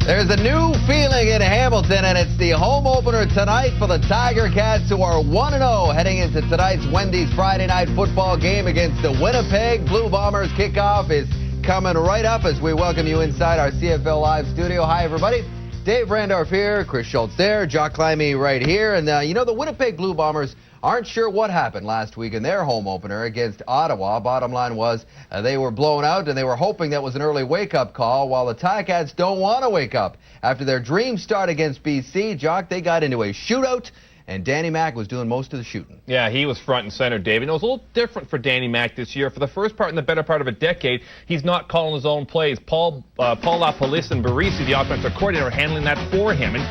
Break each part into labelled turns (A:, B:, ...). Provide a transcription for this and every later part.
A: There's a new feeling in Hamilton, and it's the home opener tonight for the Tiger Cats, who are 1-0 heading into tonight's Wendy's Friday night football game against the Winnipeg Blue Bombers. Kickoff is coming right up as we welcome you inside our CFL Live studio. Hi, everybody. Dave Randorf here, Chris Schultz there, Jock Climby right here. And, the Winnipeg Blue Bombers aren't sure what happened last week in their home opener against Ottawa. Bottom line was they were blown out, and they were hoping that was an early wake-up call, while the Ticats don't want to wake up. After their dream start against BC, Jock, they got into a shootout, and Danny Mac was doing most of the shooting. Yeah, he was front and center, David. And it was a little different for Danny Mac this year. For the first part, in the better part of a decade, he's not calling his own plays. Paul LaPolice and Barisi, the offensive coordinator, are handling that for him. And,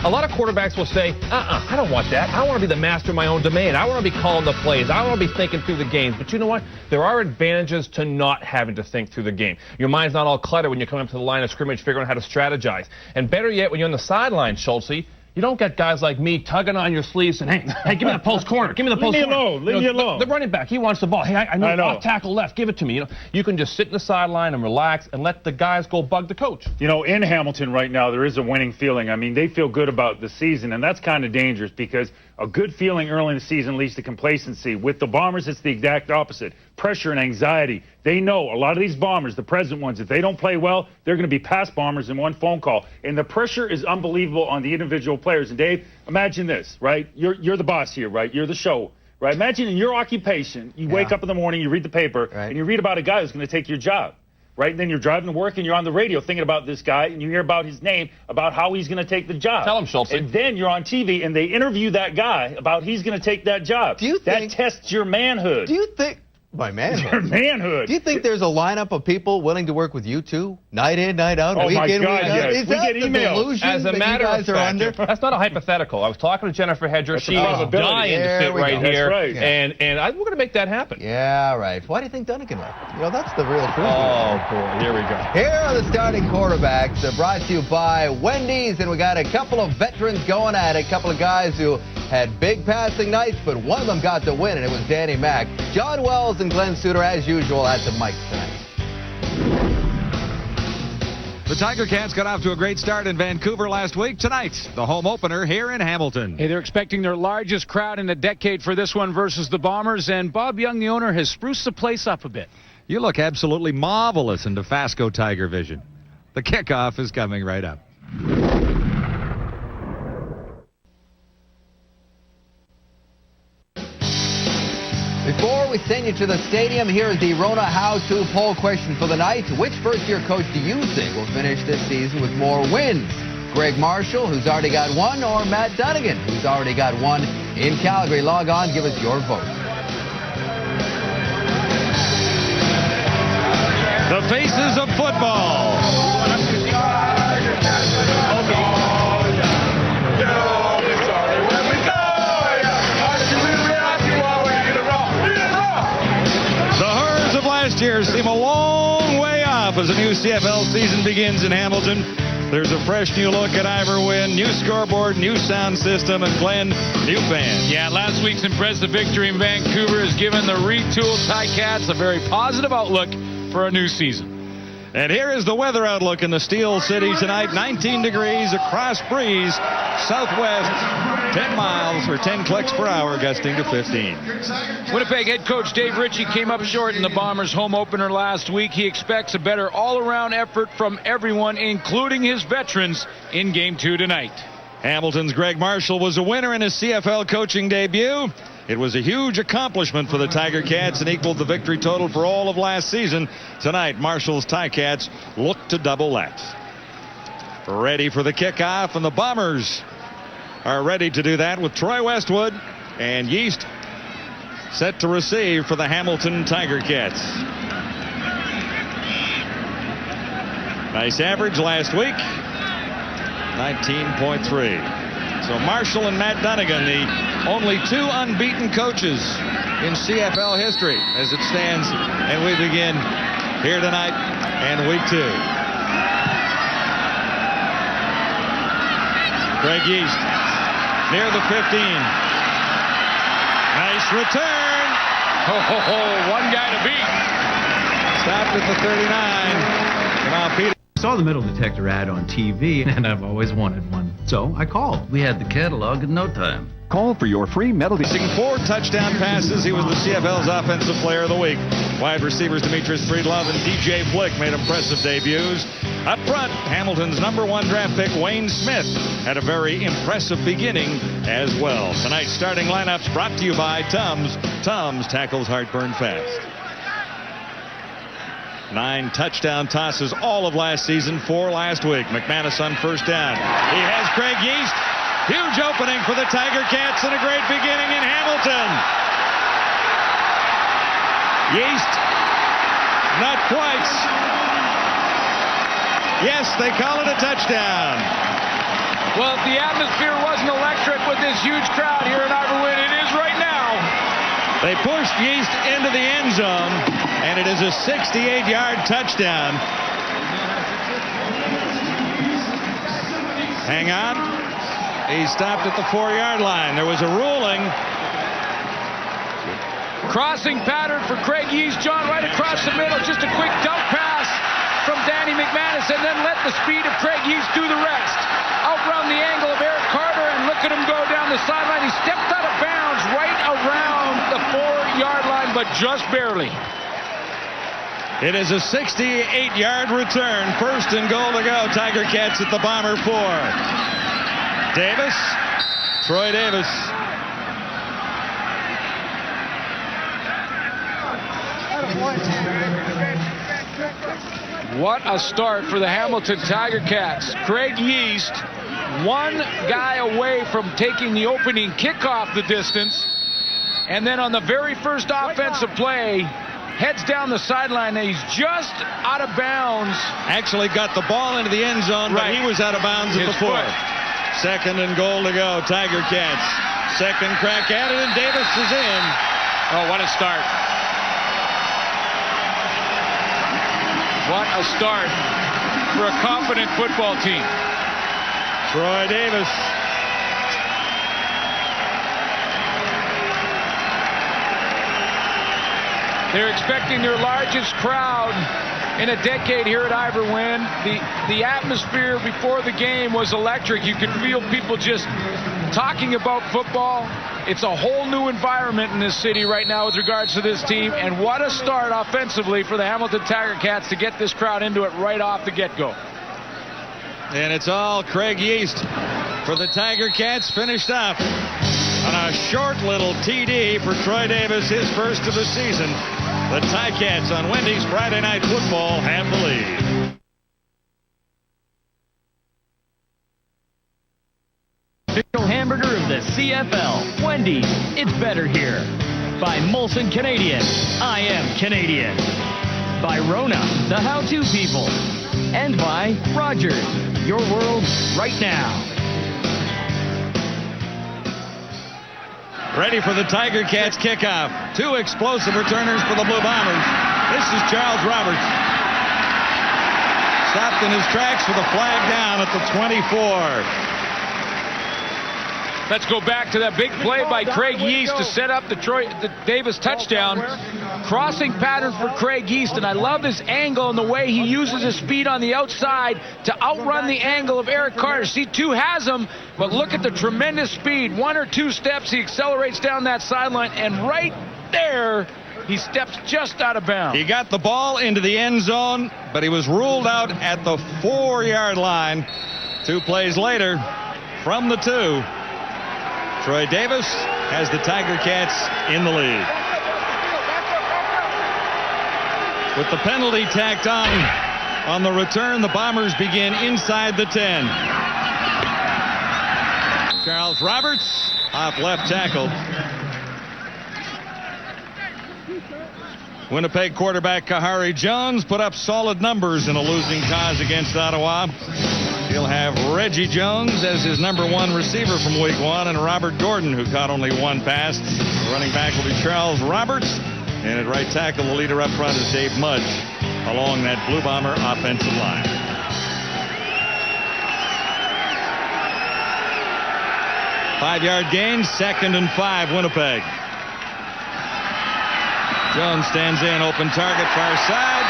A: a lot of quarterbacks will say, I don't want that. I want to be the master of my own domain. I want to be calling the plays. I want to be thinking through the games. But you know what? There are advantages to not having to think through the game. Your mind's not all cluttered when you're coming up to the line of scrimmage figuring out how to strategize. And better yet, when you're on the sideline, Schultze, you don't get guys like me tugging on your sleeves and, hey, give me the post corner. Give me the post corner.
B: Leave me alone.
A: The running back, he wants the ball. Hey, I know. Off tackle left. Give it to me. You can just sit in the sideline and relax and let the guys go bug the coach.
B: In Hamilton right now, there is a winning feeling. I mean, they feel good about the season, and that's kind of dangerous because a good feeling early in the season leads to complacency. With the Bombers, it's the exact opposite. Pressure and anxiety. They know a lot of these Bombers, the present ones, if they don't play well, they're going to be past Bombers in one phone call. And the pressure is unbelievable on the individual players. And Dave, imagine this, right? You're the boss here, right? You're the show, right? Imagine in your occupation, you wake up in the morning, you read the paper, and you read about a guy who's going to take your job. Right? And then you're driving to work and you're on the radio thinking about this guy and you hear about his name, about how he's going to take the job.
A: Tell him, Schultze.
B: And then you're on TV and they interview that guy about he's going to take that job. That tests your manhood.
A: Do you think... My manhood.
B: Your manhood.
A: Do you think there's a lineup of people willing to work with you two, night in, night out,
B: week
A: in,
B: week out?
A: Yes.
B: Is that the delusion
A: As a matter of fact, that's not a hypothetical. I was talking to Jennifer Hedger. She was dying to sit right here,
B: right.
A: and we're going to make that happen. Yeah, right. Why do you think Dunnigan left? That's the real truth. Oh, boy. Here we go. Here are the starting quarterbacks. Brought to you by Wendy's, and we got a couple of veterans going at it, a couple of guys who had big passing nights, but one of them got the win, and it was Danny Mac. John Wells and Glenn Suter, as usual, at the mics tonight.
C: The Tiger Cats got off to a great start in Vancouver last week. Tonight, the home opener here in Hamilton.
D: Hey, they're expecting their largest crowd in a decade for this one versus the Bombers, and Bob Young, the owner, has spruced the place up a bit.
C: You look absolutely marvelous in Dofasco Tiger Vision. The kickoff is coming right up.
A: Before we send you to the stadium, here is the Rona How-To poll question for the night. Which first-year coach do you think will finish this season with more wins? Greg Marshall, who's already got one, or Matt Dunnigan, who's already got one in Calgary? Log on, give us your vote.
C: The faces of football. Last year seem a long way off as a new CFL season begins in Hamilton. There's a fresh new look at Ivor Wynn, new scoreboard, new sound system, and Glenn, new fans.
D: Yeah, last week's impressive victory in Vancouver has given the retooled Ticats a very positive outlook for a new season.
C: And here is the weather outlook in the Steel City tonight. 19 degrees, a cross breeze, southwest, 10 miles or 10 clicks per hour, gusting to 15.
D: Winnipeg head coach Dave Ritchie came up short in the Bombers' home opener last week. He expects a better all-around effort from everyone, including his veterans, in Game 2 tonight.
C: Hamilton's Greg Marshall was a winner in his CFL coaching debut. It was a huge accomplishment for the Tiger Cats and equaled the victory total for all of last season. Tonight, Marshall's Ticats look to double that. Ready for the kickoff, and the Bombers are ready to do that with Troy Westwood and Yeast set to receive for the Hamilton Tiger Cats. Nice average last week, 19.3. So Marshall and Matt Dunnigan, the only two unbeaten coaches in CFL history as it stands, and we begin here tonight and week 2. Greg Yeast near the 15. Nice return.
D: One guy to beat.
C: Stopped at the 39. Now Peter
E: Saw the metal detector ad on TV, and I've always wanted one. So I called. We had the catalog in no time.
F: Call for your free metal detector.
C: 4 touchdown passes. He was the CFL's Offensive Player of the Week. Wide receivers Demetrius Breedlove and DJ Flick made impressive debuts. Up front, Hamilton's #1 draft pick, Wayne Smith, had a very impressive beginning as well. Tonight's starting lineups brought to you by Tums. Tums tackles heartburn fast. 9 touchdown tosses all of last season, 4 last week. McManus on first down. He has Craig Yeast. Huge opening for the Tiger Cats and a great beginning in Hamilton. Yeast, not quite. Yes, they call it a touchdown.
D: Well, if the atmosphere wasn't electric with this huge crowd here in Iberwin, it is right now.
C: They pushed Yeast into the end zone, and it is a 68-yard touchdown. Hang on. He stopped at the 4-yard line. There was a ruling.
D: Crossing pattern for Craig Yeast, John, right across the middle. Just a quick dump pass from Danny McManus, and then let the speed of Craig Yeast do the rest. Outrun the angle of Eric Carter, and look at him go down the sideline. He stepped out of bounds right around the 4-yard line, but just barely.
C: It is a 68-yard return. First and goal to go. Tiger Cats at the Bomber 4. Davis, Troy Davis.
D: What a start for the Hamilton Tiger Cats. Craig Yeast, one guy away from taking the opening kickoff the distance. And then on the very first offensive play, heads down the sideline, and he's just out of bounds.
C: Actually got the ball into the end zone, but he was out of bounds at the 4. Second and goal to go. Tiger Cats. Second crack at it, and Davis is in.
D: Oh, what a start. What a start for a confident football team.
C: Troy Davis.
D: They're expecting their largest crowd in a decade here at Iberwin. The atmosphere before the game was electric. You could feel people just talking about football. It's a whole new environment in this city right now with regards to this team. And what a start offensively for the Hamilton Tiger Cats to get this crowd into it right off the get-go.
C: And it's all Craig Yeast for the Tiger Cats, finished off on a short little TD for Troy Davis, his first of the season. The Ticats on Wendy's Friday Night Football have the lead.
G: Official hamburger of the CFL. Wendy's, it's better here. By Molson Canadian, I am Canadian. By Rona, the how-to people. And by Rogers, your world right now.
C: Ready for the Tiger Cats kickoff. 2 explosive returners for the Blue Bombers. This is Charles Roberts. Stopped in his tracks with a flag down at the 24.
D: Let's go back to that big play by Craig Yeast to set up the Davis touchdown. Crossing pattern for Craig Yeast, and I love his angle and the way he uses his speed on the outside to outrun the angle of Eric Carter. C2 has him, but look at the tremendous speed. 1 or 2 steps, he accelerates down that sideline, and right there, he steps just out of bounds.
C: He got the ball into the end zone, but he was ruled out at the 4-yard line. 2 plays later, from the 2, Troy Davis has the Tiger Cats in the lead. With the penalty tacked on the return, the Bombers begin inside the 10. Charles Roberts off left tackle. Winnipeg quarterback Kahari Jones put up solid numbers in a losing cause against Ottawa. He'll have Reggie Jones as his #1 receiver from week 1, and Robert Gordon, who caught only 1 pass. The running back will be Charles Roberts, and at right tackle, the leader up front is Dave Mudge along that Blue Bomber offensive line. Five-yard gain, 2nd and 5, Winnipeg. Jones stands in, open target, far side,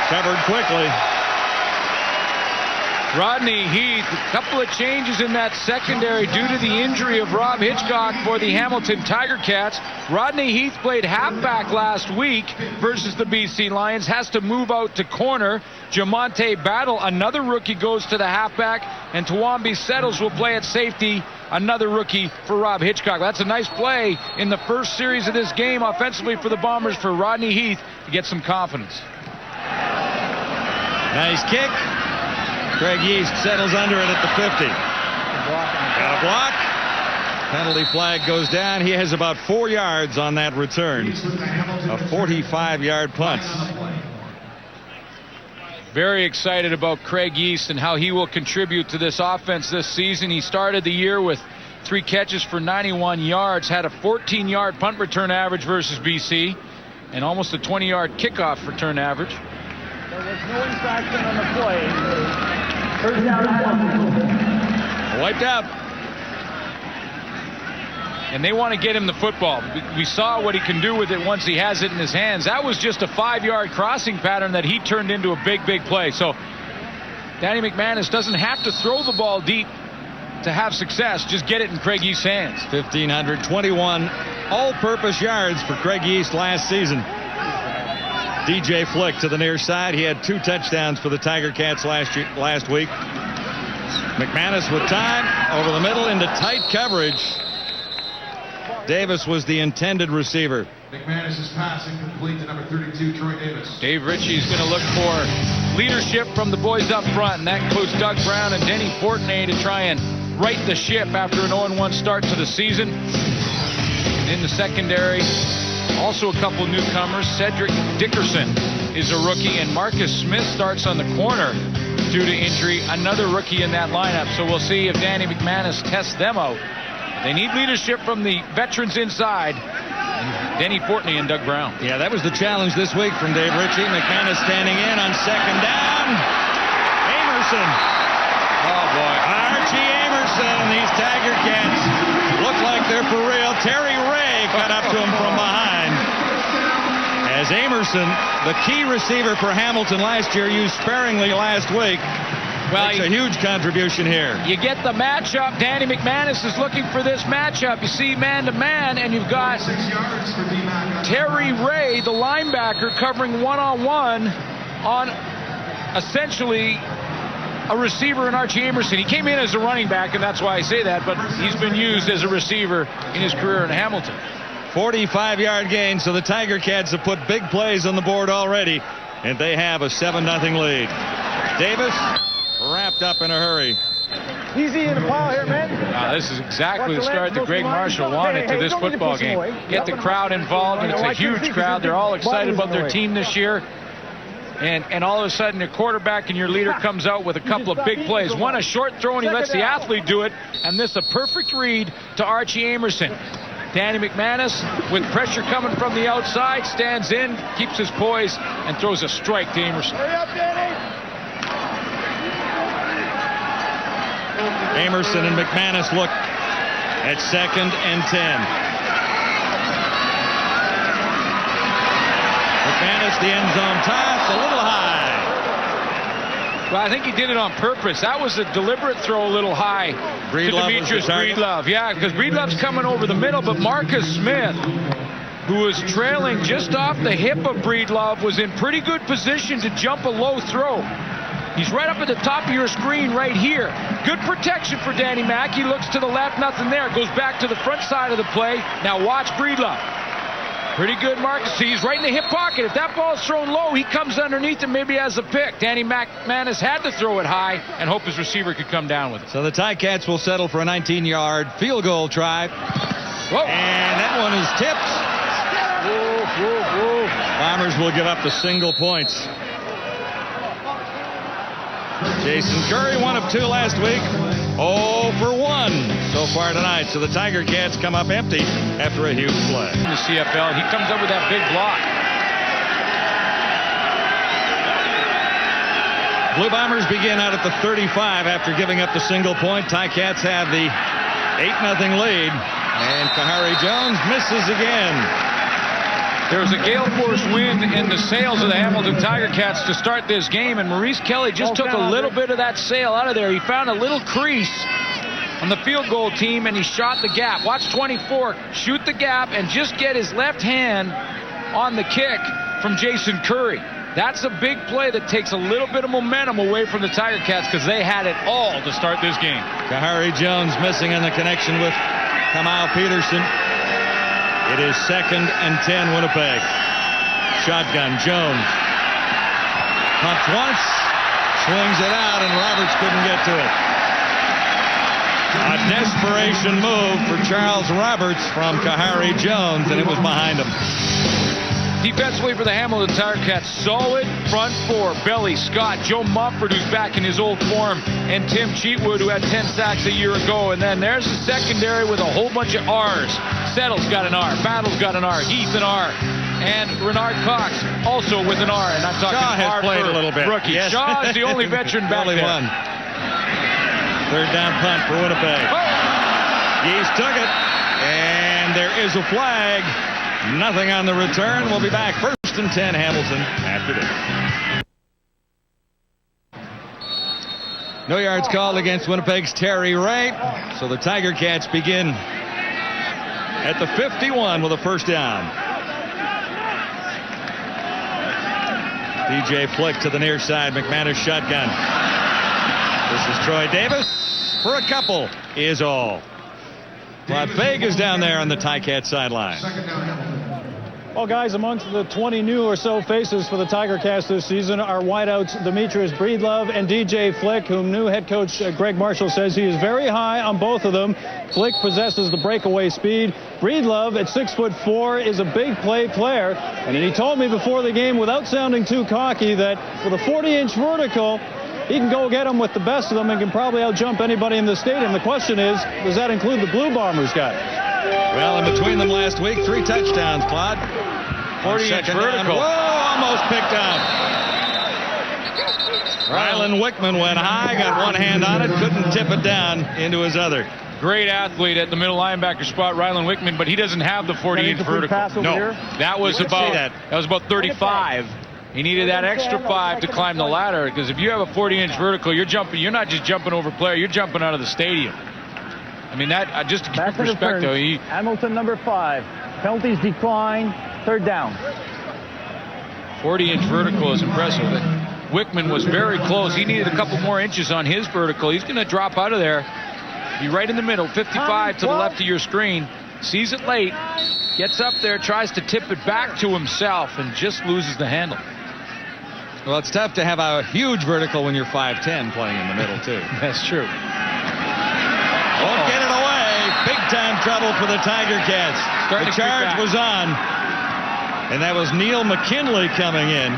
C: covered quickly.
D: Rodney Heath, a couple of changes in that secondary due to the injury of Rob Hitchcock for the Hamilton Tiger Cats. Rodney Heath played halfback last week versus the BC Lions, has to move out to corner. Jamonte Battle, another rookie, goes to the halfback, and Tawambi Settles will play at safety, another rookie for Rob Hitchcock. That's a nice play in the first series of this game offensively for the Bombers for Rodney Heath to get some confidence.
C: Nice kick. Craig Yeast settles under it at the 50. Got a block. Penalty flag goes down. He has about 4 yards on that return. A 45-yard punt.
D: Very excited about Craig Yeast and how he will contribute to this offense this season. He started the year with 3 catches for 91 yards, had a 14-yard punt return average versus BC, and almost a 20-yard kickoff return average.
H: There was no infraction on the play.
C: Wiped out.
D: And they want to get him the football. We saw what he can do with it once he has it in his hands. That was just a 5-yard crossing pattern that he turned into a big, big play. So Danny McManus doesn't have to throw the ball deep to have success. Just get it in Craig Yeast's hands.
C: 1,521 all-purpose yards for Craig Yeast last season. DJ Flick to the near side. He had 2 touchdowns for the Tiger Cats last week. McManus with time over the middle into tight coverage. Davis was the intended receiver.
I: McManus' pass incomplete to number 32, Troy Davis.
D: Dave Ritchie's going to look for leadership from the boys up front, and that includes Doug Brown and Denny Fortney to try and right the ship after an 0-1 start to the season. And in the secondary, also a couple newcomers. Cedric Dickerson is a rookie, and Marcus Smith starts on the corner due to injury, another rookie in that lineup. So we'll see if Danny McManus tests them out. They need leadership from the veterans inside, and Denny Fortney and Doug Brown.
C: Yeah, that was the challenge this week from Dave Ritchie. McManus standing in on second down. Amerson.
D: Oh, boy.
C: Archie Amerson. These Tiger Cats look like they're for real. Terry Ray cut up to him from behind. As Amerson, the key receiver for Hamilton last year, used sparingly last week. Well, it's a huge contribution here.
D: You get the matchup. Danny McManus is looking for this matchup. You see man-to-man, and you've got Terry Ray, the linebacker, covering one-on-one on essentially a receiver in Archie Amerson. He came in as a running back, and that's why I say that, but he's been used as a receiver in his career in Hamilton.
C: 45-yard gain, so the Tiger Cats have put big plays on the board already, and they have a 7-0 lead. Davis wrapped up in a hurry.
H: Easy in the pile here, man.
D: This is exactly the start that Greg Marshall wanted to this football game. Get the crowd involved, and it's a huge crowd. They're all excited about their team this year. And all of a sudden, your quarterback and your leader comes out with a couple of big plays. One, a short throw, and he lets the athlete do it. And this, a perfect read to Archie Amerson. Danny McManus, with pressure coming from the outside, stands in, keeps his poise, and throws a strike to Amerson.
H: Hurry up, Danny.
C: Amerson and McManus look at 2nd and 10. McManus, the end zone toss, a little high.
D: Well, I think he did it on purpose. That was a deliberate throw a little high to Demetrius Breedlove. Yeah, because Breedlove's coming over the middle, but Marcus Smith, who was trailing just off the hip of Breedlove, was in pretty good position to jump a low throw. He's right up at the top of your screen right here. Good protection for Danny Mack. He looks to the left, nothing there. Goes back to the front side of the play. Now watch Breedlove. Pretty good, Marcus. See, he's right in the hip pocket. If that ball's thrown low, he comes underneath and maybe has a pick. Danny McManus had to throw it high and hope his receiver could come down with it.
C: So the Ticats will settle for a 19-yard field goal try.
D: Whoa.
C: And that one is tipped. Bombers will give up the single points. Jason Curry, 1 of 2 last week. 0 for 1 so far tonight. So the Tiger Cats come up empty after a huge play.
D: In the CFL, he comes up with that big block.
C: Blue Bombers begin out at the 35 after giving up the single point. Ticats have the 8-0 lead. And Kahari Jones misses again.
D: There was a gale force wind in the sails of the Hamilton Tiger Cats to start this game, and Maurice Kelly just took a little bit of that sail out of there. He found a little crease on the field goal team, and he shot the gap. Watch 24 shoot the gap and just get his left hand on the kick from Jason Curry. That's a big play that takes a little bit of momentum away from the Tiger Cats because they had it all to start this game.
C: Kahari Jones missing in the connection with Kamal Peterson. It is 2nd and 10 Winnipeg. Shotgun Jones. Pumped once. Swings it out and Roberts couldn't get to it. A desperation move for Charles Roberts from Kahari Jones, and it was behind him.
D: Defensively for the Hamilton Tiger Cats, solid front four. Belly, Scott, Joe Mumford, who's back in his old form, and Tim Cheatwood, who had 10 sacks a year ago. And then there's the secondary with a whole bunch of R's. Settle's got an R, Battle's got an R, Heath an R, and Renard Cox also with an R. And I'm talking
C: Shaw has
D: R
C: played
D: for
C: a little bit.
D: Rookie.
C: Yes.
D: Shaw is the only veteran back
C: only
D: there.
C: One. 3rd down punt for Winnipeg. Yeast took it, and there is a flag. Nothing on the return. We'll be back 1st and 10 Hamilton after this. No yards called against Winnipeg's Terry Wright. So the Tiger Cats begin at the 51 with a 1st down. DJ Flick to the near side. McManus shotgun. This is Troy Davis for a couple is all. Rod Vega's down there on the Ticat sideline.
H: Well, guys, amongst the 20 new or so faces for the Tiger Cats this season are wideouts Demetrius Breedlove and DJ Flick, whom new head coach Greg Marshall says he is very high on both of them. Flick possesses the breakaway speed. Breedlove at 6'4" is a big play player. And he told me before the game, without sounding too cocky, that with a 40-inch vertical, he can go get them with the best of them and can probably outjump anybody in the stadium. The question is, does that include the Blue Bombers guys?
C: Well, in between them last week, 3 touchdowns, Claude.
D: 40-inch vertical.
C: Whoa, almost picked up. Rylan Wickman went high, got one hand on it, couldn't tip it down into his other.
D: Great athlete at the middle linebacker spot, Rylan Wickman, but he doesn't have the 40-inch vertical.
C: No,
D: that was about 35. He needed that extra 5 to climb the ladder, because if you have a 40-inch vertical, you're jumping. You're not just jumping over player, you're jumping out of the stadium. I mean, that just to keep respect, though.
H: Hamilton number 5. Penalties decline. 3rd down.
D: 40-inch vertical is impressive. Wickman was very close. He needed a couple more inches on his vertical. He's going to drop out of there. Be right in the middle, 55 to the left of your screen. Sees it late, gets up there, tries to tip it back to himself, and just loses the handle.
C: Well, it's tough to have a huge vertical when you're 5'10" playing in the middle, too.
D: That's true.
C: Won't get it away. Big-time trouble for the Tiger Cats. The charge was on, and that was Neil McKinley coming in.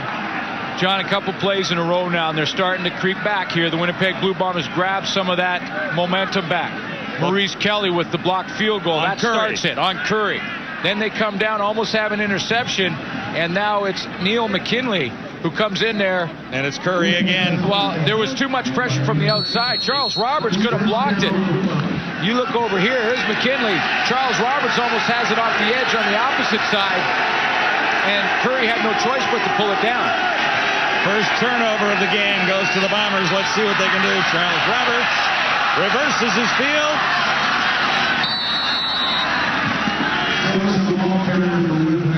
D: John, a couple plays in a row now, and they're starting to creep back here. The Winnipeg Blue Bombers grab some of that momentum back. Maurice Kelly with the blocked field goal. That starts it on Curry. Then they come down, almost have an interception, and now it's Neil McKinley who comes in there.
C: And it's Curry again.
D: Well, there was too much pressure from the outside. Charles Roberts could have blocked it. You look over here, here's McKinley. Charles Roberts almost has it off the edge on the opposite side, and Curry had no choice but to pull it down.
C: First turnover of the game goes to the Bombers. Let's see what they can do. Charles Roberts reverses his field.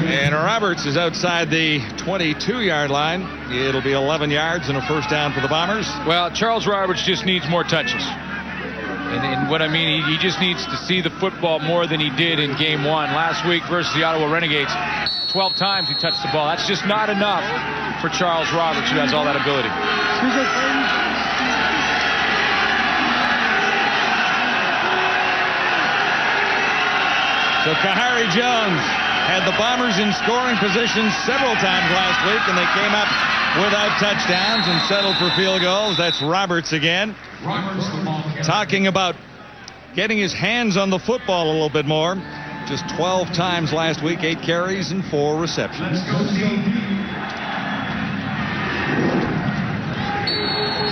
C: And Roberts is outside the 22-yard line. It'll be 11 yards and a 1st down for the Bombers.
D: Well, Charles Roberts just needs more touches. And what I mean, he just needs to see the football more than he did in game 1. Last week versus the Ottawa Renegades, 12 times he touched the ball. That's just not enough for Charles Roberts, who has all that ability.
C: So Kahari Jones had the Bombers in scoring position several times last week, and they came up without touchdowns and settled for field goals. That's Roberts again. Talking about getting his hands on the football a little bit more. Just 12 times last week, 8 carries and 4 receptions.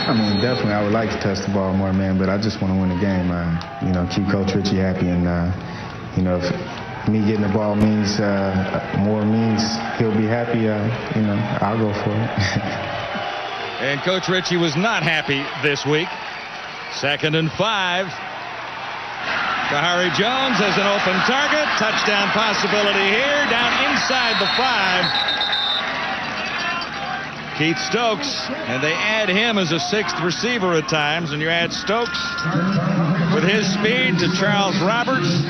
J: I mean, definitely I would like to touch the ball more, man, but I just want to win the game. Keep Coach Ritchie happy, and, if me getting the ball means he'll be happy, I'll go for it.
C: And Coach Ritchie was not happy this week. 2nd and 5. Kahari Jones has an open target. Touchdown possibility here. Down inside the 5. Keith Stokes. And they add him as a 6th receiver at times. And you add Stokes with his speed to Charles Roberts.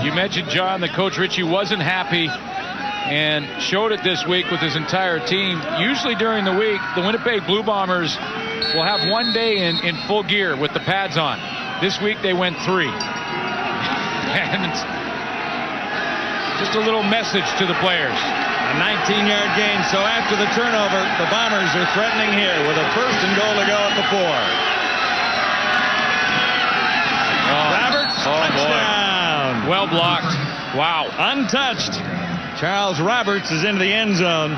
D: You mentioned, John, that Coach Ritchie wasn't happy and showed it this week with his entire team. Usually during the week, the Winnipeg Blue Bombers will have one day in full gear with the pads on. This week they went 3. And it's just a little message to the players.
C: A 19-yard gain. So after the turnover, the Bombers are threatening here with a 1st and goal to go at the 4. Roberts, touchdown.
D: Boy. Well blocked. Wow.
C: Untouched. Charles Roberts is into the end zone.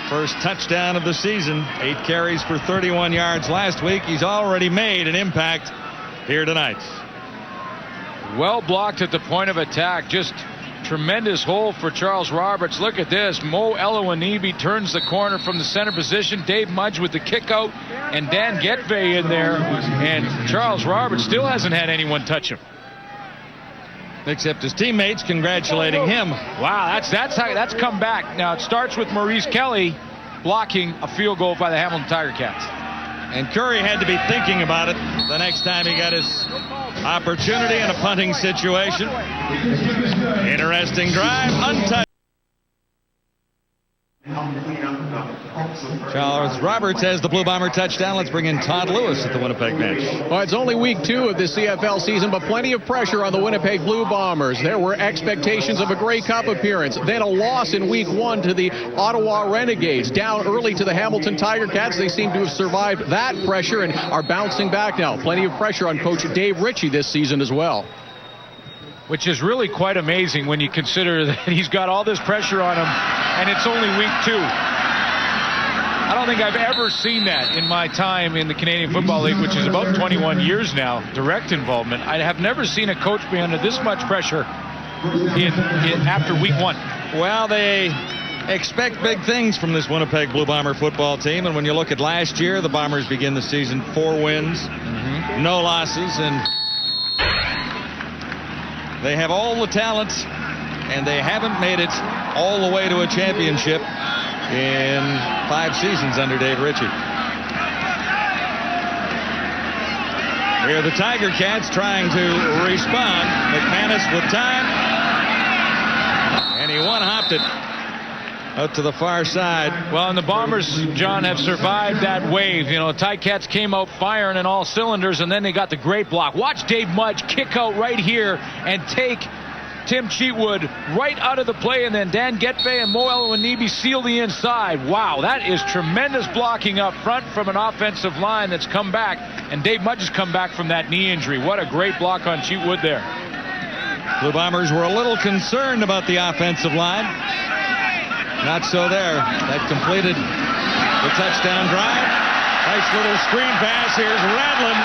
C: First touchdown of the season. 8 carries for 31 yards last week. He's already made an impact here tonight.
D: Well blocked at the point of attack. Just tremendous hole for Charles Roberts. Look at this. Mo Elowanibi turns the corner from the center position. Dave Mudge with the kick out. And Dan Getve in there. And Charles Roberts still hasn't had anyone touch him.
C: Except his teammates congratulating him.
D: Wow, that's come back. Now it starts with Maurice Kelly blocking a field goal by the Hamilton Tiger Cats.
C: And Curry had to be thinking about it the next time he got his opportunity in a punting situation. Interesting drive, untouched. Charles Roberts has the Blue Bomber touchdown. Let's bring in Todd Lewis at the Winnipeg bench.
K: Well, it's only week 2 of the CFL season, but plenty of pressure on the Winnipeg Blue Bombers. There were expectations of a Grey Cup appearance, then a loss in week 1 to the Ottawa Renegades. Down early to the Hamilton Tiger Cats. They seem to have survived that pressure and are bouncing back now. Plenty of pressure on Coach Dave Ritchie this season as well.
D: Which is really quite amazing when you consider that he's got all this pressure on him and it's only week 2. I don't think I've ever seen that in my time in the Canadian Football League, which is about 21 years now, direct involvement. I have never seen a coach be under this much pressure after week 1.
C: Well, they expect big things from this Winnipeg Blue Bomber football team. And when you look at last year, the Bombers begin the season 4 wins, no losses, and they have all the talents, and they haven't made it all the way to a championship in 5 seasons under Dave Ritchie. Here are the Tiger Cats trying to respond. McManus with time, and he one-hopped it out to the far side.
D: Well, and the Bombers, John, have survived that wave. You know, Ticats came out firing in all cylinders, and then they got the great block. Watch Dave Mudge kick out right here and take Tim Cheatwood right out of the play, and then Dan Getve and Mo Elowanibi seal the inside. Wow, that is tremendous blocking up front from an offensive line that's come back, and Dave Mudge has come back from that knee injury. What a great block on Cheatwood there.
C: Blue Bombers were a little concerned about the offensive line. Not so there. That completed the touchdown drive. Nice little screen pass. Here's Radlin.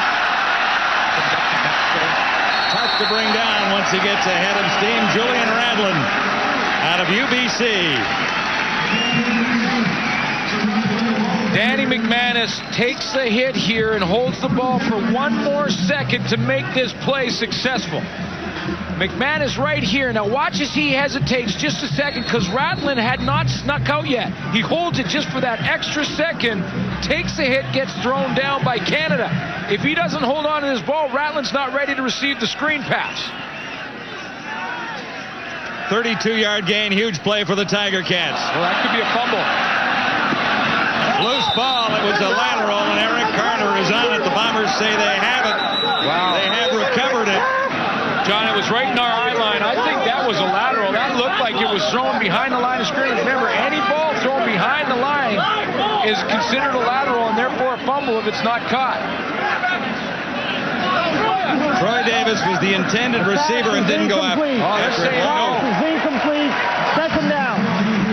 C: Tough to bring down once he gets ahead of steam. Julian Radlin out of UBC.
D: Danny McManus takes the hit here and holds the ball for 1 more second to make this play successful. McManus right here. Now watch as he hesitates just a second because Radlin had not snuck out yet. He holds it just for that extra second, takes the hit, gets thrown down by Canada. If he doesn't hold on to this ball, Radlin's not ready to receive the screen pass.
C: 32-yard gain, huge play for the Tiger Cats.
D: Well, that could be a fumble.
C: Loose ball, it was a lateral, and Eric Carter is on it. The Bombers say they have it.
D: Wow.
C: They have recovered it.
D: John, it was right in our eye line. I think that was a lateral. That looked like it was thrown behind the line of scrimmage. Remember, any ball thrown behind the line is considered a lateral and therefore a fumble if it's not caught.
C: Troy Davis was the intended receiver and didn't go after.
D: Oh, they're saying no.
L: Incomplete. Second down.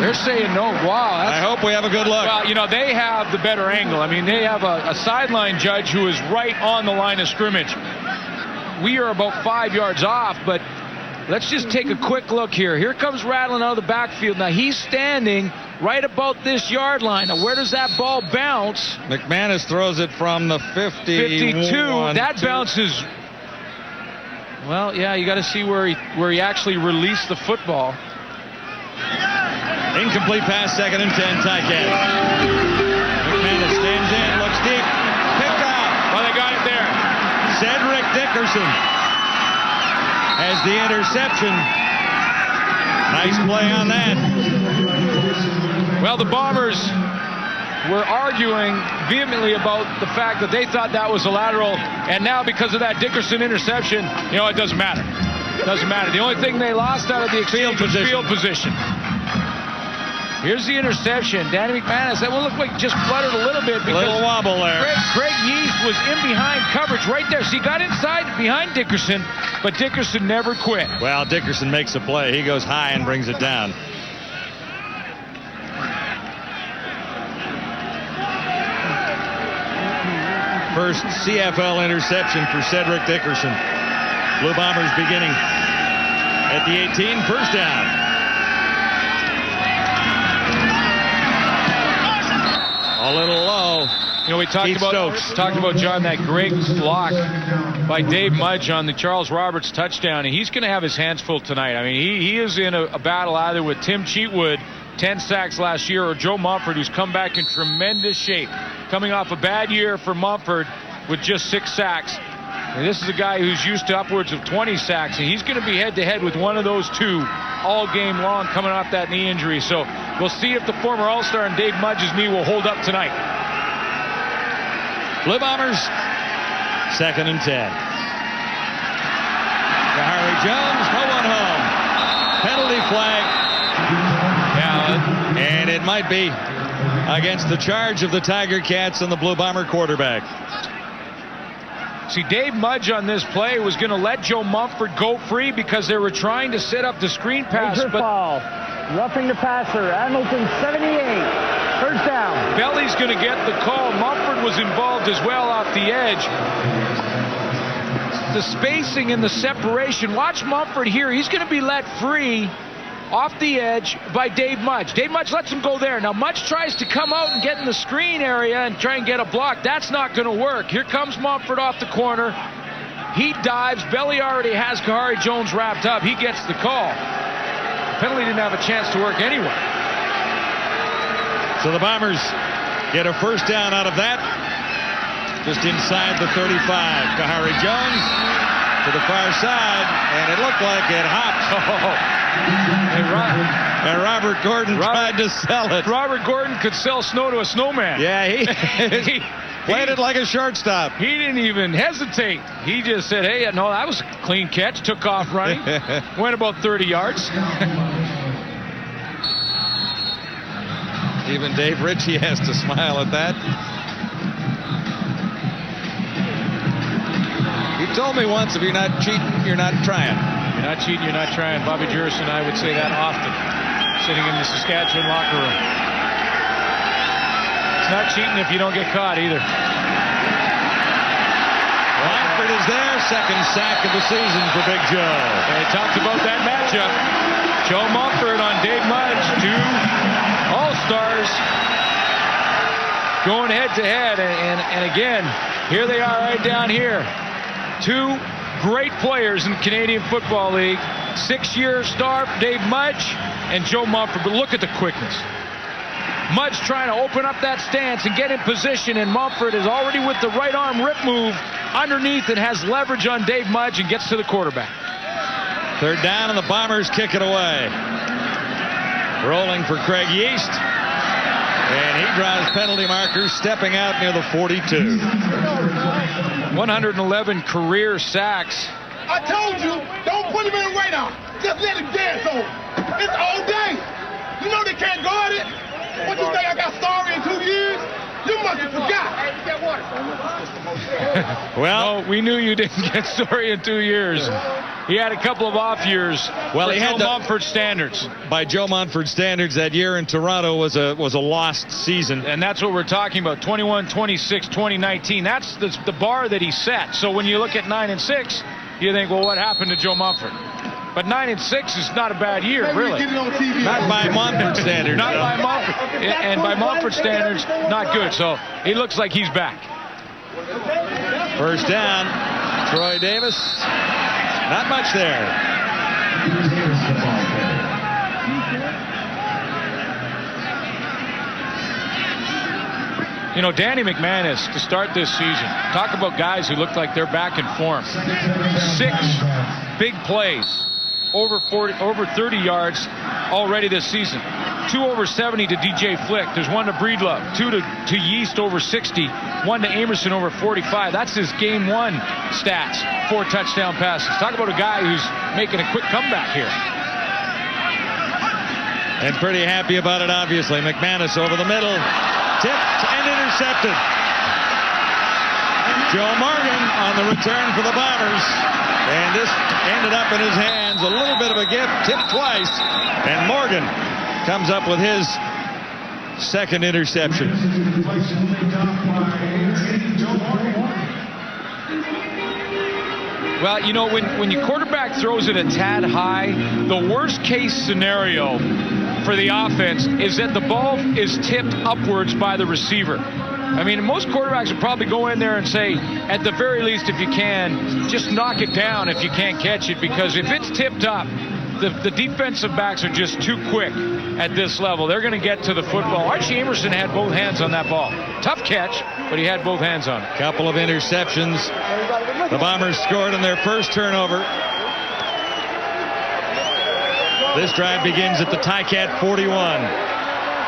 D: They're saying no. Wow.
C: I hope we have a good look.
D: Well, you know, they have the better angle. I mean, they have a sideline judge who is right on the line of scrimmage. We are about 5 yards off, but Let's just take a quick look here. Here comes rattling out of the backfield. Now he's standing right about this yard line. Now where does that ball bounce?
C: McManus throws it from the 52.
D: That bounces. Well, yeah, you got to see where he actually released the football.
C: Incomplete pass, 2nd and 10, Ticats. McManus stands in, looks deep, picked out.
D: Well, they got it there.
C: Cedric Dickerson has the interception. Nice play on that.
D: Well, the Bombers were arguing vehemently about the fact that they thought that was a lateral, and now because of that Dickerson interception, it doesn't matter. It doesn't matter. The only thing they lost out of the exchange was field position. Here's the interception. Danny McManus, that one looked like just fluttered a little bit.
C: A little wobble there.
D: Craig Yeast was in behind coverage right there. So he got inside behind Dickerson, but Dickerson never quit.
C: Well, Dickerson makes a play. He goes high and brings it down. First CFL interception for Cedric Dickerson. Blue Bombers beginning at the 18, first down. A little low.
D: We talked about John, that great block by Dave Mudge on the Charles Roberts touchdown, and he's going to have his hands full tonight. I mean, he is in a battle either with Tim Cheatwood, 10 sacks last year, or Joe Mumford, who's come back in tremendous shape, coming off a bad year for Mumford with just 6 sacks. And this is a guy who's used to upwards of 20 sacks, and he's going to be head-to-head with one of those two all game long coming off that knee injury. So we'll see if the former All-Star and Dave Mudge's knee will hold up tonight.
C: Blue Bombers, 2nd and 10. Harry Jones, no one home. Penalty flag. Yeah, and it might be against the charge of the Tiger Cats and the Blue Bomber quarterback.
D: See, Dave Mudge on this play was going to let Joe Mumford go free because they were trying to set up the screen pass.
L: Major foul. Roughing the passer. Hamilton, 78. First down.
D: Belly's going to get the call. Mumford was involved as well off the edge. The spacing and the separation. Watch Mumford here. He's going to be let free off the edge by Dave Mudge. Dave Mudge lets him go there. Now Mudge tries to come out and get in the screen area and try and get a block. That's not going to work. Here comes Mumford off the corner. He dives. Belly already has Kahari Jones wrapped up. He gets the call. The penalty didn't have a chance to work anyway.
C: So the Bombers get a first down out of that. Just inside the 35. Kahari Jones to the far side, and it looked like it hopped. And Robert Gordon tried to sell it.
D: Robert Gordon could sell snow to a snowman.
C: Yeah, he played it like a shortstop.
D: He didn't even hesitate. He just said, hey, no, that was a clean catch. Took off running. Went about 30 yards.
C: Even Dave Ritchie has to smile at that. He told me once, if you're not cheating, you're not trying.
D: You're not cheating, you're not trying. Bobby Jurison and I would say that often, sitting in the Saskatchewan locker room. It's not cheating if you don't get caught either.
C: Mumford is there, 2nd sack of the season for Big Joe.
D: They talked about that matchup. Joe Mumford on Dave Mudge, 2 All-Stars going head-to-head. And again, here they are right down here. 2 great players in the Canadian Football League. 6-year star Dave Mudge and Joe Mumford. But look at the quickness. Mudge trying to open up that stance and get in position, and Mumford is already with the right arm rip move underneath and has leverage on Dave Mudge and gets to the quarterback.
C: 3rd down, and the Bombers kick it away. Rolling for Craig Yeast. And he draws penalty markers, stepping out near the 42.
D: 111 career sacks.
M: I told you, don't put him in the radar. Just let him dance on. It's all day. You know they can't guard it. What you think, I got sorry in 2 years? You must have forgot.
D: Well, no, we knew you didn't get sorry in 2 years. He had a couple of off years.
C: Well, he had
D: Joe Mumford standards.
C: By Joe Mumford standards, that year in Toronto was a lost season.
D: And that's what we're talking about. 21, 26, 2019. That's the bar that he set. So when you look at 9 and 6, you think, well, what happened to Joe Mumford? But 9-6 is not a bad year, really.
C: Not by Montford standards.
D: Not by Montford. And by Montford standards, not good. So he looks like he's back.
C: First down, Troy Davis. Not much there.
D: You know, Danny McManus, to start this season, talk about guys who look like they're back in form. 6 big plays, over 30 yards already this season. 2 over 70 to DJ Flick. There's 1 to Breedlove, 2 to Yeast over 60, 1 to Amerson over 45. That's his game 1 stats, 4 touchdown passes. Talk about a guy who's making a quick comeback here.
C: And pretty happy about it, obviously. McManus over the middle, tipped and intercepted. Joe Morgan on the return for the Bombers. And this ended up in his hands. A little bit of a gift, tipped twice. And Morgan comes up with his second interception.
D: Well, you know, when your quarterback throws it a tad high, the worst case scenario for the offense is that the ball is tipped upwards by the receiver. I mean, most quarterbacks would probably go in there and say, at the very least, if you can, just knock it down if you can't catch it, because if it's tipped up, the defensive backs are just too quick at this level. They're going to get to the football. Archie Amerson had both hands on that ball. Tough catch, but he had both hands on it.
C: Couple of interceptions. The Bombers scored on their first turnover. This drive begins at the Ticat 41.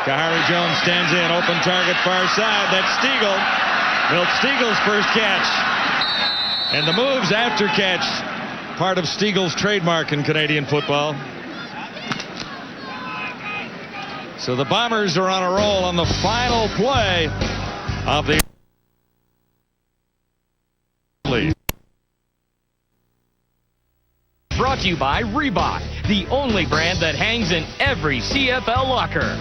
C: Kahari Jones stands in, open target far side. That's Stiegel. Milt Stiegel's first catch. And the moves after catch, part of Stiegel's trademark in Canadian football. So the Bombers are on a roll on the final play of the league.
G: Brought to you by Reebok, the only brand that hangs in every CFL locker.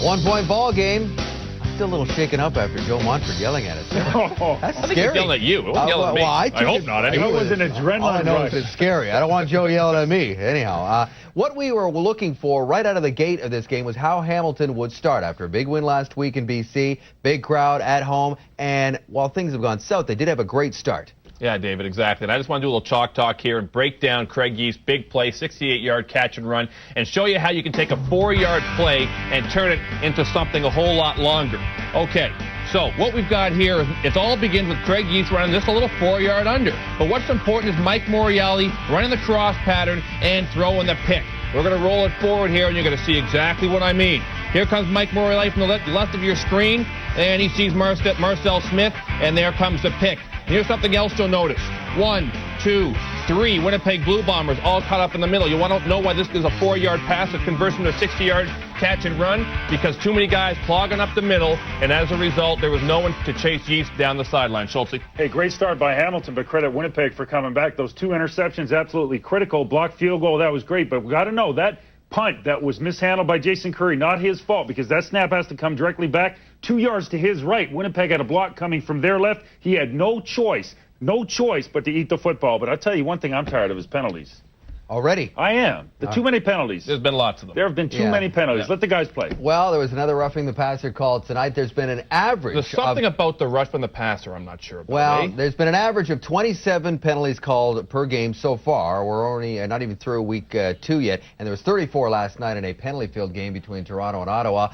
A: 1-point ball game. I'm still a little shaken up after Joe Montford yelling at us. That's
N: I think
A: scary.
N: he's yelling at you. He wasn't yelling at me.
B: I hope not. Anyway, it was an adrenaline
A: all I know
B: rush.
A: is it's scary. I don't want Joe yelling at me. Anyhow, what we were looking for right out of the gate of this game was how Hamilton would start after a big win last week in BC, big crowd at home, and while things have gone south, they did have a great start.
N: Yeah, David, exactly. And I just want to do a little chalk talk here and break down Craig Yeast, big play, 68-yard catch and run, and show you how you can take a 4-yard play and turn it into something a whole lot longer. Okay, so what we've got here, it all begins with Craig Yeast running this a little 4-yard under. But what's important is Mike Moriarty running the cross pattern and throwing the pick. We're going to roll it forward here, and you're going to see exactly what I mean. Here comes Mike Moriarty from the left of your screen, and he sees Marcel Smith, and there comes the pick. Here's something else you'll notice. 1, 2, 3 Winnipeg Blue Bombers all caught up in the middle. You want to know why this is a 4-yard pass that converts into a 60-yard catch and run? Because too many guys clogging up the middle, and as a result, there was no one to chase Yeast down the sideline. Schultze.
B: Hey, great start by Hamilton, but credit Winnipeg for coming back. Those 2 interceptions, absolutely critical. Blocked field goal, that was great, but we got to know that punt that was mishandled by Jason Curry, not his fault, because that snap has to come directly back 2 yards to his right. Winnipeg had a block coming from their left. He had no choice but to eat the football. But I'll tell you one thing I'm tired of is penalties.
A: Already?
B: I am. Too many penalties.
N: There's been lots of them.
B: There have been too many penalties. Let the guys play.
A: Well, there was another roughing the passer called tonight. There's been an average
N: There's something about the rush from the passer I'm not sure about.
A: Well, there's been an average of 27 penalties called per game so far. We're only not even through week 2 yet, and there was 34 last night in a penalty field game between Toronto and Ottawa.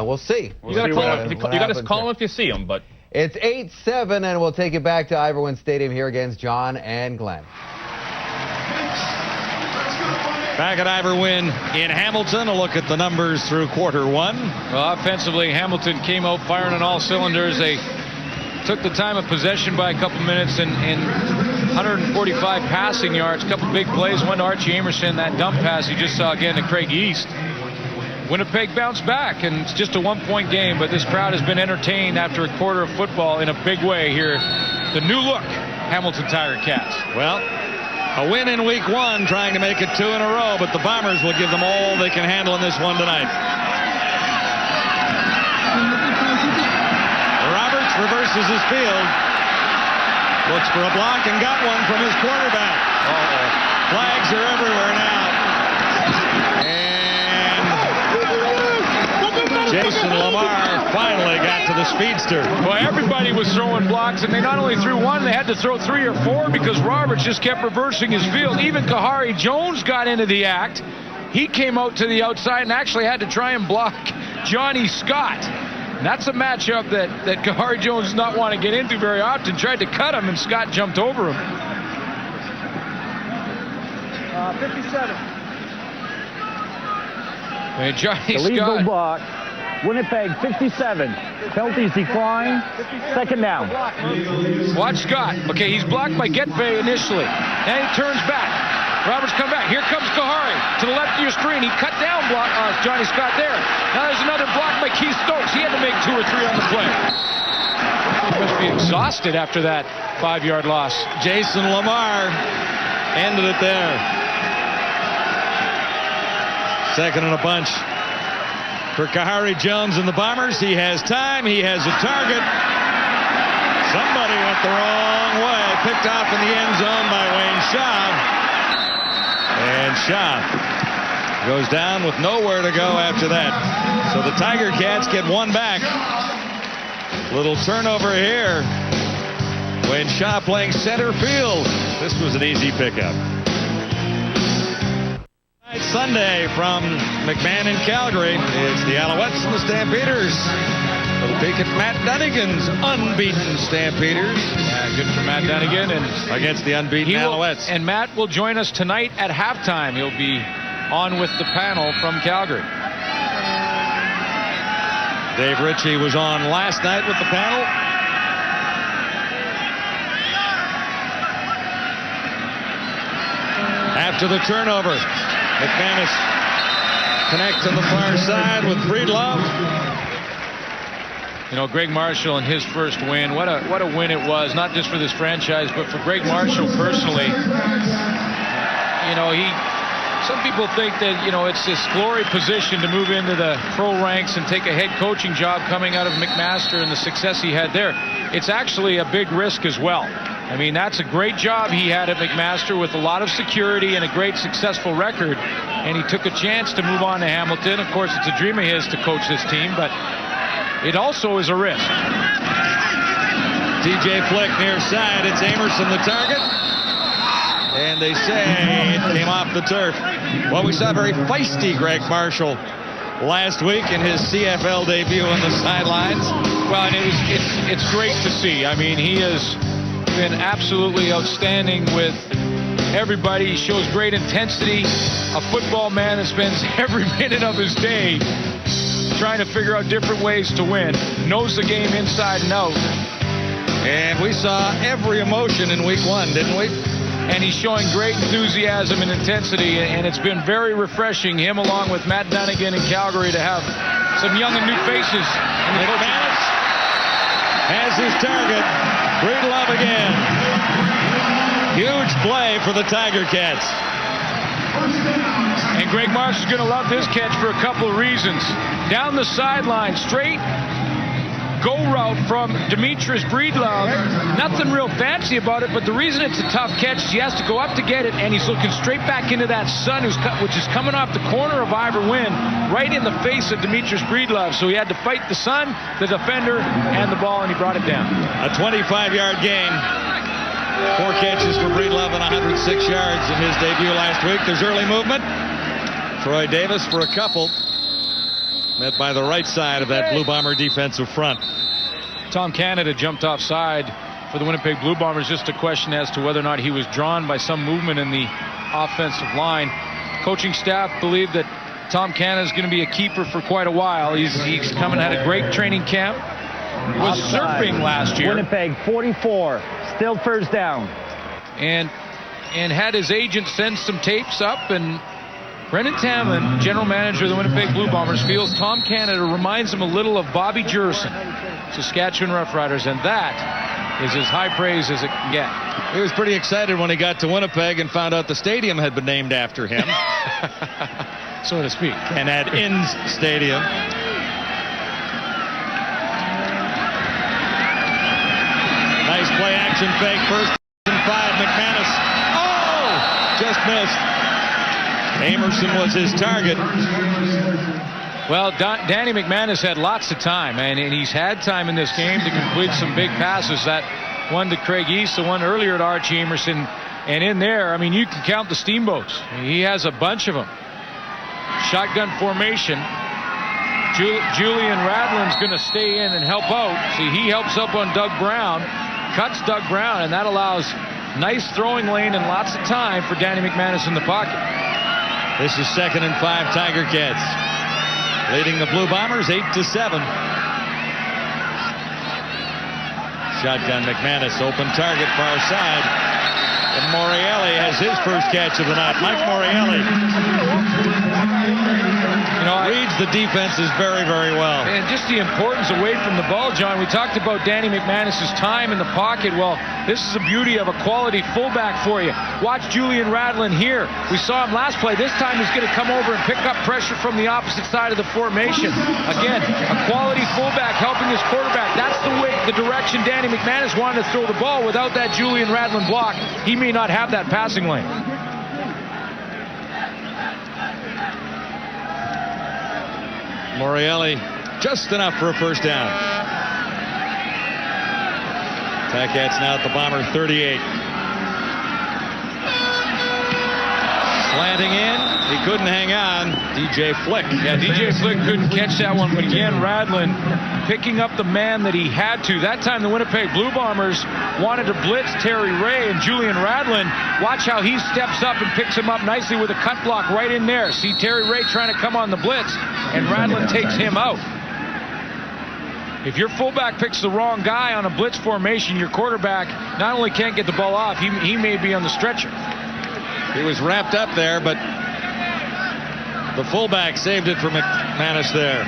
A: We'll see.
N: You got to call them if you see them, but
A: it's 8-7, and we'll take it back to Iverwin Stadium here against John and Glenn.
C: Back at Iverwin in Hamilton, a look at the numbers through quarter 1.
D: Well, offensively, Hamilton came out firing on all cylinders. They took the time of possession by a couple minutes and 145 passing yards, a couple big plays, one to Archie Amerson, that dump pass you just saw again to Craig Yeast. Winnipeg bounced back, and it's just a 1-point game, but this crowd has been entertained after a quarter of football in a big way here. The new look Hamilton Tiger Cats.
C: Well, a win in week 1, trying to make it 2 in a row, but the Bombers will give them all they can handle in this one tonight. Roberts reverses his field. Looks for a block and got one from his quarterback. Flags are everywhere now. And Jason Lamar finally got to the speedster.
D: Well, everybody was throwing blocks, and they not only threw one, they had to throw 3 or 4 because Roberts just kept reversing his field. Even Kahari Jones got into the act. He came out to the outside and actually had to try and block Johnny Scott. And that's a matchup that Kahari Jones does not want to get into very often. Tried to cut him, and Scott jumped over him.
L: 57.
D: And Johnny
L: Illegal
D: Scott.
L: block. Winnipeg 57. Penalties decline. Second down.
D: Watch Scott. Okay, he's blocked by Getbay initially. And he turns back. Roberts come back. Here comes Kahari to the left of your screen. He cut down Johnny Scott there. Now there's another block by Keith Stokes. He had to make 2 or 3 on the play. He must be exhausted after that 5-yard loss.
C: Jason Lamar ended it there. Second and a bunch for Kahari Jones and the Bombers. He has time. He has a target. Somebody went the wrong way. Picked off in the end zone by Wayne Shaw. And Shaw goes down with nowhere to go after that. So the Tiger Cats get one back. Little turnover here. Wayne Shaw playing center field. This was an easy pickup. Sunday from McMahon in Calgary. It's the Alouettes and the Stampeders. Little peek at Matt Dunnigan's unbeaten Stampeders.
D: Yeah, good for Matt Dunnigan. And
C: against the unbeaten Alouettes.
D: And Matt will join us tonight at halftime. He'll be on with the panel from Calgary.
C: Dave Ritchie was on last night with the panel. After the turnover, McManus connects on the far side with Breedlove.
D: You know, Greg Marshall in his first win, what a win it was, not just for this franchise, but for Greg Marshall personally. You know, some people think that, you know, it's this glory position to move into the pro ranks and take a head coaching job coming out of McMaster and the success he had there. It's actually a big risk as well. I mean, that's a great job he had at McMaster with a lot of security and a great successful record. And he took a chance to move on to Hamilton. Of course, it's a dream of his to coach this team, but it also is a risk.
C: TJ Flick near side. It's Amerson the target. And they say it came off the turf. Well, we saw very feisty Greg Marshall last week in his CFL debut on the sidelines.
D: Well, and it's great to see. I mean, he has been absolutely outstanding with everybody. He shows great intensity. A football man that spends every minute of his day trying to figure out different ways to win. Knows the game inside and out.
C: And we saw every emotion in week 1, didn't we?
D: And he's showing great enthusiasm and intensity, and it's been very refreshing, him along with Matt Dunnigan in Calgary, to have some young and new faces. And
C: McManus has his target. Breedlove again. Huge play for the Tiger Cats.
D: And Greg Marshall's going to love this catch for a couple of reasons. Down the sideline, straight go route from Demetrius Breedlove. Nothing real fancy about it, but the reason it's a tough catch is he has to go up to get it, and he's looking straight back into that sun, which is coming off the corner of Ivor Wynn, right in the face of Demetrius Breedlove. So he had to fight the sun, the defender, and the ball, and he brought it down.
C: A 25-yard gain. 4 catches for Breedlove and 106 yards in his debut last week. There's early movement. Troy Davis for a couple. Met by the right side of that Blue Bomber defensive front.
D: Tom Canada jumped offside for the Winnipeg Blue Bombers. Just a question as to whether or not he was drawn by some movement in the offensive line. Coaching staff believe that Tom Canada is going to be a keeper for quite a while. He's come and had a great training camp. Was surfing last year.
L: Winnipeg 44, still first down.
D: And had his agent send some tapes up, and Brendan Tamlin, general manager of the Winnipeg Blue Bombers, feels Tom Canada reminds him a little of Bobby Jurison, Saskatchewan Roughriders, and that is as high praise as it can get.
C: He was pretty excited when he got to Winnipeg and found out the stadium had been named after him.
D: So to speak.
C: And at Inns Stadium. Nice play action fake, 1st and 5, McManus. Oh! Just missed. Amerson was his target.
D: Well, Danny McManus had lots of time, and he's had time in this game to complete some big passes. That one to Craig East, the one earlier to Archie Amerson. And in there, I mean, you can count the steamboats. He has a bunch of them. Shotgun formation. Julian Radlin's going to stay in and help out. See, he helps up on Doug Brown, cuts Doug Brown, and that allows nice throwing lane and lots of time for Danny McManus in the pocket.
C: This is 2nd and 5, Tiger Cats. Leading the Blue Bombers 8-7. Shotgun McManus, open target, far side. And Morreale has his first catch of the night. Mike Morreale reads the defenses very, very well.
D: And just the importance away from the ball, John. We talked about Danny McManus' time in the pocket. Well, this is the beauty of a quality fullback for you. Watch Julian Radlin here. We saw him last play. This time he's going to come over and pick up pressure from the opposite side of the formation. Again, a quality fullback helping his quarterback. That's the direction Danny McManus wanted to throw the ball. Without that Julian Radlin block, he may not have that passing lane.
C: Morreale just enough for a first down. Ticats now at the Bomber 38. Slanting in. He couldn't hang on. DJ Flick.
D: Yeah, DJ Flick couldn't catch that one, but again, Radlin picking up the man that he had to. That time the Winnipeg Blue Bombers wanted to blitz Terry Ray, and Julian Radlin, watch how he steps up and picks him up nicely with a cut block right in there. See Terry Ray trying to come on the blitz, and Radlin takes him out. If your fullback picks the wrong guy on a blitz formation, your quarterback not only can't get the ball off, he may be on the stretcher.
C: He was wrapped up there, but the fullback saved it for McManus there.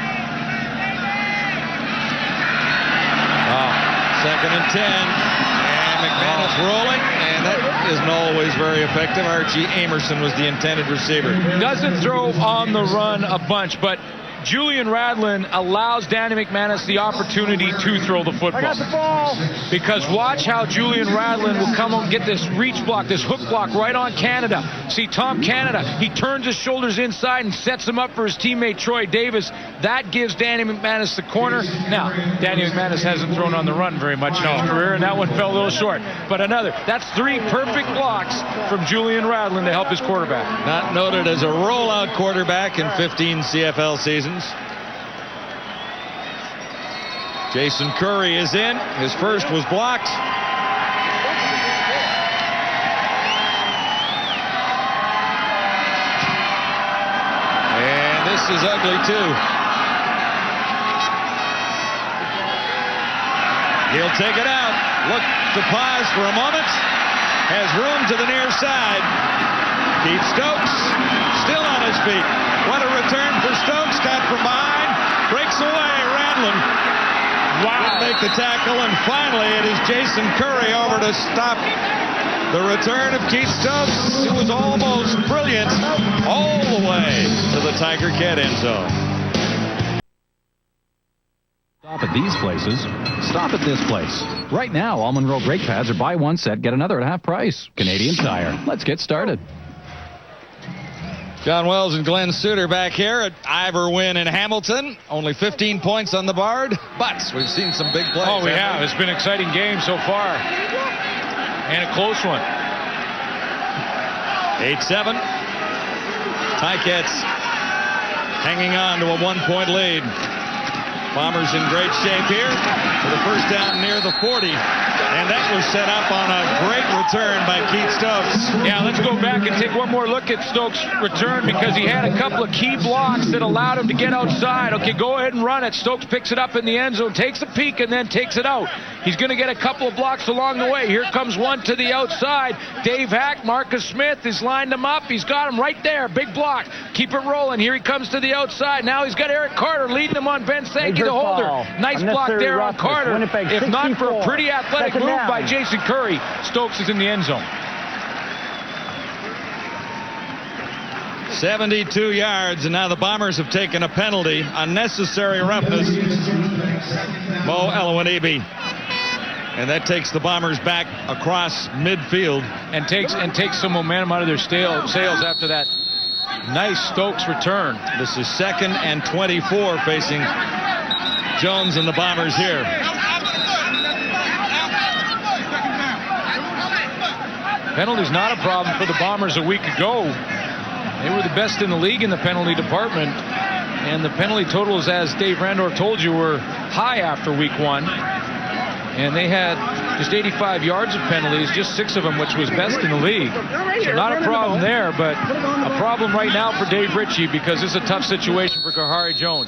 C: 2nd and 10. And McManus rolling, and that isn't always very effective. Archie Amerson was the intended receiver.
D: Doesn't throw on the run a bunch, but Julian Radlin allows Danny McManus the opportunity to throw the football.
L: I got the ball.
D: Because watch how Julian Radlin will come and get this reach block, this hook block right on Canada. See Tom Canada, he turns his shoulders inside and sets him up for his teammate Troy Davis. That gives Danny McManus the corner. Now, Danny McManus hasn't thrown on the run very much in his career, and that one fell a little short. But that's 3 perfect blocks from Julian Radlin to help his quarterback.
C: Not noted as a rollout quarterback in 15 CFL seasons. Jason Curry is in. His first was blocked. And this is ugly too. He'll take it out. Look to pause for a moment. Has room to the near side. Keith Stokes still on his feet. What a return for Stokes. Caught from behind. Breaks away. Radlin. Wow. Make the tackle, and finally it is Jason Curry over to stop the return of Keith Stokes. It was almost brilliant all the way to the Tiger Cat end zone.
F: Stop at these places. Stop at this place. Right now, all Monroe brake pads are buy one set, get another at half price. Canadian Tire. Let's get started.
C: John Wells and Glenn Suter back here at Ivor Wynn in Hamilton. Only 15 points on the board, but we've seen some big plays.
D: Oh, we have. It's been an exciting game so far. And a close one.
C: 8-7. Ticats hanging on to a 1-point lead. Bombers in great shape here for the first down near the 40. And that was set up on a great return by Keith Stokes.
D: Yeah, let's go back and take one more look at Stokes' return because he had a couple of key blocks that allowed him to get outside. Okay, go ahead and run it. Stokes picks it up in the end zone, takes a peek, and then takes it out. He's going to get a couple of blocks along the way. Here comes one to the outside. Dave Hack, Marcus Smith has lined him up. He's got him right there. Big block. Keep it rolling. Here he comes to the outside. Now he's got Eric Carter leading him on Ben Sankey, the holder. Nice block there on Carter. If not for a pretty athletic move by Jason Curry, Stokes is in the end zone.
C: 72 yards, and now the Bombers have taken a penalty. Unnecessary roughness. Mo Elwanibi. And that takes the Bombers back across midfield.
D: And takes some momentum out of their sails after that nice Stokes return.
C: This is 2nd and 24 facing Jones and the Bombers here.
D: Penalty's not a problem for the Bombers a week ago. They were the best in the league in the penalty department. And the penalty totals, as Dave Randorf told you, were high after week 1. And they had just 85 yards of penalties, just 6 of them, which was best in the league. So not a problem there, but a problem right now for Dave Ritchie because it's a tough situation for Kahari Jones.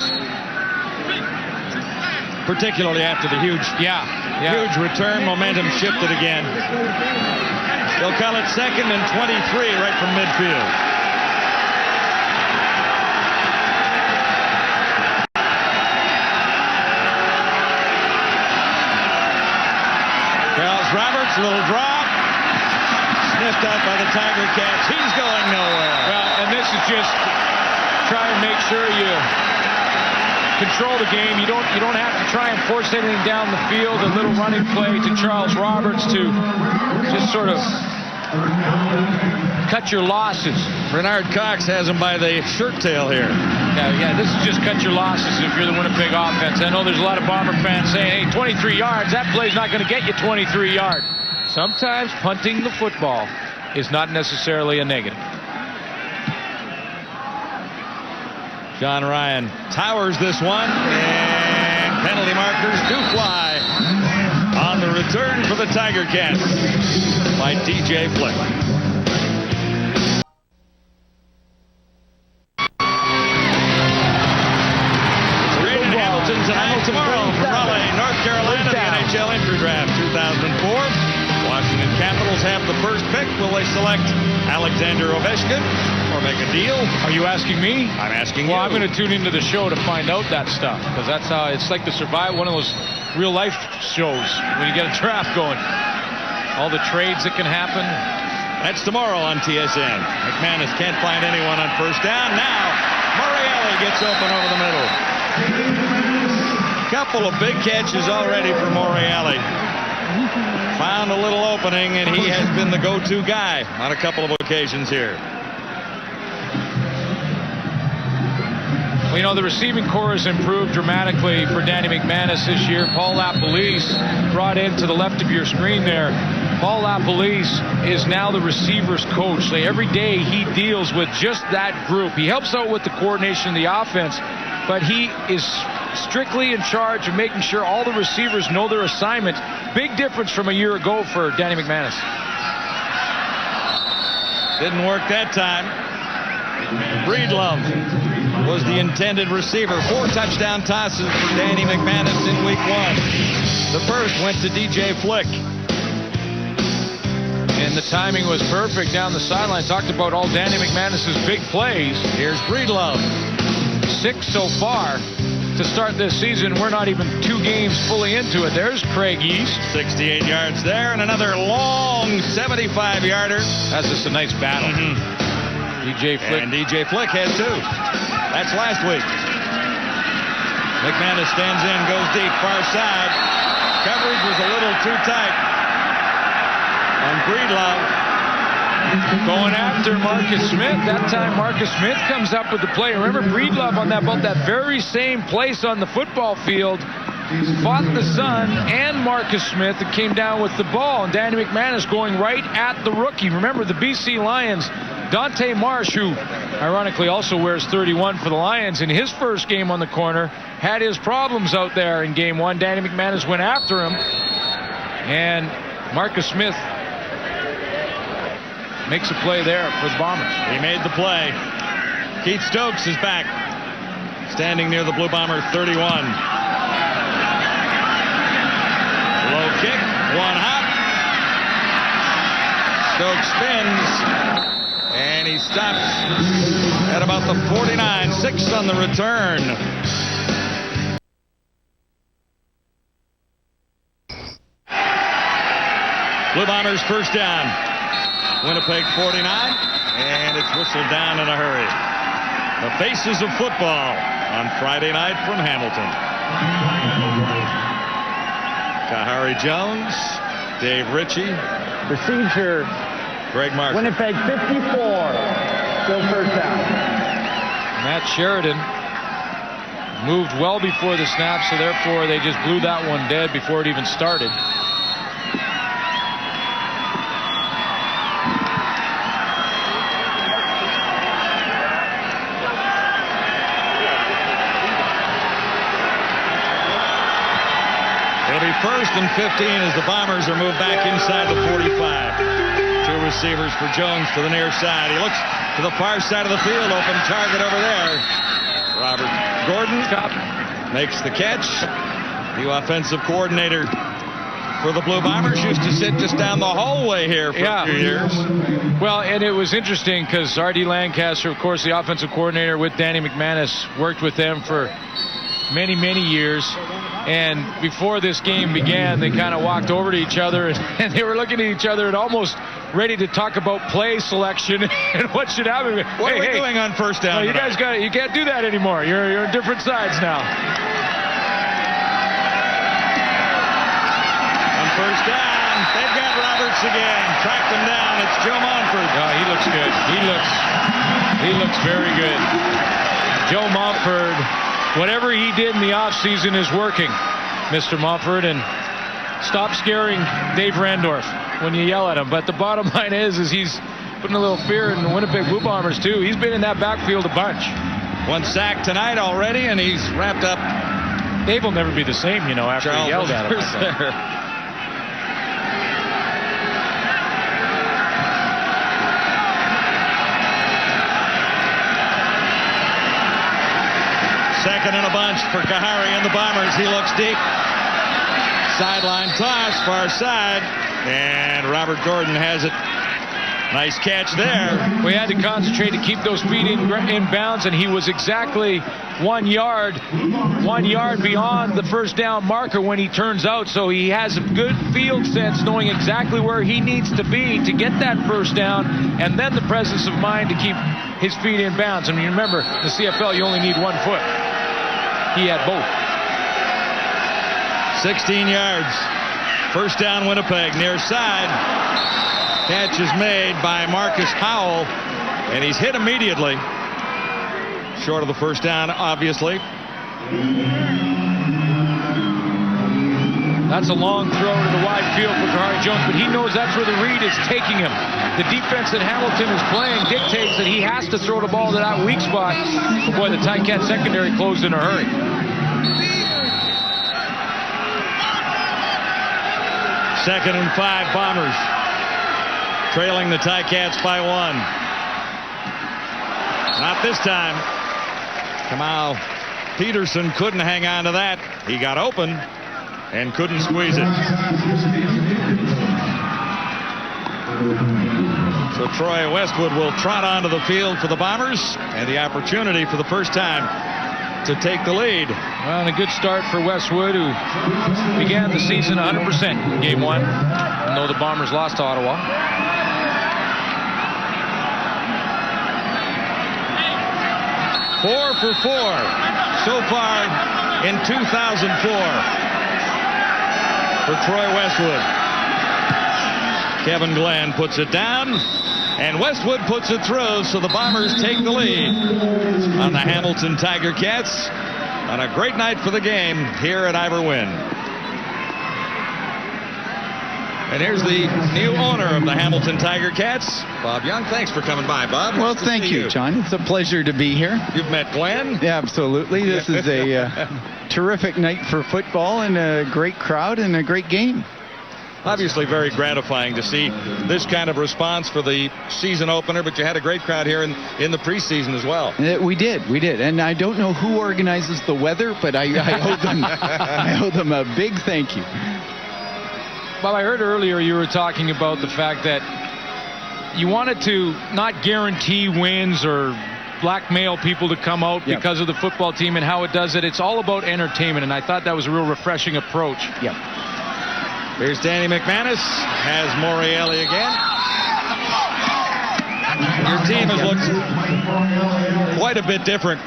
C: Particularly after the huge return, momentum shifted again. They'll call it 2nd and 23 right from midfield. Roberts, little drop. Sniffed out by the Tiger Cats. He's going nowhere.
D: Well, and this is just try and make sure you control the game. You don't have to try and force anything down the field. A little running play to Charles Roberts to just sort of cut your losses.
C: Bernard Cox has him by the shirt tail here.
D: Yeah, this is just cut your losses if you're the Winnipeg offense. I know there's a lot of Bomber fans saying, hey, 23 yards, that play's not going to get you 23 yards. Sometimes punting the football is not necessarily a negative.
C: John Ryan towers this one, and penalty markers do fly on the return for the Tiger Cats by DJ Flick. Tonight, tomorrow from Raleigh, North Carolina, the NHL Entry Draft 2004. Washington Capitals have the first pick. Will they select Alexander Ovechkin or make a deal?
D: Are you asking me?
C: I'm asking you.
D: Well, I'm going to tune into the show to find out that stuff because that's how it's like the Survive, one of those real life shows when you get a draft going. All the trades that can happen.
C: That's tomorrow on TSN. McManus can't find anyone on first down. Now, Morreale gets open over the middle. Couple of big catches already for Morreale. Found a little opening, and he has been the go-to guy on a couple of occasions here.
D: Well, you know, the receiving core has improved dramatically for Danny McManus this year. Paul LaPolice brought in to the left of your screen there. Paul LaPolice is now the receivers coach. So every day he deals with just that group. He helps out with the coordination of the offense, but he is strictly in charge of making sure all the receivers know their assignment. Big difference from a year ago for Danny McManus.
C: Didn't work that time. Breedlove was the intended receiver. 4 touchdown tosses for Danny McManus in week 1. The first went to DJ Flick.
D: And the timing was perfect down the sideline. Talked about all Danny McManus's big plays.
C: Here's Breedlove.
D: 6 so far to start this season. We're not even 2 games fully into it. There's Craig East.
C: 68 yards there, and another long 75-yarder.
D: That's just a nice battle. DJ Flick.
C: And DJ Flick had 2. That's last week. McManus stands in, goes deep, far side. Coverage was a little too tight on Breedlove.
D: Going after Marcus Smith. That time Marcus Smith comes up with the play. Remember Breedlove on about that very same place on the football field fought the son and Marcus Smith and came down with the ball. And Danny McManus going right at the rookie. Remember the BC Lions, Dante Marsh, who ironically also wears 31 for the Lions in his first game on the corner, had his problems out there in game 1. Danny McManus went after him, and Marcus Smith makes a play there for the Bombers.
C: He made the play. Keith Stokes is back, standing near the Blue Bomber 31. Low kick, 1 hop. Stokes spins, and he stops at about the 49. 6 on the return. Blue Bombers first down. Winnipeg 49, and it's whistled down in a hurry. The faces of football on Friday night from Hamilton. Kahari Jones, Dave Ritchie.
L: Procedure.
C: Greg Marshall.
L: Winnipeg 54. Still first down.
D: Matt Sheridan moved well before the snap, so therefore they just blew that one dead before it even started.
C: It'll be 1st and 15 as the Bombers are moved back inside the 45. 2 receivers for Jones to the near side. He looks to the far side of the field. Open target over there. Robert Gordon makes the catch. The offensive coordinator for the Blue Bombers used to sit just down the hallway here for a few years.
D: Well, and it was interesting because R.D. Lancaster, of course, the offensive coordinator with Danny McManus, worked with them for many, many years. And before this game began, they kind of walked over to each other and they were looking at each other and almost ready to talk about play selection and what should happen.
C: What are we doing on first down?
D: No, you guys you can't do that anymore. You're on different sides now.
C: On first down, they've got Roberts again. Tracked him down. It's Joe Montford.
D: Oh, he looks good. He looks very good. Joe Montford. Whatever he did in the offseason is working, Mr. Montford, and stop scaring Dave Randorf when you yell at him. But the bottom line is he's putting a little fear in the Winnipeg Blue Bombers, too. He's been in that backfield a bunch.
C: 1 sack tonight already, and he's wrapped up.
D: Dave will never be the same, you know, after he yelled at him.
C: Second and a bunch for Kahari and the Bombers. He looks deep. Sideline toss, far side. And Robert Gordon has it. Nice catch there.
D: We had to concentrate to keep those feet in bounds, and he was exactly 1 yard beyond the first down marker when he turns out. So he has a good field sense, knowing exactly where he needs to be to get that first down, and then the presence of mind to keep his feet in bounds. I mean, remember, the CFL, you only need 1 foot. He had both.
C: 16 yards. First down, Winnipeg, near side. Catch is made by Marcus Howell, and he's hit immediately. Short of the first down, obviously.
D: That's a long throw to the wide field for Kahari Jones, but he knows that's where the read is taking him. The defense that Hamilton is playing dictates that he has to throw the ball to that weak spot. But boy, the Ticats secondary closed in a hurry.
C: Second and 5, Bombers. Trailing the Ticats by 1. Not this time. Kamal Peterson couldn't hang on to that. He got open and couldn't squeeze it. So Troy Westwood will trot onto the field for the Bombers, and the opportunity for the first time to take the lead.
D: Well, and a good start for Westwood, who began the season 100% in Game 1, even though the Bombers lost to Ottawa.
C: Four for 4 so far in 2004 for Troy Westwood. Kevin Glenn puts it down, and Westwood puts it through, so the Bombers take the lead on the Hamilton Tiger Cats on a great night for the game here at Ivor Wynne. And here's the new owner of the Hamilton Tiger Cats, Bob Young. Thanks for coming by, Bob.
O: Well, thank you, John. It's a pleasure to be here.
C: You've met Glenn?
O: Yeah, absolutely. This is a terrific night for football and a great crowd and a great game.
C: Obviously very gratifying to see this kind of response for the season opener, but you had a great crowd here in the preseason as well.
O: We did. And I don't know who organizes the weather, but I owe them a big thank you.
D: Bob, I heard earlier you were talking about the fact that you wanted to not guarantee wins or blackmail people to come out because of the football team and how it does it. It's all about entertainment, and I thought that was a real refreshing approach.
O: Yep.
C: Here's Danny McManus, has Morielli again. Your team has looked quite a bit different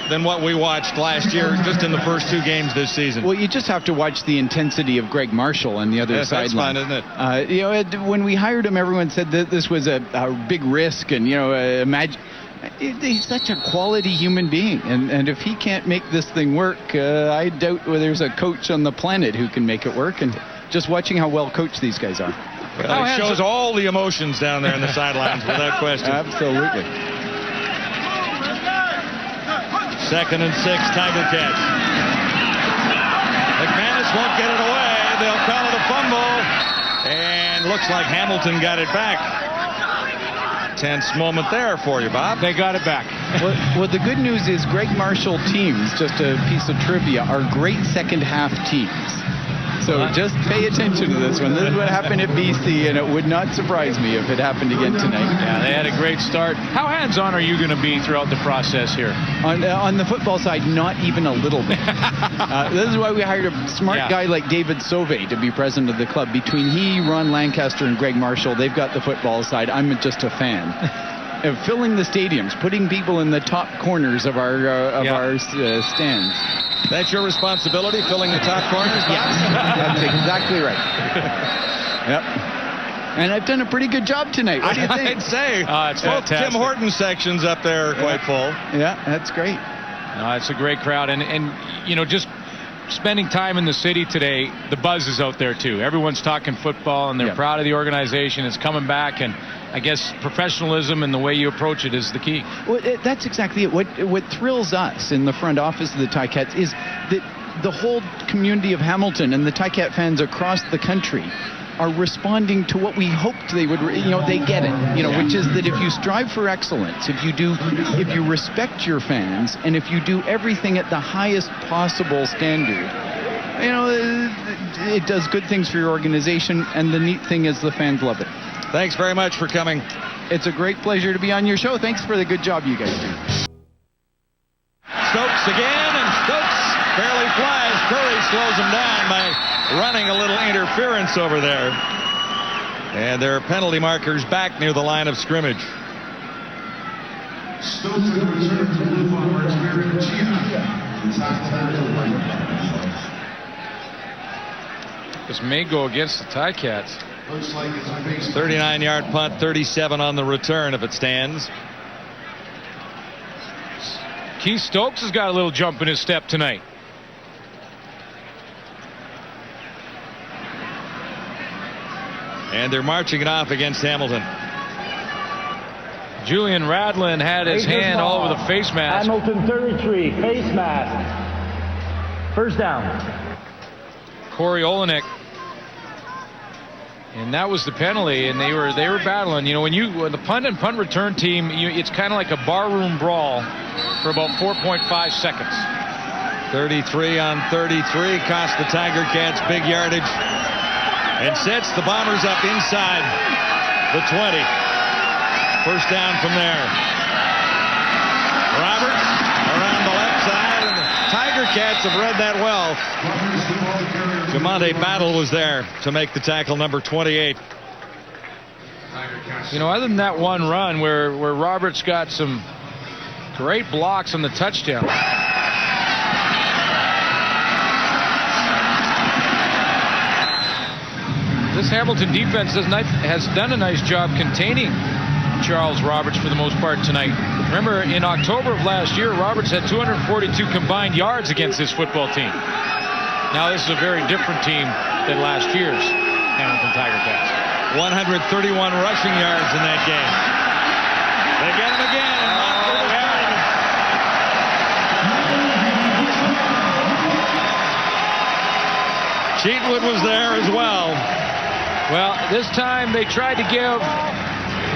C: than what we watched last year just in the first 2 games this season.
O: Well, you just have to watch the intensity of Greg Marshall on the other sideline.
C: That's fun, isn't it?
O: When we hired him, everyone said that this was a big risk, and imagine. He's such a quality human being, and if he can't make this thing work, I doubt whether there's a coach on the planet who can make it work. And just watching how well coached these guys are.
C: Well, it shows all the emotions down there in the sidelines, without question.
O: Absolutely.
C: 2nd and 6, Tiger Cats. McManus won't get it away. They'll call it a fumble, and looks like Hamilton got it back. Tense moment there for you, Bob.
D: They got it back.
O: Well, the good news is Greg Marshall teams, just a piece of trivia, are great second half teams. So just pay attention to this one. This is what happened at BC, and it would not surprise me if it happened again tonight.
D: Yeah, they had a great start. How hands-on are you going to be throughout the process here?
O: On the football side, not even a little bit. This is why we hired a smart guy like David Sauvé to be president of the club. Between he, Ron Lancaster, and Greg Marshall, they've got the football side. I'm just a fan. Of filling the stadiums, putting people in the top corners of our stands.
C: That's your responsibility, filling the top corners?
O: Yes, that's exactly right. Yep. And I've done a pretty good job tonight. What do you think?
C: I'd say.
D: It's fantastic.
C: Tim Horton's sections up there are quite full.
O: Yeah, that's great.
D: No, it's a great crowd. And just spending time in the city today, the buzz is out there, too. Everyone's talking football, and they're proud of the organization. It's coming back, and I guess professionalism and the way you approach it is the key.
O: Well, that's exactly it. What thrills us in the front office of the Ticats is that the whole community of Hamilton and the Ticat fans across the country are responding to what we hoped they would. They get it. Which is that if you strive for excellence, if you respect your fans, and if you do everything at the highest possible standard, it does good things for your organization. And the neat thing is the fans love it.
C: Thanks very much for coming.
O: It's a great pleasure to be on your show. Thanks for the good job you guys do.
C: Stokes again, and Stokes barely flies. Curry slows him down by running a little interference over there. And there are penalty markers back near the line of scrimmage.
I: Stokes in return to Blue Bombers wearing
D: This may go against the Ticats.
C: 39-yard punt, 37 on the return if it stands.
D: Keith Stokes has got a little jump in his step tonight.
C: And they're marching it off against Hamilton.
D: Julian Radlin had his hand all over the face mask.
L: Hamilton 33, face mask. First down.
D: Corey Olenek. And that was the penalty, and they were battling. When the punt and punt return team, it's kind of like a barroom brawl for about 4.5 seconds.
C: 33 on 33 cost the Tiger Cats big yardage, and sets the Bombers up inside the 20. First down from there. Roberts around the left side, and the Tiger Cats have read that well. Jamonte Battle was there to make the tackle, number 28.
D: Other than that one run where Roberts got some great blocks on the touchdown. This Hamilton defense has done a nice job containing Charles Roberts for the most part tonight. Remember, in October of last year, Roberts had 242 combined yards against this football team. Now this is a very different team than last year's Hamilton Tiger Cats.
C: 131 rushing yards in that game. They get him again. Cheatwood was there as well.
D: Well, this time they tried to give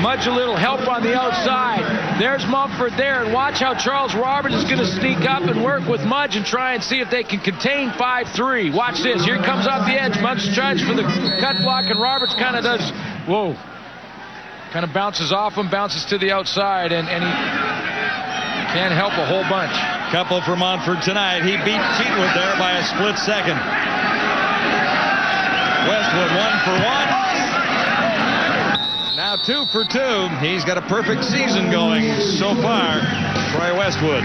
D: Mudge a little help on the outside. There's Mumford there, and watch how Charles Roberts is going to sneak up and work with Mudge and try and see if they can contain 5-3. Watch this. Here he comes off the edge. Mudge tries for the cut block, and Roberts kind of does, kind of bounces off him, bounces to the outside, and he can't help a whole bunch.
C: Couple for Montford tonight. He beat Cheatwood there by a split second. Westwood 1 for 1. Now 2 for 2. He's got a perfect season going so far. Troy Westwood.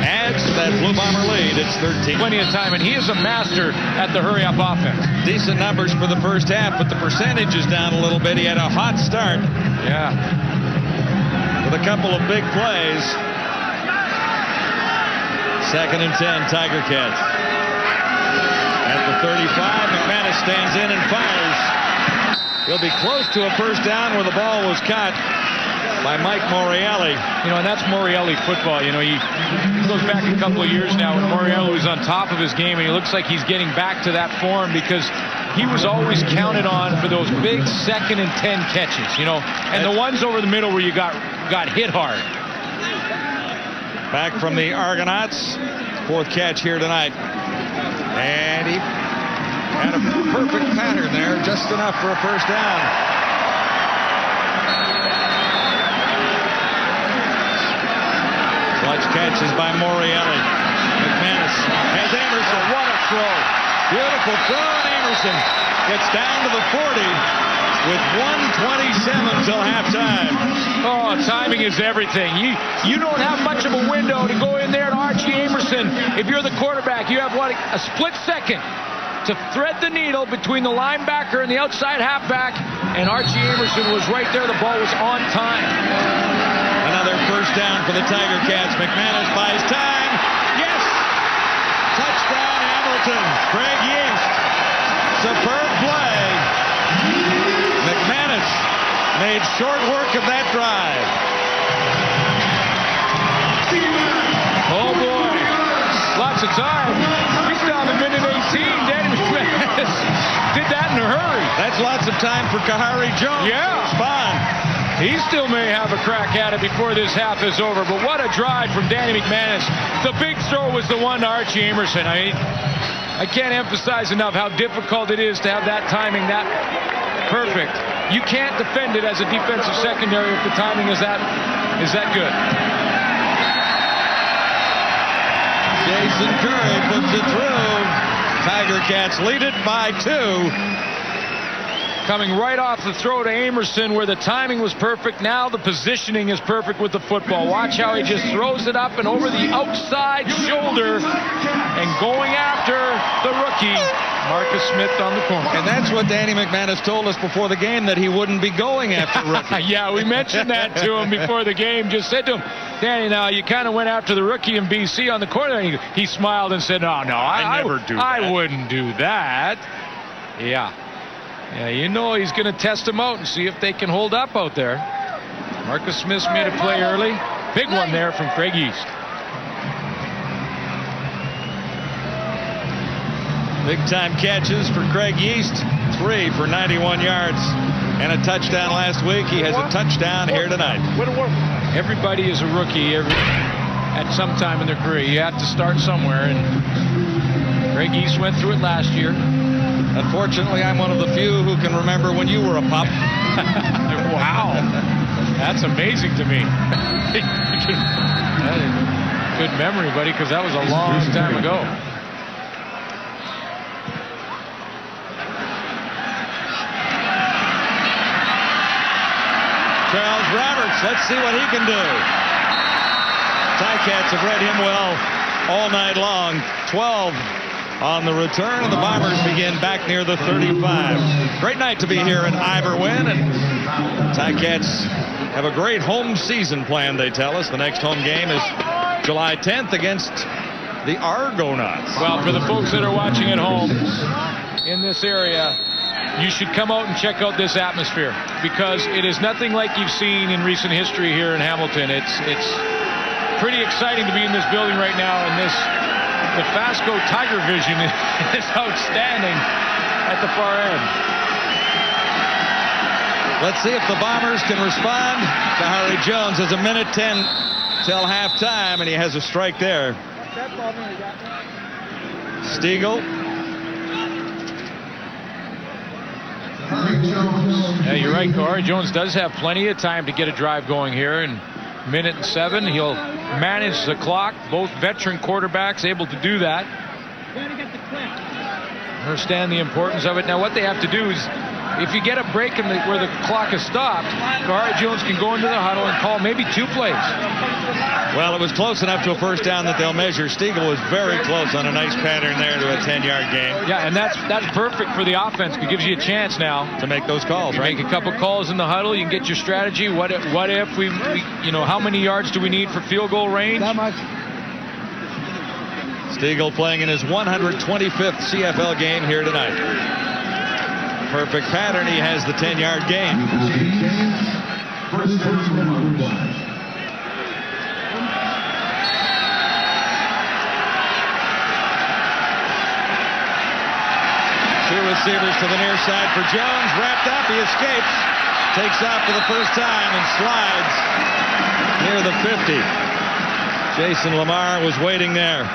C: adds to that Blue Bomber lead. It's 13.
D: Plenty of time, and he is a master at the hurry-up offense.
C: Decent numbers for the first half, but the percentage is down a little bit. He had a hot start.
D: Yeah.
C: With a couple of big plays. 2nd and 10, Tiger Cats. At the 35, McManus stands in and fires. He'll be close to a first down where the ball was caught by Mike Morreale.
D: You know, and that's Morreale football. You know, he goes back a couple of years now when Morreale was on top of his game, and he looks like he's getting back to that form because he was always counted on for those big 2nd and 10 catches, you know, and the ones over the middle where you got hit hard.
C: Back from the Argonauts, 4th catch here tonight. And he had a perfect pattern there, just enough for a first down. Clutch catches by Morreale. McManus has Amerson. What a throw. Beautiful throw, and Amerson gets down to the 40 with 1:27 till halftime.
D: Oh, timing is everything. You don't have much of a window to go in there to Archie Amerson. If you're the quarterback, you have a split second to thread the needle between the linebacker and the outside halfback, and Archie Amerson was right there. The ball was on time.
C: Another first down for the Tiger Cats. McManus buys time. Yes! Touchdown Hamilton. Craig Yeast. Superb play. McManus made short work of that drive.
D: Oh boy, lots of time. He's down to minute 18. Danny McManus did that in a hurry.
C: That's lots of time for Kahari Jones to respond.
D: He still may have a crack at it before this half is over, but what a drive from Danny McManus. The big throw was the one to Archie Amerson. I mean, I can't emphasize enough how difficult it is to have that timing that perfect. You can't defend it as a defensive secondary if the timing is that good.
C: Jason Curry puts it through. Tiger Cats lead it by 2.
D: Coming right off the throw to Amerson where the timing was perfect. Now the positioning is perfect with the football. Watch how he just throws it up and over the outside shoulder and going after the rookie, Marcus Smith on the corner.
C: And that's what Danny McManus told us before the game, that he wouldn't be going after rookie.
D: Yeah, we mentioned that to him before the game. Just said to him, Danny, now you kind of went after the rookie in BC on the corner. And he smiled and said, no, I
B: never do that.
D: I wouldn't do that. Yeah. Yeah, you know he's going to test them out and see if they can hold up out there. Marcus Smith made a play early. Big one there from Craig Yeast.
C: Big-time catches for Craig Yeast. 3 for 91 yards and a touchdown last week. He has a touchdown here tonight.
D: Everybody is a rookie at some time in their career. You have to start somewhere, and Craig Yeast went through it last year.
C: Unfortunately, I'm one of the few who can remember when you were a pup.
D: Wow. That's amazing to me. Good memory, buddy, because that was a long time ago.
C: Charles Roberts, let's see what he can do. Ticats have read him well all night long. 12 on the return, and the Bombers begin back near the 35. Great night to be here in Iberwin, and Ticats have a great home season planned, they tell us. The next home game is July 10th against the Argonauts.
D: Well, for the folks that are watching at home in this area, you should come out and check out this atmosphere, because it is nothing like you've seen in recent history here in Hamilton. It's pretty exciting to be in this building right now, and the Fasco Tiger Vision is outstanding at the far end.
C: Let's see if the Bombers can respond. Kahari Jones has 1:10 till halftime, and he has a strike there. Stiegel.
D: Yeah, you're right. Kahari Jones does have plenty of time to get a drive going here. In 1:07, he'll manage the clock. Both veteran quarterbacks able to do that. Understand the importance of it. Now what they have to do is if you get a break where the clock is stopped, Kahari Jones can go into the huddle and call maybe 2 plays.
C: Well, it was close enough to a first down that they'll measure. Stiegel was very close on a nice pattern there to a 10-yard gain.
D: Yeah, and that's perfect for the offense. It gives you a chance now
C: to make those calls, right?
D: Make a couple calls in the huddle. You can get your strategy. What if we how many yards do we need for field goal range?
L: That much.
C: Stiegel playing in his 125th CFL game here tonight. Perfect pattern. He has the 10-yard gain. Two receivers to the near side for Jones. Wrapped up. He escapes. Takes off for the first time and slides near the 50. Jason Lamar was waiting there.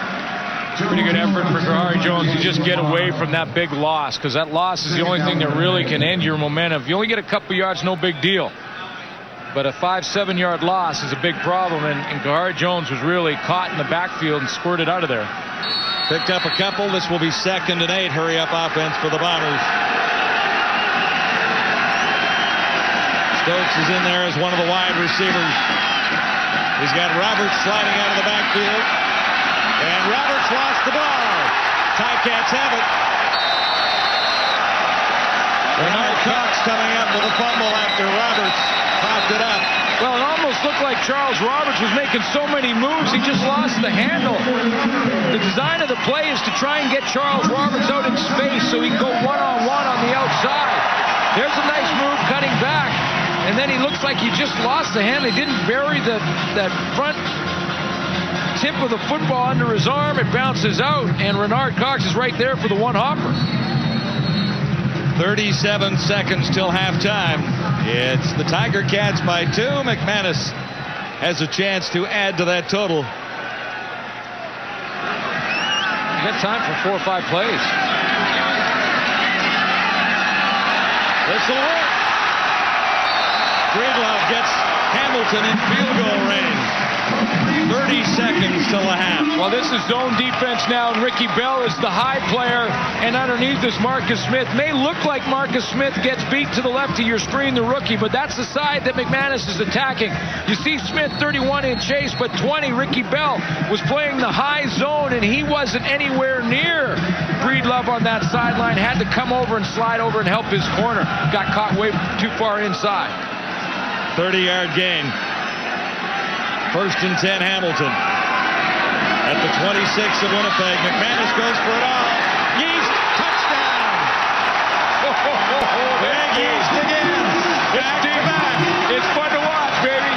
D: Pretty good effort for Kahari Jones to just get away from that big loss, because that loss is the only thing that really can end your momentum. If you only get a couple yards, no big deal. But a 5-7 yard loss is a big problem, and Kahari Jones was really caught in the backfield and squirted out of there.
C: Picked up a couple. This will be 2nd and 8. Hurry up offense for the Bombers. Stokes is in there as one of the wide receivers. He's got Roberts sliding out of the backfield. And Roberts lost the ball. Ticats have it. Bernard Cox coming up with a fumble after Roberts popped it up.
D: Well, it almost looked like Charles Roberts was making so many moves, he just lost the handle. The design of the play is to try and get Charles Roberts out in space so he can go one-on-one on the outside. There's a nice move cutting back, and then he looks like he just lost the hand. They didn't bury that front tip of the football under his arm. It bounces out, and Bernard Cox is right there for the one-hopper.
C: 37 seconds till halftime. It's the Tiger Cats by 2. McManus has a chance to add to that total.
D: You got time for 4 or 5 plays.
C: This will work. Breedlove gets Hamilton in field goal range. 30 seconds till the half.
D: Well, this is zone defense now, and Ricky Bell is the high player, and underneath is Marcus Smith. May look like Marcus Smith gets beat to the left of your screen, the rookie, but that's the side that McManus is attacking. You see Smith 31 in chase, but 20, Ricky Bell was playing the high zone, and he wasn't anywhere near Breedlove on that sideline. Had to come over and slide over and help his corner. Got caught way too far inside.
C: 30-yard gain. 1st and 10, Hamilton. At the 26 of Winnipeg, McManus goes for it all. Yeast, touchdown! Big Yeast again. Back to back.
D: It's fun to watch, baby.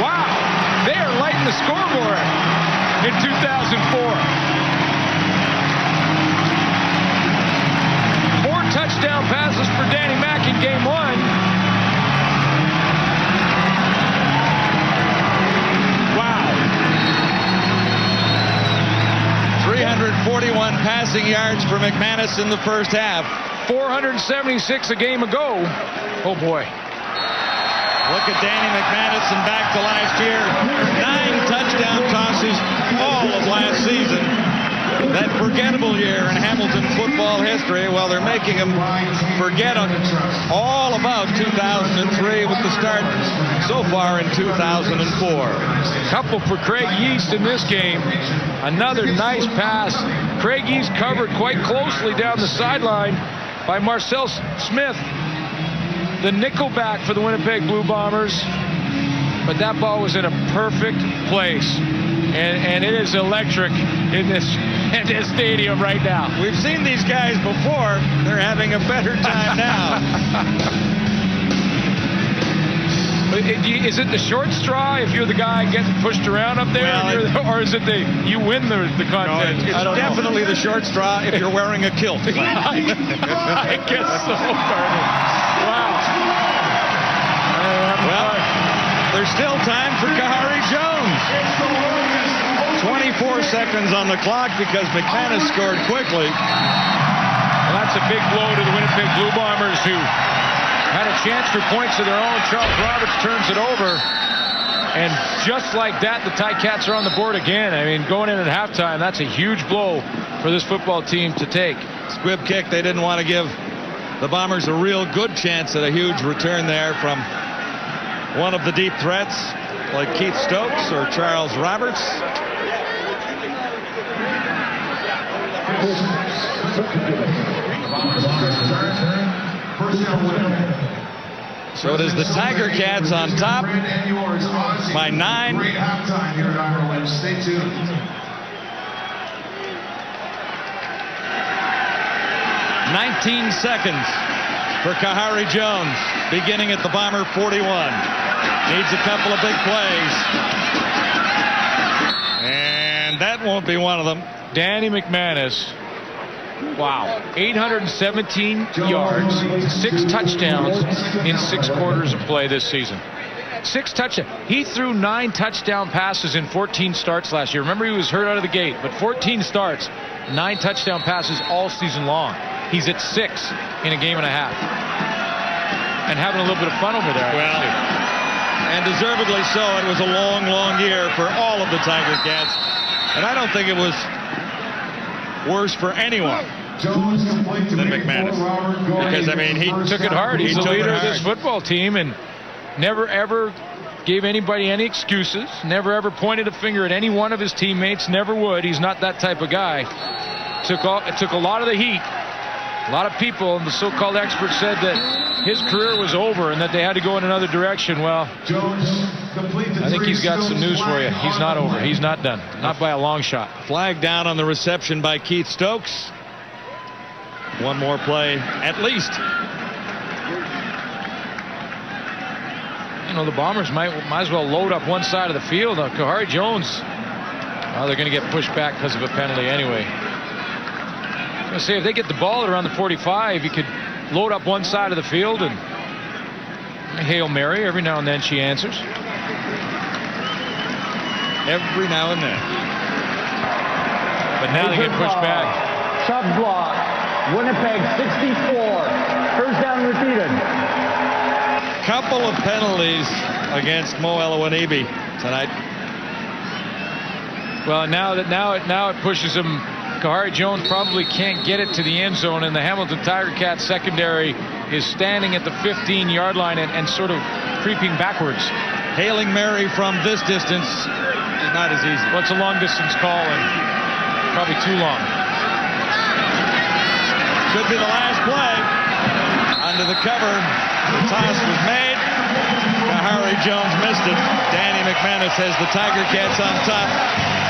D: Wow, they are lighting the scoreboard in 2004. 4 touchdown passes for Danny Mack in game 1. Wow.
C: 341 passing yards for McManus in the first half.
D: 476 a game ago. Oh, boy.
C: Look at Danny McManus and back to last year. 9 touchdown tosses all of last season. That forgettable year in Hamilton football history. Well, they're making him forget all about 2003 with the start so far in 2004.
D: Couple for Craig Yeast in this game. Another nice pass. Craig Yeast covered quite closely down the sideline by Marcel Smith, the nickelback for the Winnipeg Blue Bombers. But that ball was in a perfect place. And it is electric in this stadium right now.
C: We've seen these guys before. They're having a better time now.
D: Is it the short straw if you're the guy getting pushed around up there? Well, or is it you win the contest?
C: No, it's definitely the short straw if you're wearing a kilt.
D: I guess so, Barney. Wow.
C: Well, there's still time for Kahari Jones. 24 seconds on the clock because McManus scored quickly.
D: Well, that's a big blow to the Winnipeg Blue Bombers, who had a chance for points of their own. Charles Roberts turns it over, And just like that, the Ticats are on the board again. I mean, going in at halftime, that's a huge blow for this football team to take.
C: Squib kick. They didn't want to give the Bombers a real good chance at a huge return there from one of the deep threats, like Keith Stokes or Charles Roberts. So it is the Tiger Cats on top by 9.
I: Great halftime here at Ireland. Stay tuned.
C: "19 seconds for Kahari Jones, beginning at the Bomber 41. Needs a couple of big plays. And that won't be one of them.
D: Danny McManus. Wow. 817 yards, 6 touchdowns in 6 quarters of play this season. 6 touchdowns. He threw 9 touchdown passes in 14 starts last year. Remember, he was hurt out of the gate, but 14 starts, 9 touchdown passes all season long. He's at 6 in a game and a half. And having a little bit of fun over there.
C: Well, and deservedly so. It was a long, long year for all of the Tiger Cats. And I don't think it was worse for anyone than McManus. Because, I mean, he
D: took it hard. He's the leader of this football team and never, ever gave anybody any excuses. Never, ever pointed a finger at any one of his teammates. Never would. He's not that type of guy. It took a lot of the heat. A lot of people, and the so-called experts, said that his career was over and that they had to go in another direction. Well, I think he's got some news for you. He's not over. He's not done. Not by a long shot.
C: Flag down on the reception by Keith Stokes. One more play, at least.
D: You know, the Bombers might as well load up one side of the field. Kahari Jones, they're going to get pushed back because of a penalty anyway. I was going to say, if they get the ball at around the 45, you could load up one side of the field and Hail Mary. Every now and then she answers.
C: Every now and then.
D: But now they get pushed back.
L: Sub block. Winnipeg 64. First down repeated.
C: Couple of penalties against Mo Elawanibi tonight.
D: Well, now it pushes him. Kahari Jones probably can't get it to the end zone, and the Hamilton Tiger Cats secondary is standing at the 15-yard line and sort of creeping backwards.
C: Hailing Mary from this distance is not as easy.
D: Well, it's a long-distance call and probably too long.
C: Could be the last play. Under the cover, the toss was made. Kahari Jones missed it. Danny McManus has the Tiger Cats on top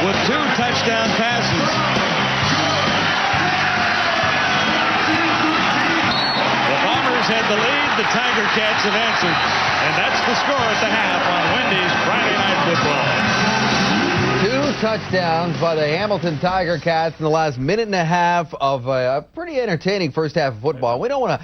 C: with 2 touchdown passes. Had the lead, the Tiger Cats have answered, and that's the score at the half on Wendy's Friday Night Football.
A: 2 touchdowns by the Hamilton Tiger Cats in the last minute and a half of a pretty entertaining first half of football. We don't want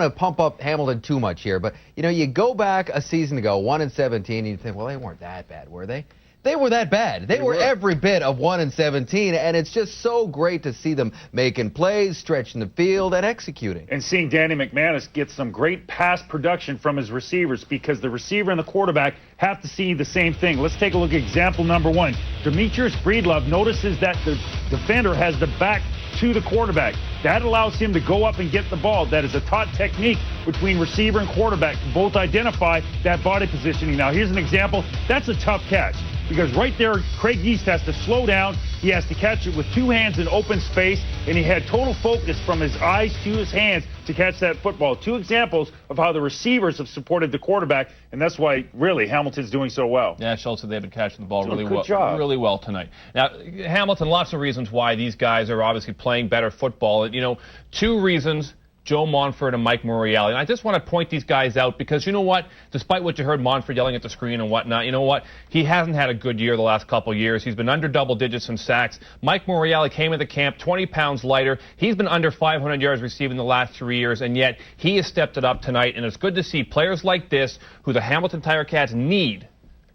A: to pump up Hamilton too much here, but you know, you go back a season ago, 1-17, and you think, well, they weren't that bad, were they? They were that bad. They were every bit of 1-17, and it's just so great to see them making plays, stretching the field, and executing.
B: And seeing Danny McManus get some great pass production from his receivers, because the receiver and the quarterback have to see the same thing. Let's take a look at example number 1. Demetrius Breedlove notices that the defender has the back to the quarterback. That allows him to go up and get the ball. That is a taught technique between receiver and quarterback to both identify that body positioning. Now, here's an example. That's a tough catch, because right there, Craig Yeast has to slow down. He has to catch it with 2 hands in open space, and he had total focus from his eyes to his hands to catch that football. 2 examples of how the receivers have supported the quarterback, and that's why, really, Hamilton's doing so well.
N: Yeah, it shows that they've been catching the ball really well tonight. Now, Hamilton, lots of reasons why these guys are obviously playing better football. You know, 2 reasons. Joe Monfort and Mike Morreale. And I just want to point these guys out because, you know what, despite what you heard Monfort yelling at the screen and whatnot, you know what, he hasn't had a good year the last couple of years. He's been under double digits in sacks. Mike Morreale came into camp 20 pounds lighter. He's been under 500 yards receiving the last 3 years, and yet he has stepped it up tonight. And it's good to see players like this, who the Hamilton Tiger Cats need,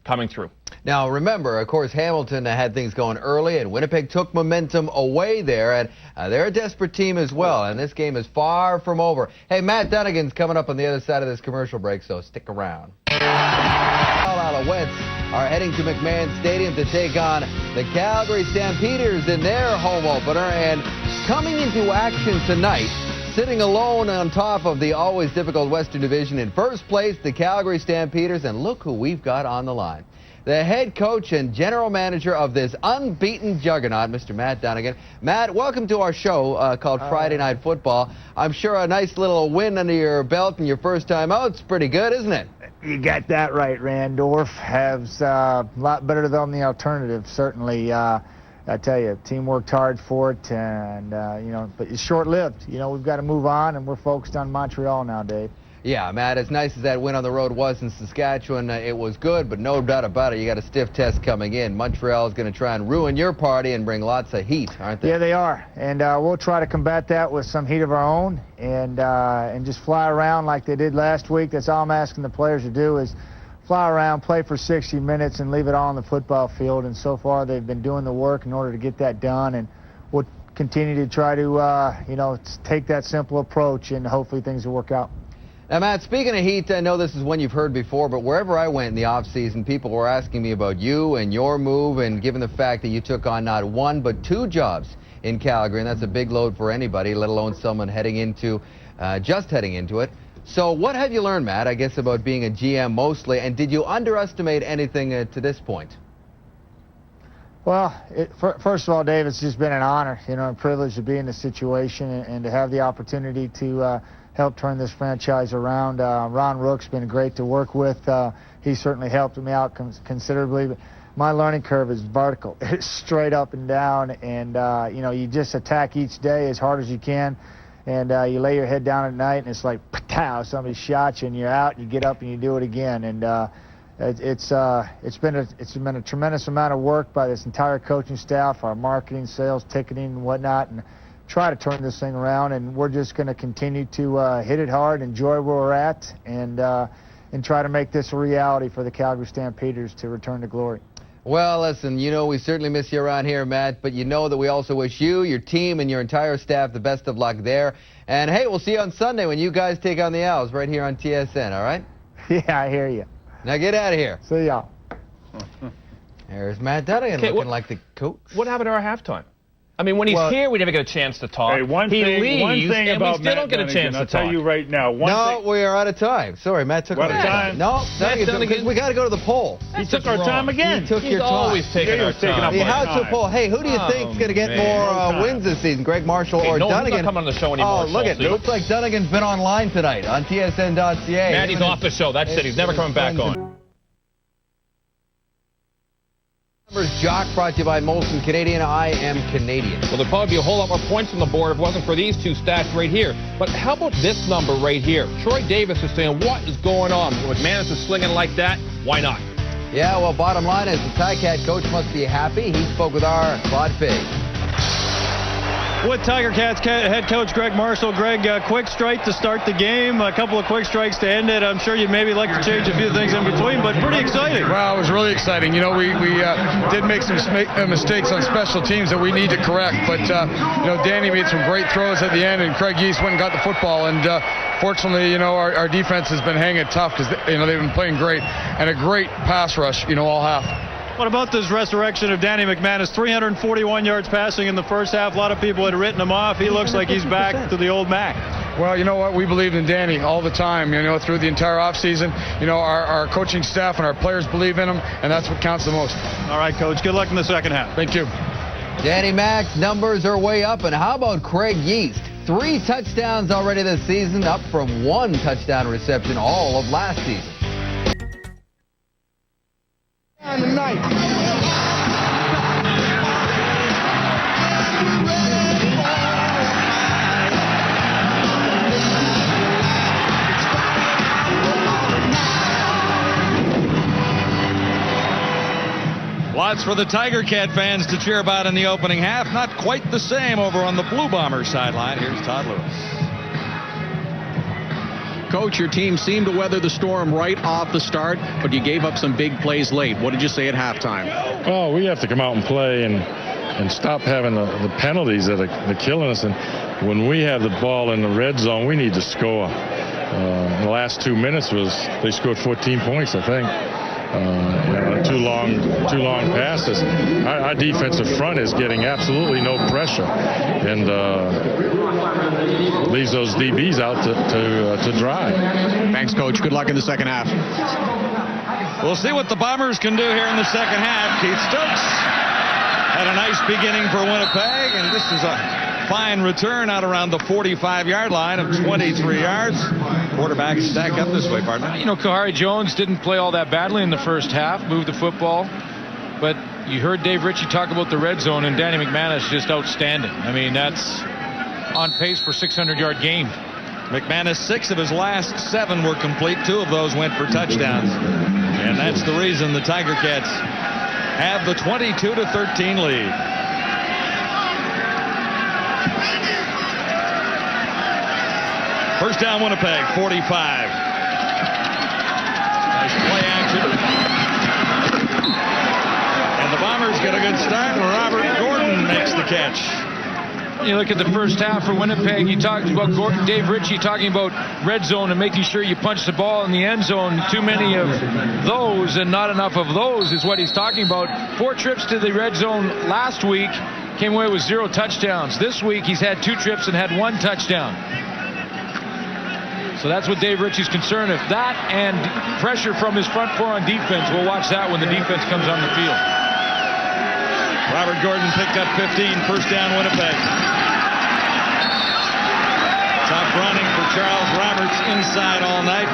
N: coming through.
A: Now, remember, of course, Hamilton had things going early, and Winnipeg took momentum away there, and they're a desperate team as well, and this game is far from over. Hey, Matt Dunnigan's coming up on the other side of this commercial break, so stick around. All out of Wentz. are heading to McMahon Stadium to take on the Calgary Stampeders in their home opener. And coming into action tonight, sitting alone on top of the always difficult Western Division in first place, the Calgary Stampeders. And look who we've got on the line. The head coach and general manager of this unbeaten juggernaut, Mr. Matt Dunnigan. Matt, welcome to our show called Friday Night Football. I'm sure a nice little win under your belt and your first time out is pretty good, isn't it?
P: You got that right, Randorf. Has a lot better than the alternative, certainly. I tell you, team worked hard for it, and, but it's short-lived. We've got to move on, and we're focused on Montreal now, Dave.
A: Yeah, Matt, as nice as that win on the road was in Saskatchewan, it was good, but no doubt about it, you got a stiff test coming in. Montreal is going to try and ruin your party and bring lots of heat, aren't they?
P: Yeah, they are, and we'll try to combat that with some heat of our own and just fly around like they did last week. That's all I'm asking the players to do is fly around, play for 60 minutes, and leave it all on the football field. And so far, they've been doing the work in order to get that done, and we'll continue to try to, take that simple approach, and hopefully things will work out.
A: Now, Matt, speaking of heat, I know this is one you've heard before, but wherever I went in the offseason, people were asking me about you and your move, and given the fact that you took on not one but two jobs in Calgary, and that's a big load for anybody, let alone someone just heading into it. So what have you learned, Matt, I guess, about being a GM mostly, and did you underestimate anything to this point?
P: Well, first of all, Dave, it's just been an honor, a privilege to be in this situation and to have the opportunity to help turn this franchise around. Ron Rook's been great to work with. He certainly helped me out considerably. But my learning curve is vertical. It's straight up and down, and you just attack each day as hard as you can, and you lay your head down at night, and it's like, pow, somebody shot you, and you're out, and you get up and you do it again. And it's been a tremendous amount of work by this entire coaching staff, our marketing, sales, ticketing, and whatnot, and try to turn this thing around. And we're just going to continue to hit it hard, enjoy where we're at, and try to make this a reality for the Calgary Stampeders to return to glory.
A: Well, listen, we certainly miss you around here, Matt, but you know that we also wish you, your team, and your entire staff the best of luck there. And, hey, we'll see you on Sunday when you guys take on the Owls right here on TSN, all right?
P: Yeah, I hear you.
A: Now get out of here.
P: See y'all.
A: There's Matt Dunnigan looking like the coach.
N: What happened to our halftime? I mean, when he's here, we never get a chance to talk.
B: Hey, one thing
N: and
B: about
N: we still don't get a chance to talk.
B: I'll tell you right now.
A: We are out of time. Sorry, Matt took our time. No, we got to go to the poll.
B: He took our time again.
A: He took your time.
N: Always taking our time.
A: The How-To poll. Hey, who do you think's going to get more wins this season, Greg Marshall or Dunnigan?
N: He's not coming on the show anymore.
A: Oh, look it looks like Dunnigan's been online tonight on TSN.ca.
N: Maddie's off the show. That's it. He's never coming back on.
A: Jock brought to you by Molson Canadian. I am Canadian.
N: Well, there'd probably be a whole lot more points on the board if it wasn't for these two stats right here. But how about this number right here? Troy Davis is saying, what is going on? When McManus is slinging like that, why not?
A: Yeah, well, bottom line is the Ticats coach must be happy. He spoke with our Claude Fig.
H: With Tiger Cats head coach Greg Marshall. Greg, quick strike to start the game, a couple of quick strikes to end it. I'm sure you'd maybe like to change a few things in between, but pretty exciting.
Q: Well, it was really exciting. We did make some mistakes on special teams that we need to correct, but Danny made some great throws at the end, and Craig Yeast went and got the football, and fortunately, our defense has been hanging tough because they've been playing great, and a great pass rush, all half.
H: What about this resurrection of Danny McManus? 341 yards passing in the first half. A lot of people had written him off. He looks like he's back to the old Mac.
Q: Well, you know what? We believed in Danny all the time, through the entire offseason. Our coaching staff and our players believe in him, and that's what counts the most.
H: All right, Coach. Good luck in the second half.
Q: Thank you.
A: Danny Mac's numbers are way up, and how about Craig Yeast? 3 touchdowns already this season, up from 1 touchdown reception all of last season.
M: Tonight.
C: Lots for the Tiger Cat fans to cheer about in the opening half. Not quite the same over on the Blue Bombers sideline. Here's Todd Lewis.
K: Coach, your team seemed to weather the storm right off the start, but you gave up some big plays late. What did you say at halftime?
R: Oh, we have to come out and play and stop having the penalties that are killing us. And when we have the ball in the red zone, we need to score. The last 2 minutes they scored 14 points, I think. Too long passes. Our defensive front is getting absolutely no pressure, and leaves those DBs out to dry.
K: Thanks, Coach. Good luck in the second half.
C: We'll see what the Bombers can do here in the second half. Keith Stokes had a nice beginning for Winnipeg, and this is a fine return out around the 45-yard line of 23 yards. Quarterbacks stack up this way, partner.
D: You know, Kahari Jones didn't play all that badly in the first half, moved the football, but you heard Dave Ritchie talk about the red zone, and Danny McManus just outstanding. I mean, that's on pace for 600-yard game.
C: McManus, 6 of his last 7 were complete. 2 of those went for touchdowns, and that's the reason the Tiger Cats have the 22-13 lead. First down, Winnipeg, 45. Nice play action. And the Bombers get a good start. Robert Gordon makes the catch.
D: You look at the first half for Winnipeg, you talked about Dave Ritchie talking about red zone and making sure you punch the ball in the end zone. Too many of those and not enough of those is what he's talking about. 4 trips to the red zone last week, came away with 0 touchdowns. This week he's had 2 trips and had 1 touchdown. So that's what Dave Ritchie's concerned with. That and pressure from his front 4 on defense. We'll watch that when the defense comes on the field.
C: Robert Gordon picked up 15, first down Winnipeg. Tough running for Charles Roberts inside all night.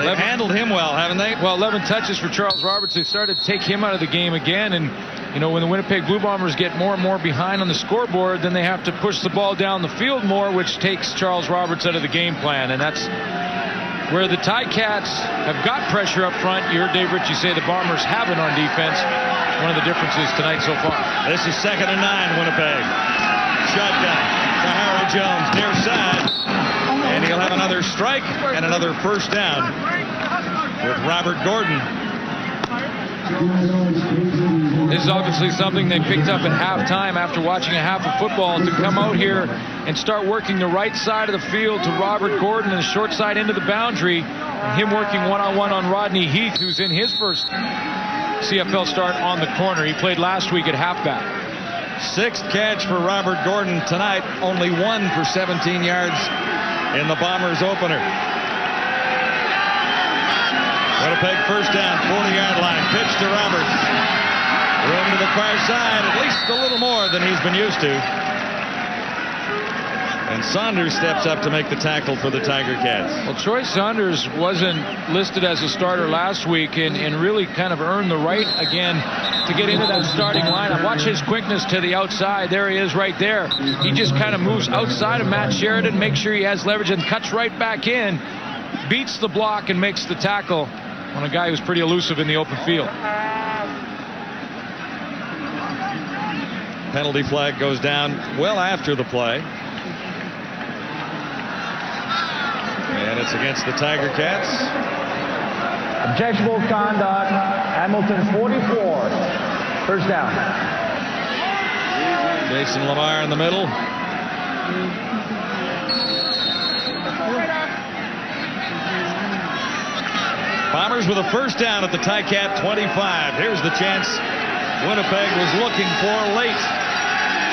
C: They've handled him well, haven't they?
D: Well, 11 touches for Charles Roberts. They started to take him out of the game again. And, you know, when the Winnipeg Blue Bombers get more and more behind on the scoreboard, then they have to push the ball down the field more, which takes Charles Roberts out of the game plan. And that's where the Ticats have got pressure up front. You heard Dave Ritchie say the Bombers haven't on defense. One of the differences tonight so far.
C: This is 2nd and 9, Winnipeg. Shotgun for Harry Jones, near side. And he'll have another strike and another first down with Robert Gordon.
D: This is obviously something they picked up at halftime after watching a half of football, to come out here and start working the right side of the field to Robert Gordon and the short side into the boundary, and him working one-on-one on Rodney Heath, who's in his first CFL start on the corner. He played last week at halfback.
C: 6th catch for Robert Gordon tonight, only 1 for 17 yards in the Bombers opener. Winnipeg first down, 40-yard line. Pitch to Roberts. Room to the far side, at least a little more than he's been used to. And Saunders steps up to make the tackle for the Tiger Cats.
D: Well, Troy Saunders wasn't listed as a starter last week and really kind of earned the right again to get into that starting lineup. Watch his quickness to the outside. There he is right there. He just kind of moves outside of Matt Sheridan, makes sure he has leverage, and cuts right back in, beats the block, and makes the tackle on a guy who's pretty elusive in the open field.
C: Penalty flag goes down well after the play. And it's against the Tiger Cats.
L: Objectionable conduct. Hamilton 44. First down.
C: Jason Lamar in the middle. Bombers with a first down at the Ticat 25. Here's the chance Winnipeg was looking for late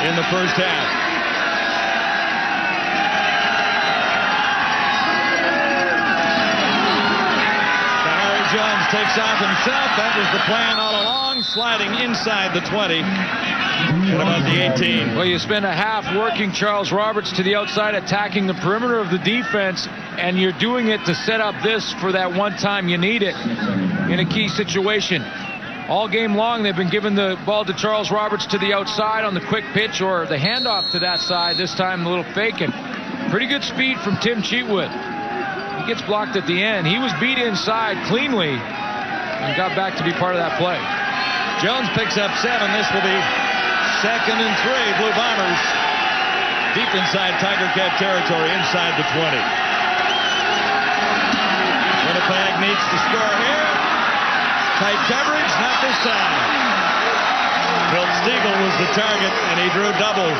C: in the first half. Jones takes off himself. That was the plan all along, sliding inside the 20 at about the 18.
D: Well, you spend a half working Charles Roberts to the outside, attacking the perimeter of the defense, and you're doing it to set up this for that one time you need it in a key situation. All game long, they've been giving the ball to Charles Roberts to the outside on the quick pitch or the handoff to that side. This time, a little faking. Pretty good speed from Tim Cheatwood. He gets blocked at the end. He was beat inside cleanly and got back to be part of that play.
C: Jones picks up 7. This will be 2nd and 3. Blue Bombers deep inside Tiger Cat territory, inside the 20. Winnipeg needs to score here. Tight coverage, not this time. Milt Stegall was the target, and he drew double.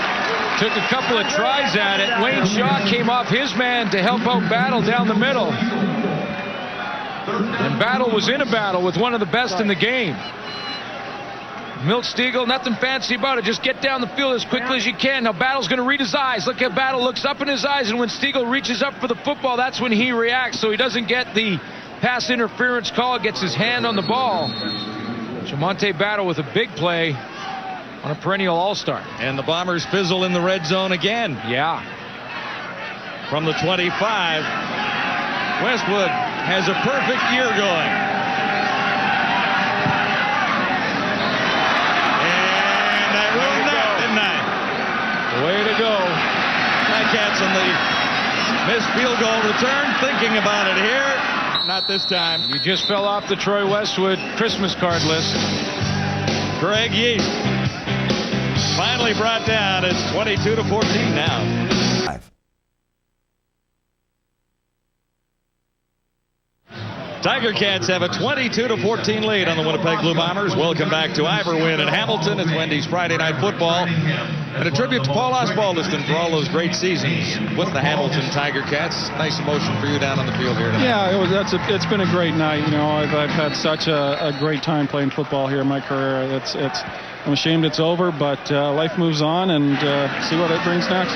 D: Took a couple of tries at it. Wayne Shaw came off his man to help out Battle down the middle. And Battle was in a battle with one of the best in the game. Milt Stegall, nothing fancy about it. Just get down the field as quickly as you can. Now Battle's going to read his eyes. Look at Battle, looks up in his eyes, and when Stegall reaches up for the football, that's when he reacts, so he doesn't get the pass interference call, gets his hand on the ball. Jamonte Battle with a big play on a perennial all-star.
C: And the Bombers fizzle in the red zone again.
D: Yeah.
C: From the 25, Westwood has a perfect year going. And I ruined that, didn't I?
D: Way to go.
C: Ticats on the missed field goal return, thinking about it here. Not this time.
D: You just fell off the Troy Westwood Christmas card list.
C: Craig Yeast finally brought down. It's 22-14 now. Tiger Cats have a 22-14 lead on the Winnipeg Blue Bombers. Welcome back to Iverwin in Hamilton. It's Wendy's Friday Night Football. And a tribute to Paul Osbaldiston for all those great seasons with the Hamilton Tiger Cats. Nice emotion for you down on the field here tonight.
H: Yeah, it's been a great night. You know, I've had such a great time playing football here in my career. I'm ashamed it's over, but life moves on, and see what it brings next.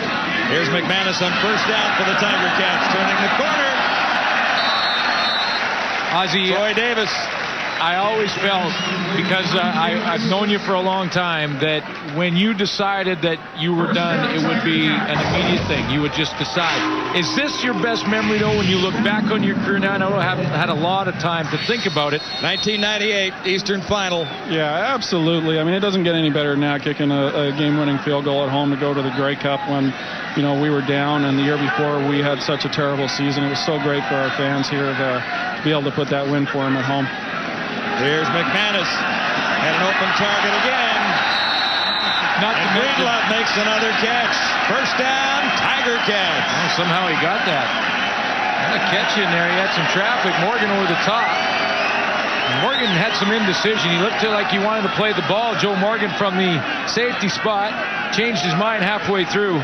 C: Here's McManus on first down for the Tiger Cats, turning the corner.
D: Ozzie,
C: Troy Davis.
D: I always felt, because I've known you for a long time, that when you decided that you were done, it would be an immediate thing. You would just decide. Is this your best memory, though, when you look back on your career now? I know I haven't had a lot of time to think about it.
C: 1998 Eastern Final.
H: Yeah, absolutely. I mean, it doesn't get any better than that, kicking a game-winning field goal at home to go to the Grey Cup when, you know, we were down, and the year before we had such a terrible season. It was so great for our fans here to be able to put that win for them at home.
C: Here's McManus, and an open target again. And Breedlove makes another catch. First down, Tiger Cats.
D: Oh, somehow he got that. What a catch in there. He had some traffic. Morgan over the top. Morgan had some indecision. He looked like he wanted to play the ball. Joe Morgan from the safety spot changed his mind halfway through.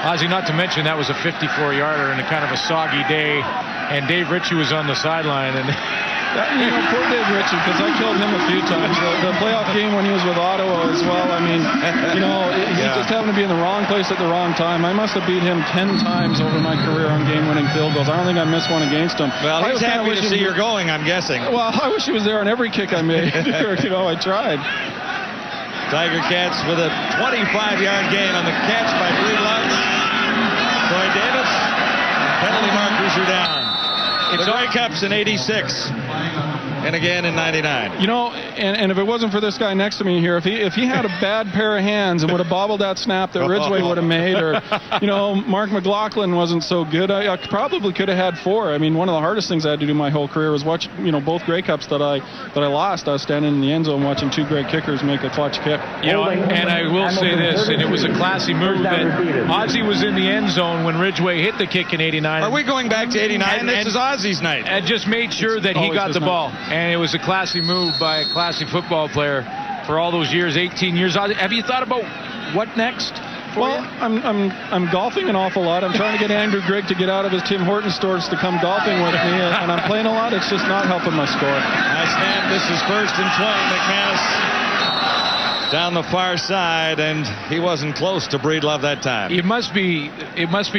D: Ozzie, not to mention that was a 54-yarder and a kind of a soggy day, and Dave Ritchie was on the sideline. And
H: you know, poor Dave Ritchie, because I killed him a few times. The playoff game when he was with Ottawa as well. I mean, you know, he just happened to be in the wrong place at the wrong time. I must have beat him 10 times over my career on game-winning field goals. I don't think I missed one against him.
C: Well, he's happy to see you're going, I'm guessing.
H: Well, I wish he was there on every kick I made. You know, I tried.
C: Tiger Cats with a 25-yard gain on the catch by Breedlove. Troy Davis. Penalty markers are down. The Grey Cups in 86. And again in 99.
H: You know, and if it wasn't for this guy next to me here, if he had a bad pair of hands and would have bobbled that snap that Ridgway would have made, or, you know, Mark McLaughlin wasn't so good, I probably could have had 4. I mean, one of the hardest things I had to do my whole career was watch, you know, both Grey Cups that I lost. I was standing in the end zone watching 2 great kickers make a clutch kick.
D: You know, and I will say this, and it was a classy move that Ozzie was in the end zone when Ridgway hit the kick in 89.
C: Are we going back to 89? This is Ozzie's night.
D: And just made sure that he got the ball. And it was a classy move by a classy football player for all those years, 18 years. Have you thought about what next?
H: Well, I'm golfing an awful lot. I'm trying to get Andrew Grigg to get out of his Tim Hortons stores to come golfing with me, and I'm playing a lot. It's just not helping my score.
C: Nice snap. This is 1st and 20. McManus down the far side, and he wasn't close to Breedlove that time.
D: It must be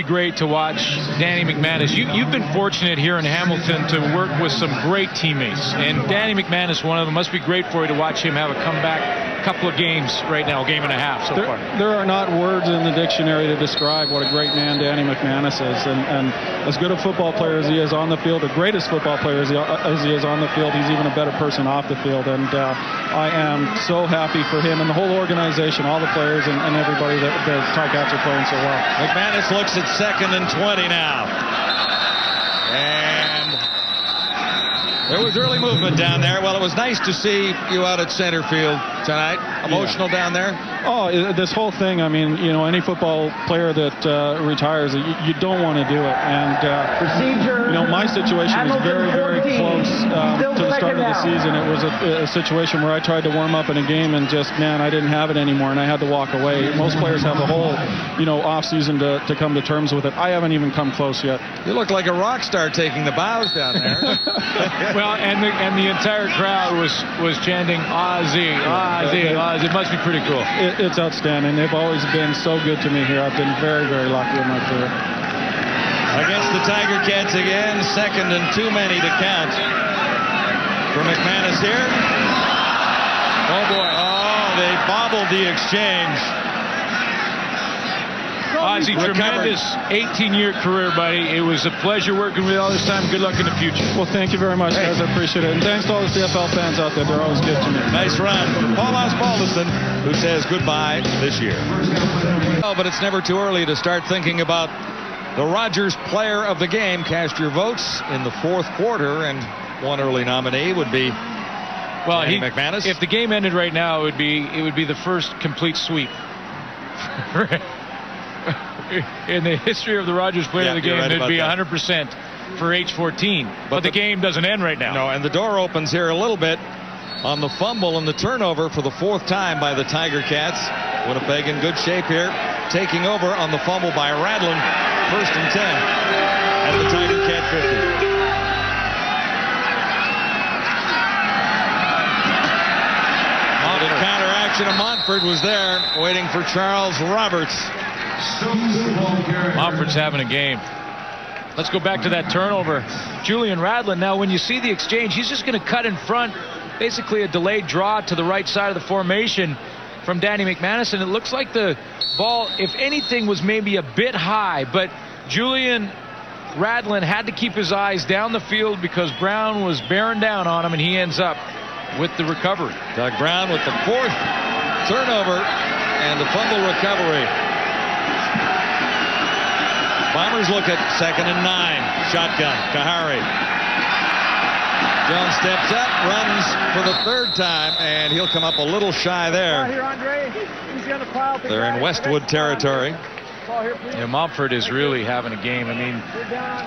D: great to watch Danny McManus. You've been fortunate here in Hamilton to work with some great teammates, and Danny McManus, one of them. Must be great for you to watch him have a comeback. Couple of games right now, game and a half so far.
H: There are not words in the dictionary to describe what a great man Danny McManus is, and as good a football player as he is on the field, the greatest football player as he is on the field, he's even a better person off the field, and I am so happy for him and the whole organization, all the players and everybody that the Ticats are playing so well.
C: McManus looks at 2nd and 20 now. And there was early movement down there. Well, it was nice to see you out at center field tonight. Emotional down there?
H: Oh, this whole thing, I mean, you know, any football player that retires, you don't want to do it. And, you know, my situation was very, very close to the start of of the season, it was a situation where I tried to warm up in a game and just, man, I didn't have it anymore, and I had to walk away. Most players have a whole, off season to come to terms with it. I haven't even come close yet.
C: You look like a rock star taking the bows down there.
D: Well, and the entire crowd was chanting Ozzy, Ozzy, Ozzy. It must be pretty cool.
H: It's outstanding. They've always been so good to me here. I've been very, very lucky in my career.
C: Against the Tiger Cats again, second and too many to count. For McManus here.
D: Oh, boy.
C: Oh, they bobbled the exchange.
D: Ozzy, tremendous 18-year career, buddy. It was a pleasure working with you all this time. Good luck in the future.
H: Well, thank you very much, guys. I appreciate it. And thanks to all the CFL fans out there. They're always good to me.
C: Nice run for Paul Osbaldiston, who says goodbye this year. Oh, but it's never too early to start thinking about the Rogers Player of the Game. Cast your votes in the fourth quarter, and one early nominee would be Danny McManus.
D: If the game ended right now, it would be the first complete sweep in the history of the Rogers Player of the Game. It'd be 100% for H14. But the game doesn't end right now.
C: No, and the door opens here a little bit on the fumble and the turnover for the fourth time by the Tiger Cats. Winnipeg in good shape here, taking over on the fumble by Radlin. First and 10 at the Tiger Cat 50. The counteraction of Montford was there, waiting for Charles Roberts.
D: Montford's having a game. Let's go back to that turnover. Julian Radlin. Now, when you see the exchange, he's just going to cut in front, basically a delayed draw to the right side of the formation from Danny McManus, and it looks like the ball, if anything, was maybe a bit high, but Julian Radlin had to keep his eyes down the field because Brown was bearing down on him, and he ends up with the recovery.
C: Doug Brown with the fourth turnover and the fumble recovery. Bombers look at 2nd and 9. Shotgun. Kahari. Jones steps up, runs for the third time, and he'll come up a little shy there. They're in Westwood territory.
D: Mumford is really having a game. I mean,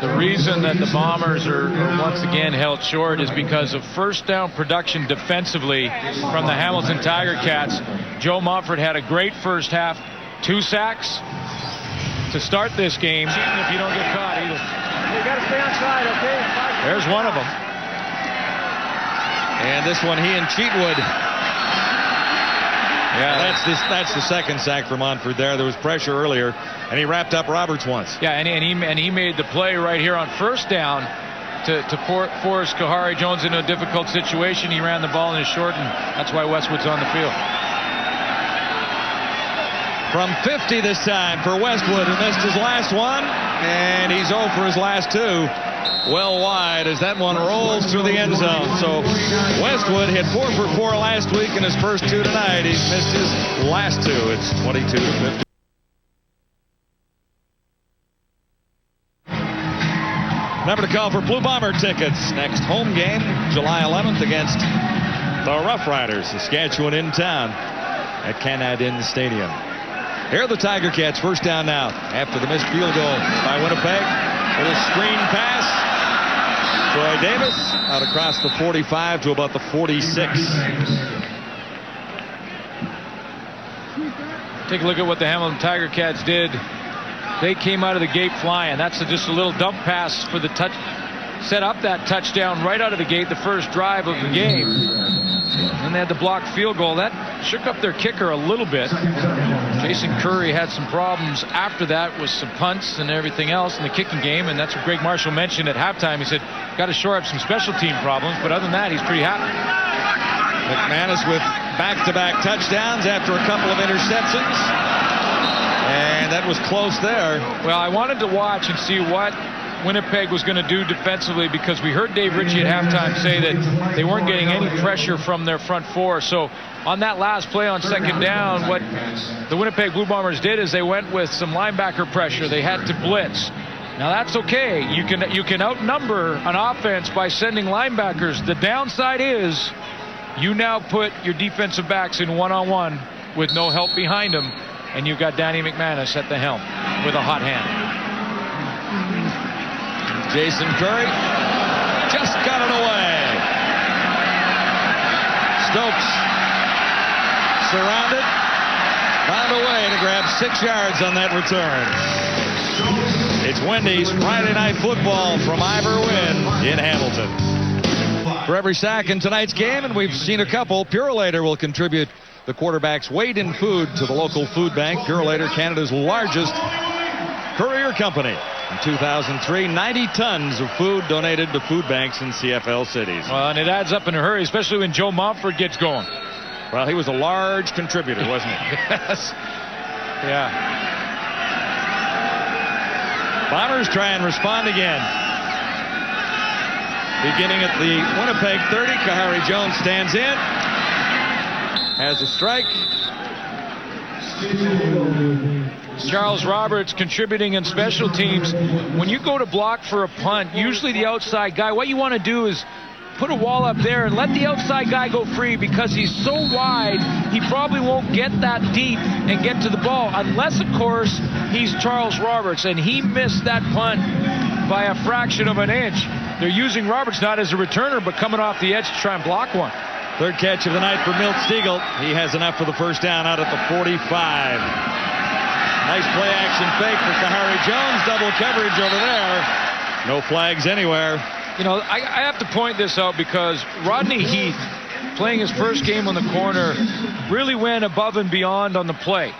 D: the reason that the Bombers are once again held short is because of first down production defensively from the Hamilton Tiger Cats. Joe Mumford had a great first half. 2 sacks to start this game. If you don't get caught either.
L: You got to stay on side, okay?
D: There's one of them.
C: And this one, he and Cheatwood. Yeah, that's the second sack for Montford there. There was pressure earlier, and he wrapped up Roberts once.
D: Yeah, and he made the play right here on first down to force Kahari Jones into a difficult situation. He ran the ball in his short, and that's why Westwood's on the field.
C: From 50 this time for Westwood, who missed his last one, and he's 0 for his last 2. Well wide as that one rolls through the end zone. So Westwood hit 4 for 4 last week in his first 2 tonight. He's missed his last 2. It's 22 to 50. Remember to call for Blue Bomber tickets. Next home game, July 11th against the Rough Riders, Saskatchewan in town at Canadin Stadium. Here are the Tiger Cats, first down now after the missed field goal by Winnipeg. Little screen pass. Troy Davis out across the 45 to about the 46.
D: Take a look at what the Hamilton Tiger Cats did. They came out of the gate flying. That's just a little dump pass for the touch. Set up that touchdown right out of the gate, the first drive of the game. And they had the blocked field goal. That shook up their kicker a little bit. Jason Curry had some problems after that with some punts and everything else in the kicking game, and that's what Greg Marshall mentioned at halftime. He said, got to shore up some special team problems, but other than that, he's pretty happy.
C: McManus with back-to-back touchdowns after a couple of interceptions. And that was close there.
D: Well, I wanted to watch and see what Winnipeg was going to do defensively, because we heard Dave Ritchie at halftime say that they weren't getting any pressure from their front four. So on that last play on second down, what the Winnipeg Blue Bombers did is they went with some linebacker pressure. They had to blitz. Now that's okay. You can outnumber an offense by sending linebackers. The downside is you now put your defensive backs in one-on-one with no help behind them, and you've got Danny McManus at the helm with a hot hand.
C: Jason Curry just got it away. Stokes surrounded, found a way to grab 6 yards on that return. It's Wendy's Friday Night Football from Ivor Wynn in Hamilton. For every sack in tonight's game, and we've seen a couple, Purolator will contribute the quarterback's weight in food to the local food bank. Purolator, Canada's largest courier company. In 2003, 90 tons of food donated to food banks in CFL cities.
D: Well, and it adds up in a hurry, especially when Joe Montford gets going.
C: Well, he was a large contributor, wasn't he?
D: Yes. Yeah.
C: Bombers try and respond again. Beginning at the Winnipeg 30, Kahari Jones stands in. Has a strike.
D: Charles Roberts contributing in special teams. When you go to block for a punt, usually the outside guy, what you want to do is put a wall up there and let the outside guy go free, because he's so wide, he probably won't get that deep and get to the ball, unless, of course, he's Charles Roberts, and he missed that punt by a fraction of an inch. They're using Roberts not as a returner, but coming off the edge to try and block one.
C: Third catch of the night for Milt Stiegel. He has enough for the first down out at the 45. Nice play action fake for Kahari Jones. Double coverage over there. No flags anywhere.
D: You know, I have to point this out because Rodney Heath, playing his first game on the corner, really went above and beyond on the play.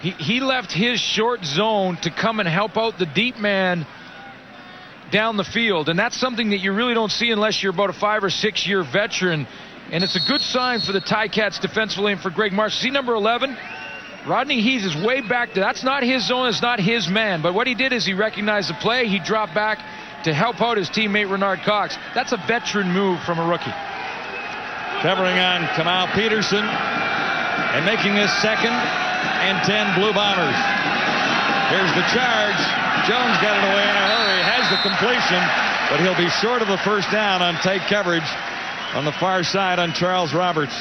D: He left his short zone to come and help out the deep man down the field, and that's something that you really don't see unless you're about a 5 or 6 year veteran, and it's a good sign for the Ticats defensively and for Greg Marshall. See number 11? Rodney Heath is way back there. That's not his zone, it's not his man, but what he did is he recognized the play, he dropped back to help out his teammate Renard Cox. That's a veteran move from a rookie.
C: Covering on Kamal Peterson and making this 2nd and 10 Blue Bombers. Here's the charge. Jones got it away in a hurry, has the completion, but he'll be short of the first down on tight coverage on the far side on Charles Roberts.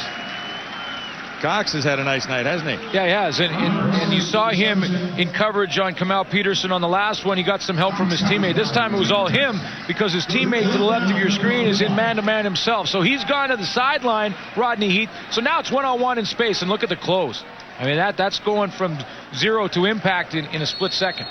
C: Cox has had a nice night, hasn't he?
D: Yeah, he has. And you saw him in coverage on Kamal Peterson on the last one. He got some help from his teammate. This time it was all him because his teammate to the left of your screen is in man-to-man himself. So he's gone to the sideline, Rodney Heath. So now it's one-on-one in space, and look at the close. I mean, that's going from zero to impact in a split second.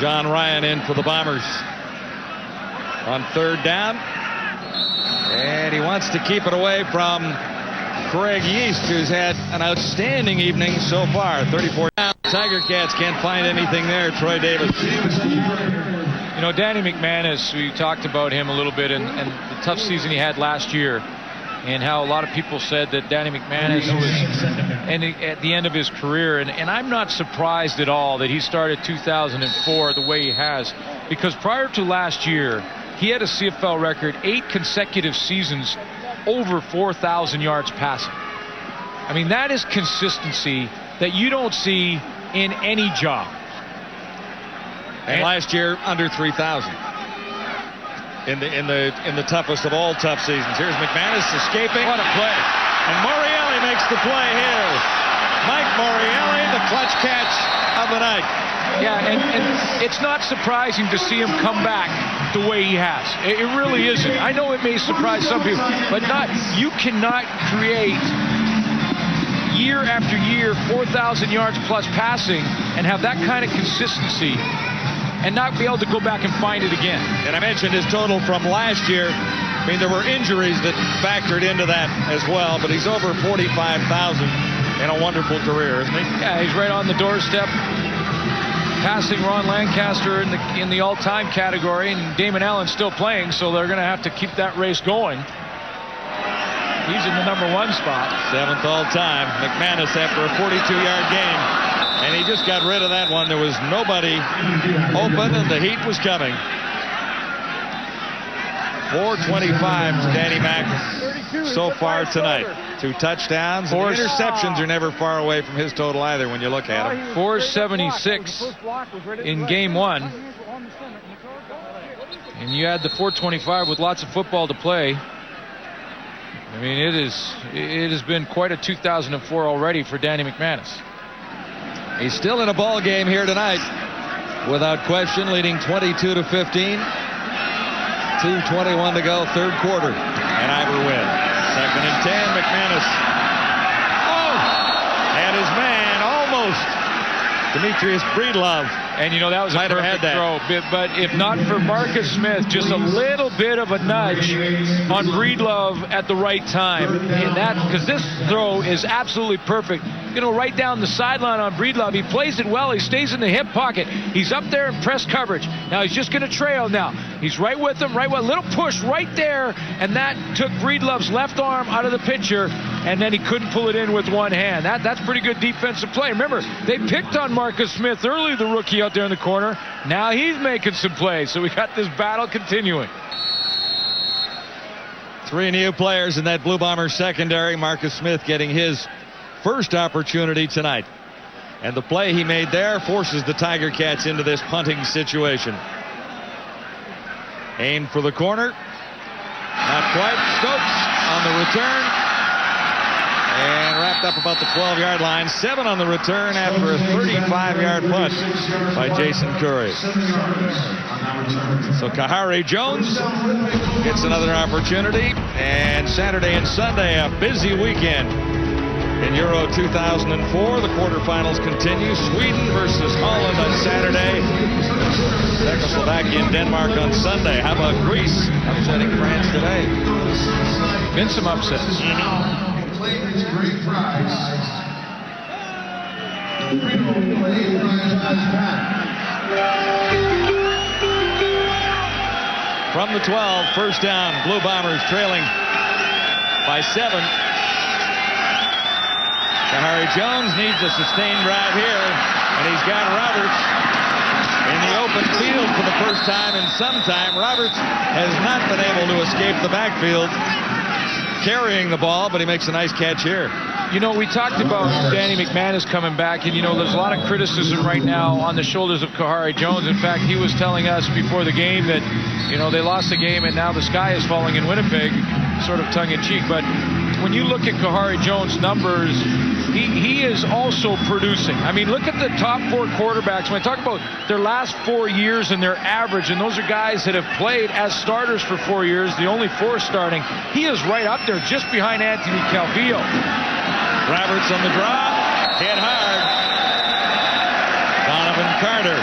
C: John Ryan in for the Bombers on 3rd down, and he wants to keep it away from Craig Yeast, who's had an outstanding evening so far. 34 down. Tiger Cats can't find anything there. Troy Davis.
D: You know, Danny McManus, we talked about him a little bit and the tough season he had last year, and how a lot of people said that Danny McManus was at the end of his career. And I'm not surprised at all that he started 2004 the way he has, because prior to last year, he had a CFL record 8 consecutive seasons over 4,000 yards passing. I mean, that is consistency that you don't see in any job.
C: And last year, under 3,000. In the toughest of all tough seasons. Here's McManus escaping.
D: What a play.
C: And Morielli makes the play here. Mike Morielli, the clutch catch of the night.
D: Yeah, and it's not surprising to see him come back the way he has. It really isn't. I know it may surprise some people, but you cannot create year after year 4,000 yards plus passing and have that kind of consistency and not be able to go back and find it again.
C: And I mentioned his total from last year. I mean, there were injuries that factored into that as well, but he's over 45,000 in a wonderful career, isn't he?
D: Yeah, he's right on the doorstep, passing Ron Lancaster in the all-time category, and Damon Allen's still playing, so they're going to have to keep that race going. He's in the number 1 spot.
C: 7th all-time. McManus after a 42-yard game. And he just got rid of that one. There was nobody open, and the heat was coming. 425 for Danny Mack so far tonight. 2 touchdowns. And the interceptions are never far away from his total either when you look at him.
D: 476 in game 1. And you add the 425 with lots of football to play. I mean, it has been quite a 2004 already for Danny McManus.
C: He's still in a ball game here tonight. without question, leading 22-15. 2:21 to go, third quarter. And Ivor win. 2nd and 10, McManus. Oh! And his man almost. Demetrius Breedlove.
D: And, you know, that was a perfect throw. But if not for Marcus Smith, just a little bit of a nudge on Breedlove at the right time. And that, because this throw is absolutely perfect. You know, right down the sideline on Breedlove. He plays it well. He stays in the hip pocket. He's up there in press coverage. Now he's just going to trail now. He's right with him, right with a little push right there. And that took Breedlove's left arm out of the picture. And then he couldn't pull it in with one hand. That's pretty good defensive play. Remember, they picked on Marcus Smith early, the rookie out there in the corner. Now he's making some plays. So we got this battle continuing.
C: 3 new players in that Blue Bombers secondary. Marcus Smith getting his first opportunity tonight. And the play he made there forces the Tiger Cats into this punting situation. Aimed for the corner. Not quite. Stokes on the return. And wrapped up about the 12-yard line. 7 on the return after a 35-yard punt by Jason Curry. So Kahari Jones gets another opportunity. And Saturday and Sunday, a busy weekend. In Euro 2004, the quarterfinals continue. Sweden versus Holland on Saturday. Czechoslovakia and Denmark on Sunday. How about Greece upsetting France today?
D: Been some upsets.
C: From the 12, first down. Blue Bombers trailing by 7. Kahari Jones needs a sustained drive here, and he's got Roberts in the open field for the first time in some time. Roberts has not been able to escape the backfield carrying the ball, but he makes a nice catch here.
D: You know, we talked about Danny McManus coming back, and, you know, there's a lot of criticism right now on the shoulders of Kahari Jones. In fact, he was telling us before the game that, you know, they lost the game and now the sky is falling in Winnipeg, sort of tongue-in-cheek. But when you look at Kahari Jones' numbers, he is also producing. I mean, look at the top 4 quarterbacks. When I talk about their last 4 years and their average, and those are guys that have played as starters for 4 years, the only 4 starting, he is right up there just behind Anthony Calvillo.
C: Roberts on the drop, hit hard. Donovan Carter.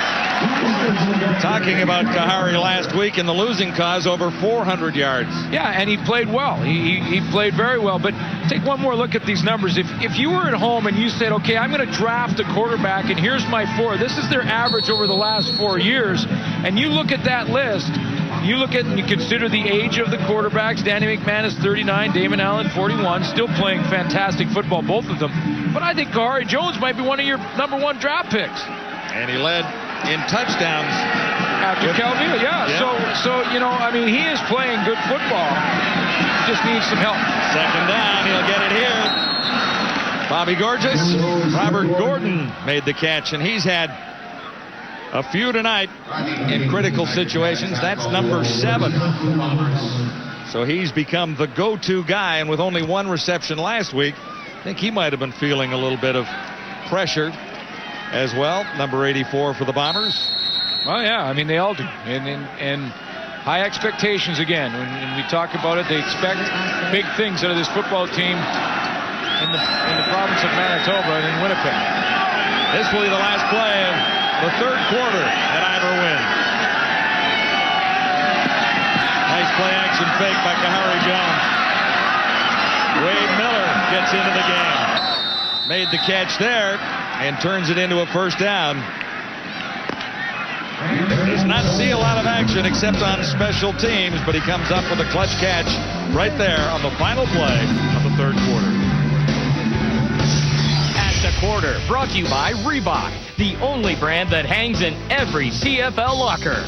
C: Talking about Kahari last week in the losing cause, over 400 yards.
D: Yeah, and he played well. He played very well. But take one more look at these numbers. If you were at home and you said, okay, I'm going to draft a quarterback, and here's my 4. This is their average over the last 4 years. And you look at that list, you look at and you consider the age of the quarterbacks. Danny McManus, 39. Damon Allen, 41. Still playing fantastic football, both of them. But I think Kahari Jones might be one of your number 1 draft picks.
C: And he led in touchdowns
D: after Calvillo, yeah. So you know, I mean, he is playing good football. Just needs some help.
C: Second down, he'll get it here. Bobby Gorgeous, Robert Gordon made the catch, and he's had a few tonight in critical situations. That's number 7. So he's become the go-to guy, and with only 1 reception last week, I think he might have been feeling a little bit of pressure as well. Number 84 for the Bombers.
D: Well, yeah, I mean, they all do. And high expectations again. When we talk about it, they expect big things out of this football team in the province of Manitoba and in Winnipeg.
C: This will be the last play of the third quarter at Ivor win. Nice play action fake by Kahari Jones. Wade Miller gets into the game. Made the catch there and turns it into a first down. Does not see a lot of action except on special teams, but he comes up with a clutch catch right there on the final play of the third quarter.
G: At the quarter, brought to you by Reebok, the only brand that hangs in every CFL locker.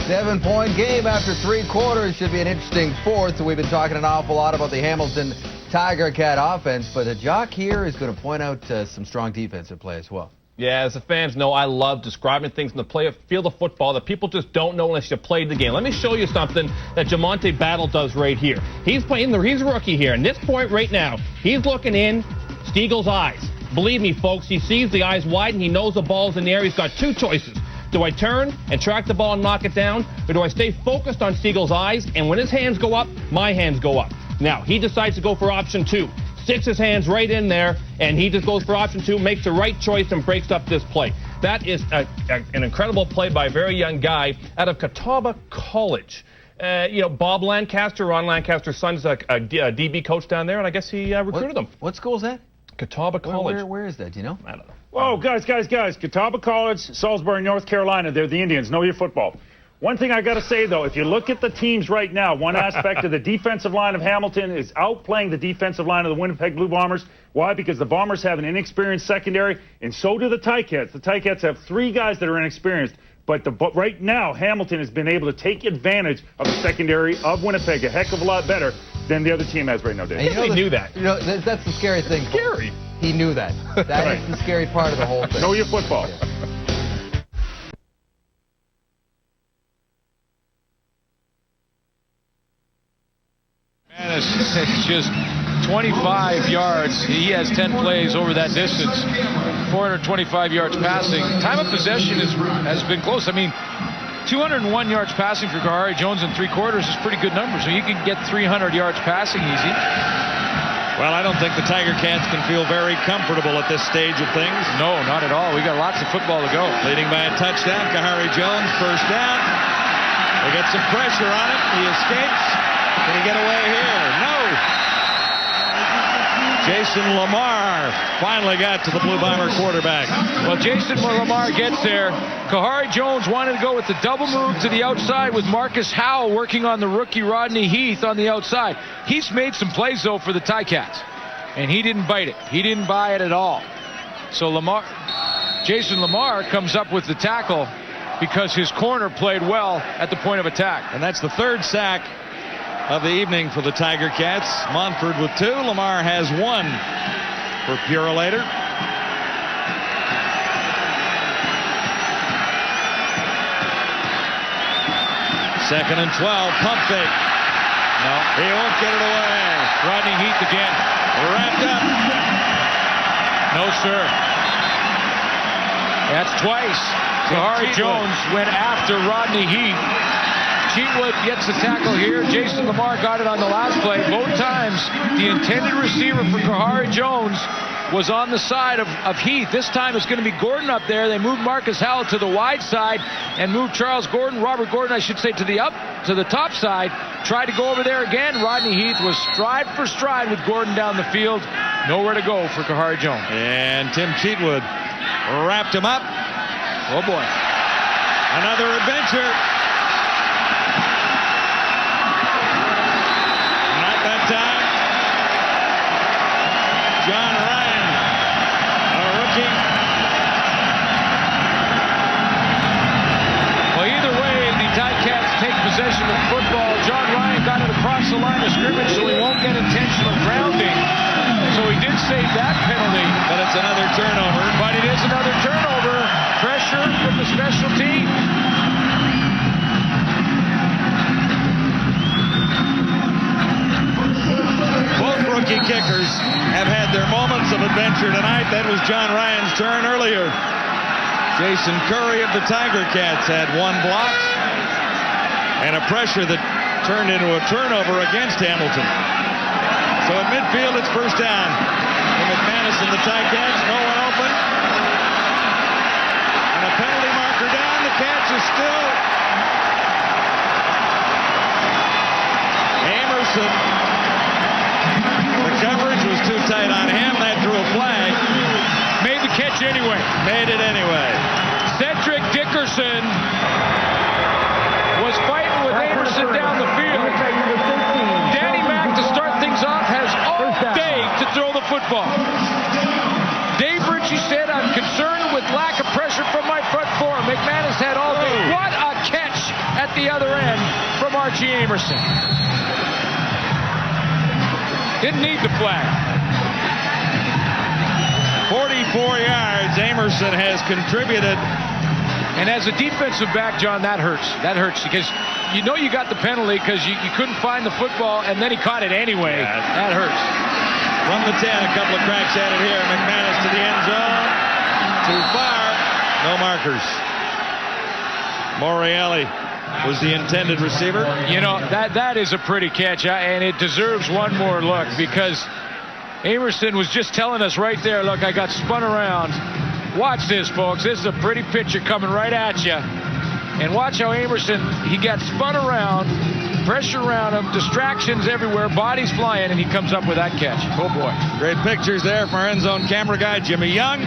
A: 7-point game after 3 quarters. Should be an interesting 4th. We've been talking an awful lot about the Hamilton Tiger Cat offense, but the Jock here is going to point out some strong defensive play as well.
N: Yeah, as the fans know, I love describing things in the field of football that people just don't know unless you played the game. Let me show you something that Jamonte Battle does right here. He's a rookie here, and this point right now, he's looking in Stiegel's eyes. Believe me, folks, he sees the eyes widen. He knows the ball's in the air. He's got two choices. Do I turn and track the ball and knock it down? Or do I stay focused on Siegel's eyes? And when his hands go up, my hands go up. Now, he decides to go for option 2. Sticks his hands right in there, and he just goes for option 2, makes the right choice, and breaks up this play. That is an incredible play by a very young guy out of Catawba College. Bob Lancaster, Ron Lancaster's son's a DB coach down there, and I guess he recruited them.
A: What school is that?
N: Catawba College.
A: Where is that? Do you know?
N: I don't know.
B: Whoa, guys. Catawba College, Salisbury, North Carolina. They're the Indians. Know your football. One thing I got to say, though, if you look at the teams right now, one aspect of the defensive line of Hamilton is outplaying the defensive line of the Winnipeg Blue Bombers. Why? Because the Bombers have an inexperienced secondary, and so do the Ticats. The Ticats have 3 guys that are inexperienced. But right now, Hamilton has been able to take advantage of the secondary of Winnipeg a heck of a lot better than the other team has right now, Dave.
N: He knew that.
A: That's the scary thing.
N: Scary.
A: He knew that. That is the scary part of the whole thing.
B: Know your football.
D: It's just 25 yards. He has 10 plays over that distance. 425 yards passing. Time of possession has been close. I mean, 201 yards passing for Kahari Jones in 3 quarters is pretty good number. So you can get 300 yards passing easy.
C: Well, I don't think the Tiger Cats can feel very comfortable at this stage of things.
D: No, not at all. We got lots of football to go.
C: Leading by a touchdown, Kahari Jones, first down. They get some pressure on him. He escapes. Can he get away here? No. Jason Lamar finally got to the Blue Bomber quarterback.
D: Well, Jason Lamar gets there. Kahari Jones wanted to go with the double move to the outside with Marcus Howell working on the rookie Rodney Heath on the outside. He's made some plays, though, for the Ticats, and he didn't bite it. He didn't buy it at all. So Jason Lamar comes up with the tackle because his corner played well at the point of attack.
C: And that's the 3rd sack of the evening for the Tiger Cats. Montford with 2. Lamar has 1 for Purolator. Second and 12. Pump fake. No. He won't get it away.
D: Rodney Heath again.
C: Wrapped up.
D: No, sir. That's twice. Kahari Jones went after Rodney Heath. Cheatwood gets the tackle here. Jason Lamar got it on the last play. Both times, the intended receiver for Kahari Jones was on the side of Heath. This time it's going to be Gordon up there. They moved Marcus Howell to the wide side and moved Robert Gordon, I should say, to the top side. Tried to go over there again. Rodney Heath was stride for stride with Gordon down the field. Nowhere to go for Kahari Jones.
C: And Tim Cheatwood wrapped him up.
D: Oh, boy.
C: Another adventure. Not that time. John Ryan, a rookie.
D: Well, either way, the Ticats take possession of the football. John Ryan got it across the line of scrimmage, so he won't get intentional grounding. So he did save that penalty.
C: But it's another turnover.
D: But it is another turnover. Pressure from the special team.
C: Both rookie kickers have had their moments of adventure tonight. That was John Ryan's turn earlier. Jason Curry of the Tiger Cats had 1 block and a pressure that turned into a turnover against Hamilton. So at midfield, it's first down for McManus and the Ticats. No one open. And a penalty marker down. The Cats is still. Amerson. The coverage was too tight on him. That drew a flag.
D: Made the catch anyway.
C: Made it anyway.
D: Cedric Dickerson was fighting with Amerson down the field. Danny Mack, to start things off, has all day to throw the football. Dave Ritchie said, "I'm concerned with lack of pressure from my front four." McManus had all day. What a catch at the other end from Archie Amerson. Didn't need the flag.
C: 44 yards. Amerson has contributed.
D: And as a defensive back, John, that hurts. That hurts because you know you got the penalty because you couldn't find the football, and then he caught it anyway. Yeah. That hurts.
C: From the 10, a couple of cracks at it here. McManus to the end zone. Too far. No markers. Morreale was the intended receiver.
D: You know, that is a pretty catch, and it deserves one more look, because Amerson was just telling us right there, look, I got spun around. Watch this, folks. This is a pretty picture coming right at you. And watch how Amerson, he got spun around, pressure around him, distractions everywhere, bodies flying, and he comes up with that catch. Oh, boy.
C: Great pictures there from our end zone camera guy, Jimmy Young,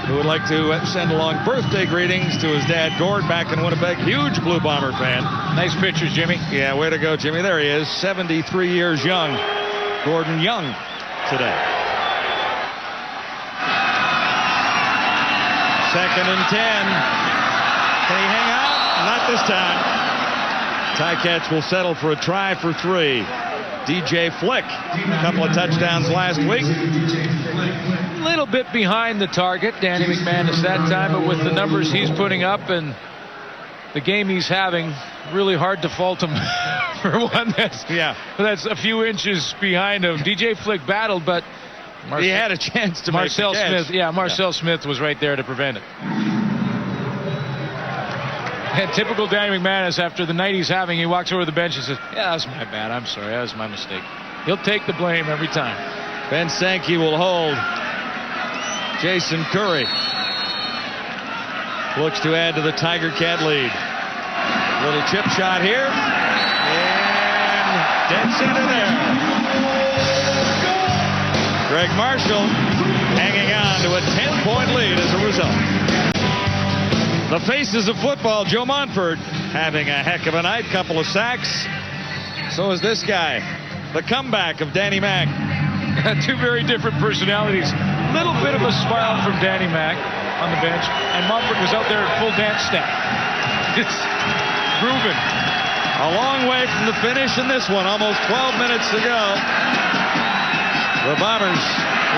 C: who would like to send along birthday greetings to his dad, Gord, back in Winnipeg. Huge Blue Bomber fan.
D: Nice pictures, Jimmy.
C: Yeah, way to go, Jimmy. There he is, 73 years young. Gordon Young today. 2nd and 10. Can he hang on? Not this time. Ticats will settle for a try for 3. DJ Flick, a couple of touchdowns last week.
D: A little bit behind the target, Danny McManus that time, but with the numbers he's putting up and the game he's having, really hard to fault him for one that's a few inches behind him. DJ Flick battled, but
C: he had a chance to
D: Marcel
C: make the catch.
D: Smith. Yeah, Marcel Smith was right there to prevent it. And typical Danny McManus, after the night he's having, he walks over to the bench and says, yeah, that was my bad. I'm sorry. That was my mistake. He'll take the blame every time.
C: Ben Sankey will hold. Jason Curry looks to add to the Tiger Cat lead. Little chip shot here. And dead center there. Greg Marshall hanging on to a 10-point lead as a result. The faces of football, Joe Montford having a heck of a night. Couple of sacks. So is this guy. The comeback of Danny Mac.
D: Two very different personalities. Little bit of a smile from Danny Mac on the bench, and Montford was out there at full dance step. It's grooving.
C: A long way from the finish in this one. Almost 12 minutes to go. The Bombers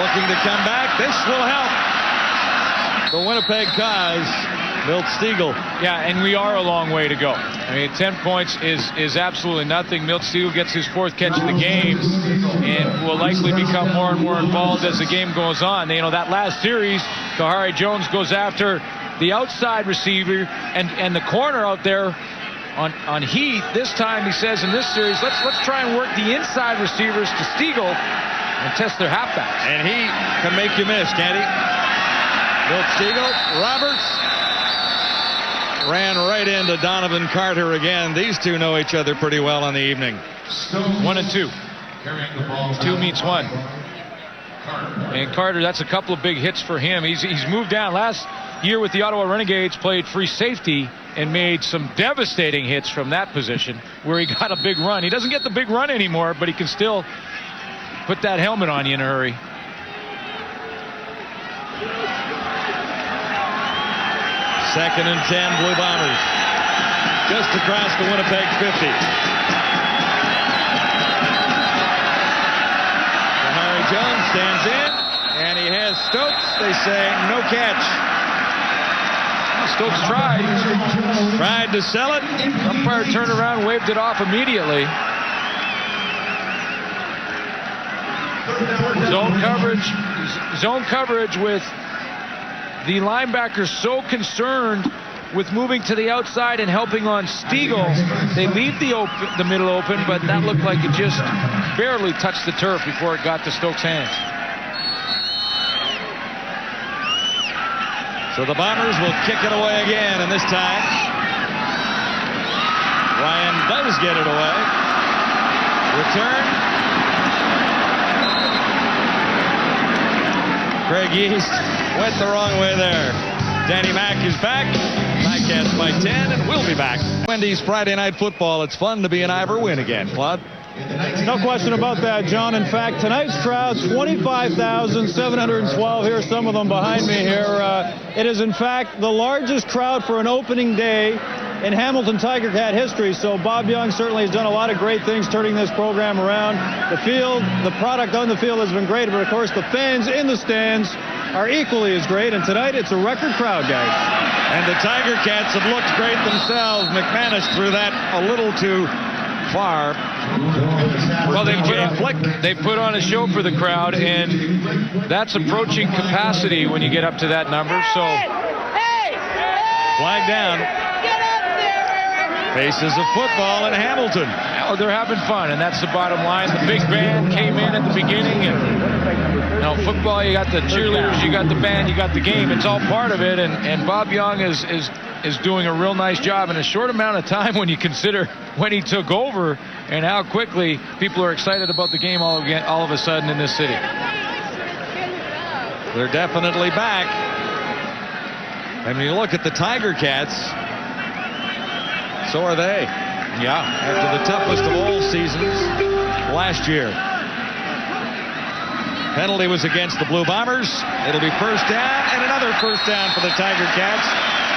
C: looking to come back. This will help the Winnipeg cause. Milt Stegall.
D: Yeah, and we are a long way to go. I mean, 10 points is absolutely nothing. Milt Stegall gets his 4th catch of the game and will likely become more and more involved as the game goes on. You know, that last series, Kahari Jones goes after the outside receiver and the corner out there on Heath. This time, he says in this series, let's try and work the inside receivers to Stegall and test their halfbacks.
C: And he can make you miss, can't he? Milt Stegall, Roberts. Ran right into Donovan Carter again. These two know each other pretty well in the evening.
D: 1 and 2. 2 meets 1. And Carter, that's a couple of big hits for him. He's moved down. Last year with the Ottawa Renegades, played free safety and made some devastating hits from that position where he got a big run. He doesn't get the big run anymore, but he can still put that helmet on you in a hurry.
C: Second and 10, Blue Bombers. Just across the Winnipeg 50. Kahari Jones stands in, and he has Stokes. They say no catch.
D: Stokes tried.
C: Tried to sell it.
D: Umpire turned around, waved it off immediately. Zone coverage with the linebackers so concerned with moving to the outside and helping on Stegall. They leave the middle open, but that looked like it just barely touched the turf before it got to Stokes' hands.
C: So the Bombers will kick it away again, and this time Ryan does get it away. Return. Craig Yeast went the wrong way there. Danny Mac is back. Ticats by 10, and we'll be back. Wendy's Friday Night Football. It's fun to be an Ivor win again. Claude?
H: No question about that, John. In fact, tonight's crowd, 25,712. Here's some of them behind me here. It is, in fact, the largest crowd for an opening day in Hamilton Tiger Cat history. So Bob Young certainly has done a lot of great things turning this program around. The field, the product on the field has been great, but of course the fans in the stands are equally as great, and tonight it's a record crowd, guys.
C: And the Tiger Cats have looked great themselves. McManus threw that a little too far.
D: Well, they put on a show for the crowd, and that's approaching capacity when you get up to that number. So,
C: flag down. Faces of football in Hamilton.
D: Oh, they're having fun, and that's the bottom line. The big band came in at the beginning, and football, you got the cheerleaders, you got the band, you got the game. It's all part of it, and Bob Young is doing a real nice job in a short amount of time when you consider when he took over and how quickly people are excited about the game all of a sudden in this city.
C: They're definitely back. And when you look at the Tiger Cats, so are they.
D: Yeah.
C: After the toughest of all seasons last year. Penalty was against the Blue Bombers. It'll be first down, and another first down for the Tiger Cats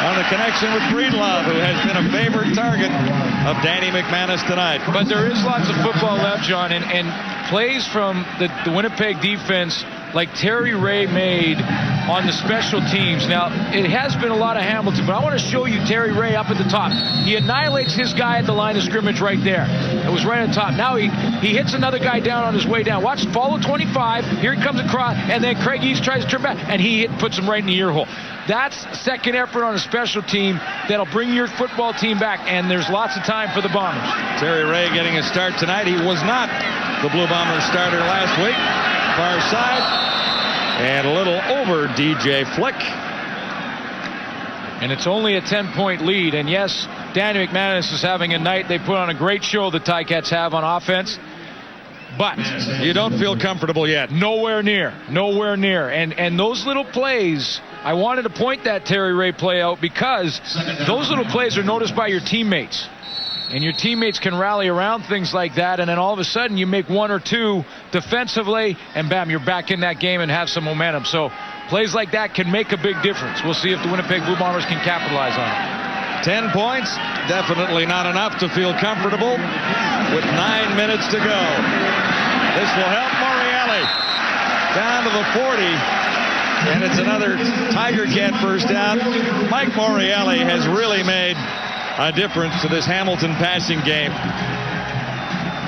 C: on the connection with Breedlove, who has been a favorite target of Danny McManus tonight.
D: But there is lots of football left, John, and plays from the Winnipeg defense like Terry Ray made on the special teams. Now, it has been a lot of Hamilton, but I want to show you Terry Ray up at the top. He annihilates his guy at the line of scrimmage right there. It was right at the top. Now he hits another guy down on his way down. Watch, follow 25. Here he comes across, and then Craig East tries to turn back, and he puts him right in the ear hole. That's second effort on a special team that'll bring your football team back, and there's lots of time for the Bombers.
C: Terry Ray getting a start tonight. He was not the Blue Bombers starter last week. Far side. And a little over DJ Flick.
D: And it's only a 10-point lead. And yes, Danny McManus is having a night. They put on a great show, the Ticats have on offense. But
C: you don't feel comfortable yet.
D: Nowhere near. Nowhere near. And those little plays, I wanted to point that Terry Ray play out because those little plays are noticed by your teammates. And your teammates can rally around things like that, and then all of a sudden you make one or two defensively, and bam, you're back in that game and have some momentum. So plays like that can make a big difference. We'll see if the Winnipeg Blue Bombers can capitalize on it.
C: 10 points, definitely not enough to feel comfortable with 9 minutes to go. This will help Morreale down to the 40. And it's another Tiger Cat first down. Mike Morreale has really made a difference to this Hamilton passing game.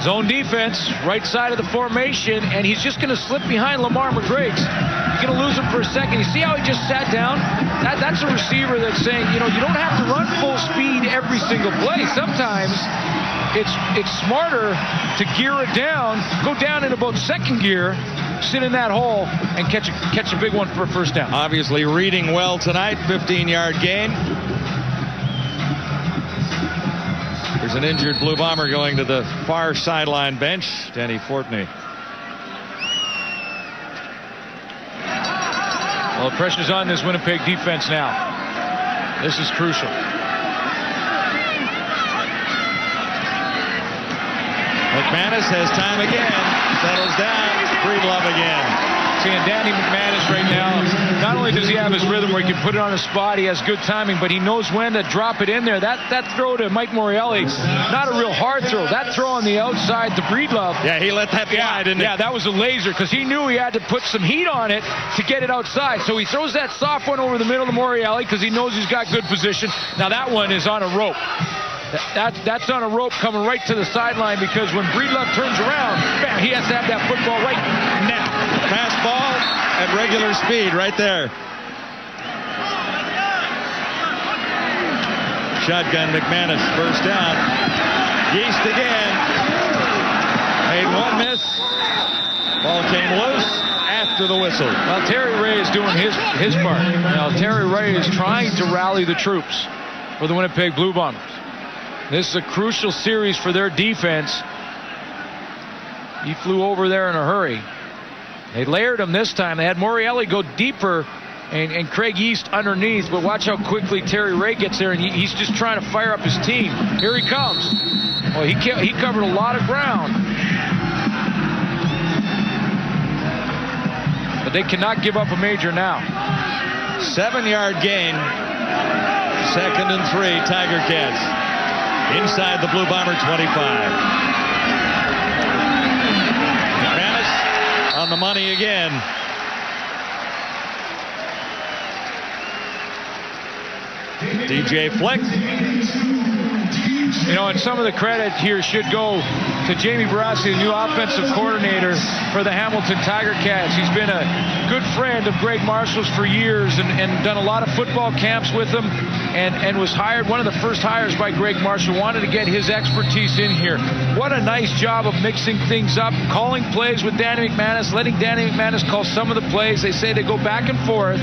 D: Zone defense, right side of the formation, and he's just going to slip behind Lamar McGriggs. He's going to lose him for a second. You see how he just sat down? That's a receiver that's saying, you don't have to run full speed every single play. Sometimes it's smarter to gear it down, go down in about second gear, sit in that hole, and catch a big one for a first down.
C: Obviously reading well tonight, 15-yard gain. There's an injured Blue Bomber going to the far sideline bench, Denny Fortney.
D: Well, the pressure's on this Winnipeg defense now. This is crucial.
C: McManus has time again. Settles down. Breedlove again.
D: Seeing Danny McManus right now, not only does he have his rhythm where he can put it on a spot, he has good timing, but he knows when to drop it in there. That throw to Mike Morreale, not a real hard throw. That throw on the outside to Breedlove.
C: Yeah, he let that fly, didn't he?
D: Yeah, that was a laser because he knew he had to put some heat on it to get it outside. So he throws that soft one over the middle to Morreale because he knows he's got good position. Now that one is on a rope. That's on a rope coming right to the sideline because when Breedlove turns around, bam, he has to have that football right now.
C: Pass ball at regular speed right there. Shotgun McManus, first down. Yeast again. Made one miss. Ball came loose after the whistle.
D: Well, Terry Ray is doing his part. Now, Terry Ray is trying to rally the troops for the Winnipeg Blue Bombers. This is a crucial series for their defense. He flew over there in a hurry. They layered him this time. They had Morreale go deeper and Craig East underneath, but watch how quickly Terry Ray gets there, and he's just trying to fire up his team. Here he comes. Well, he covered a lot of ground. But they cannot give up a major now.
C: 7-yard gain. 2nd and 3, Tiger Cats. Inside the Blue Bomber 25. McManus on the money again. DJ Flick.
D: And some of the credit here should go to Jamie Barassi, the new offensive coordinator for the Hamilton Tiger Cats. He's been a good friend of Greg Marshall's for years and done a lot of football camps with him and was hired, one of the first hires by Greg Marshall, wanted to get his expertise in here. What a nice job of mixing things up, calling plays with Danny McManus, letting Danny McManus call some of the plays. They say they go back and forth.